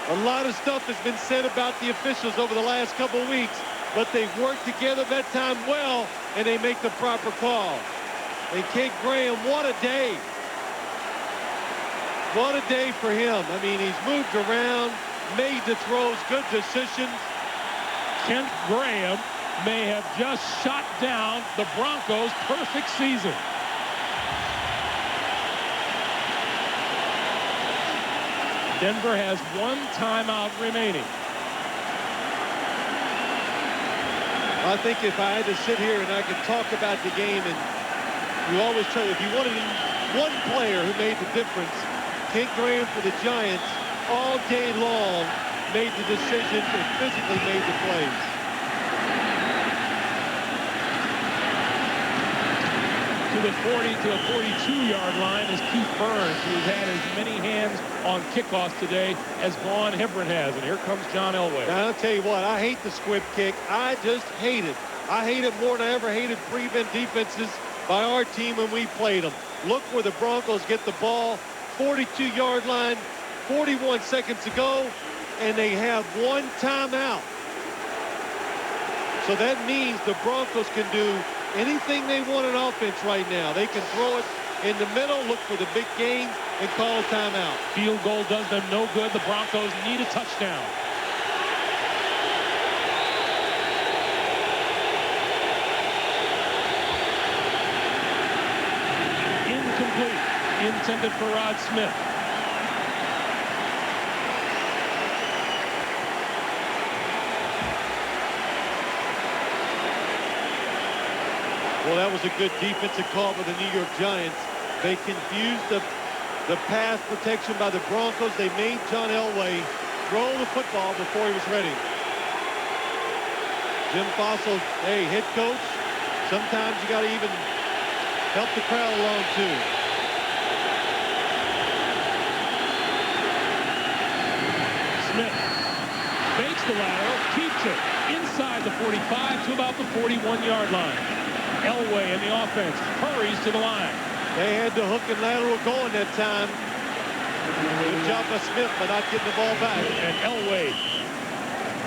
a lot of stuff has been said about the officials over the last couple of weeks, but they've worked together that time well, and they make the proper call. And Kent Graham, what a day. What a day for him. I mean, he's moved around, made the throws, good decisions. Kent Graham may have just shot down the Broncos' perfect season. Denver has one timeout remaining. I think if I had to sit here and I could talk about the game, and you always tell you, if you wanted one player who made the difference, Kent Graham for the Giants all day long made the decisions and physically made the plays. To the 40 to a 42-yard line is Keith Burns, who's had as many hands on kickoffs today as Vaughn Hebron has. And here comes John Elway. Now, I'll tell you what, I hate the squib kick. I just hate it. I hate it more than I ever hated prevent defenses by our team when we played them. Look where the Broncos get the ball, 42-yard line, 41 seconds to go, and they have one timeout. So that means the Broncos can do anything they want on offense right now. They can throw it in the middle, look for the big game, and call a timeout. Field goal does them no good. The Broncos need a touchdown. Incomplete. Intended for Rod Smith. Well, that was a good defensive call by the New York Giants. They confused the pass protection by the Broncos. They made John Elway throw the football before he was ready. Jim Fossil, hey, head coach, sometimes you got to even help the crowd along too. Smith fakes the lateral, keeps it inside the 45 to about the 41-yard line. Elway in the offense hurries to the line. They had the hook and lateral going that time. Good job by Smith by not getting the ball back. And Elway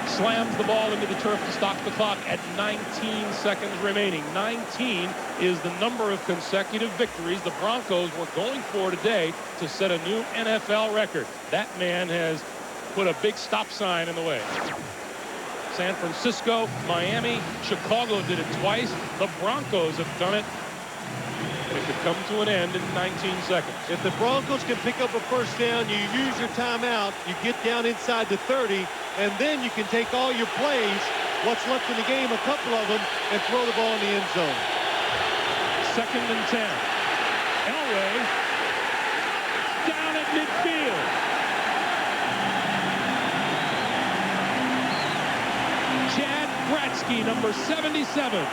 slams the ball into the turf to stop the clock at 19 seconds remaining. 19 is the number of consecutive victories the Broncos were going for today to set a new NFL record. That man has put a big stop sign in the way. San Francisco, Miami, Chicago did it twice. The Broncos have done it. And it could come to an end in 19 seconds. If the Broncos can pick up a first down, you use your timeout, you get down inside the 30, and then you can take all your plays, what's left in the game, a couple of them, and throw the ball in the end zone. 2nd and 10. Elway down at midfield. Bratsky, number 77.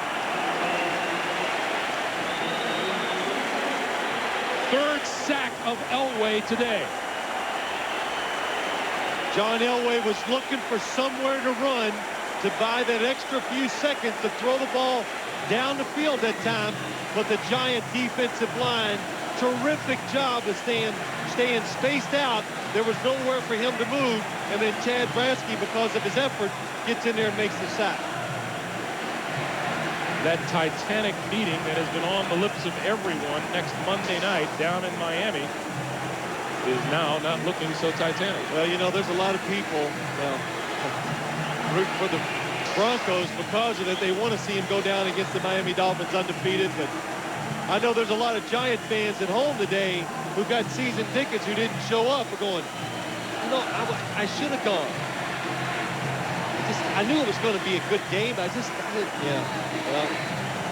Third sack of Elway today. John Elway was looking for somewhere to run to buy that extra few seconds to throw the ball down the field that time, but the Giant defensive line, terrific job of staying spaced out. There was nowhere for him to move, and then Chad Bratsky, because of his effort, gets in there and makes the sack. That titanic meeting that has been on the lips of everyone next Monday night down in Miami is now not looking so titanic. Well, you know, there's a lot of people rooting for the Broncos because of that. They want to see him go down against the Miami Dolphins undefeated, but I know there's a lot of Giant fans at home today who got season tickets who didn't show up. Are going, you know, I should have gone. I knew it was going to be a good game. Yeah.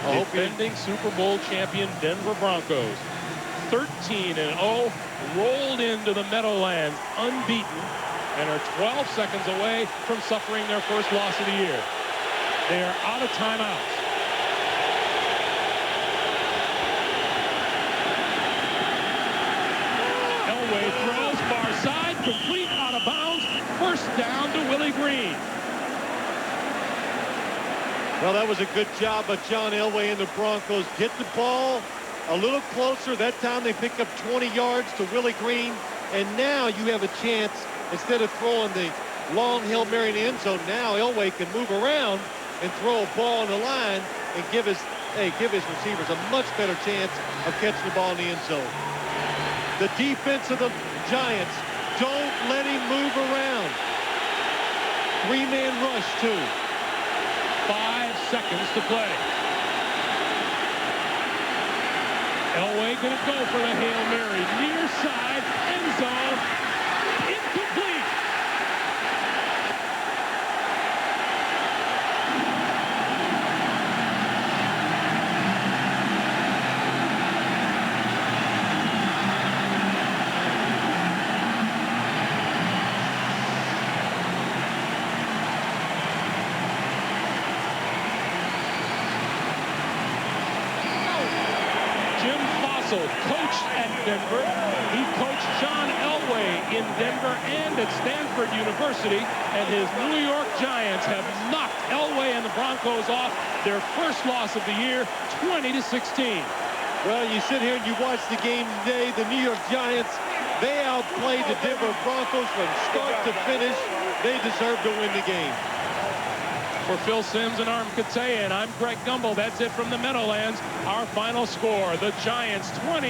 Well, defending Super Bowl champion Denver Broncos, 13-0, rolled into the Meadowlands unbeaten, and are 12 seconds away from suffering their first loss of the year. They are out of timeouts. Elway throws far side, complete, out of bounds, first down to Willie Green. Well, that was a good job by John Elway and the Broncos. Get the ball a little closer. That time they pick up 20 yards to Willie Green. And now you have a chance, instead of throwing the long Hail Mary in the end zone, now Elway can move around and throw a ball on the line and give his receivers a much better chance of catching the ball in the end zone. The defense of the Giants, don't let him move around. 3-man rush, too. 5 seconds to play. Elway going to go for the Hail Mary. Near side, end zone, incomplete. Coached at Denver. He coached John Elway in Denver and at Stanford University, and his New York Giants have knocked Elway and the Broncos off their first loss of the year, 20-16. Well, you sit here and you watch the game today. The New York Giants, they outplayed the Denver Broncos from start to finish. They deserve to win the game. For Phil Simms and Arm Katayan, I'm Greg Gumbel. That's it from the Meadowlands. Our final score, the Giants 20.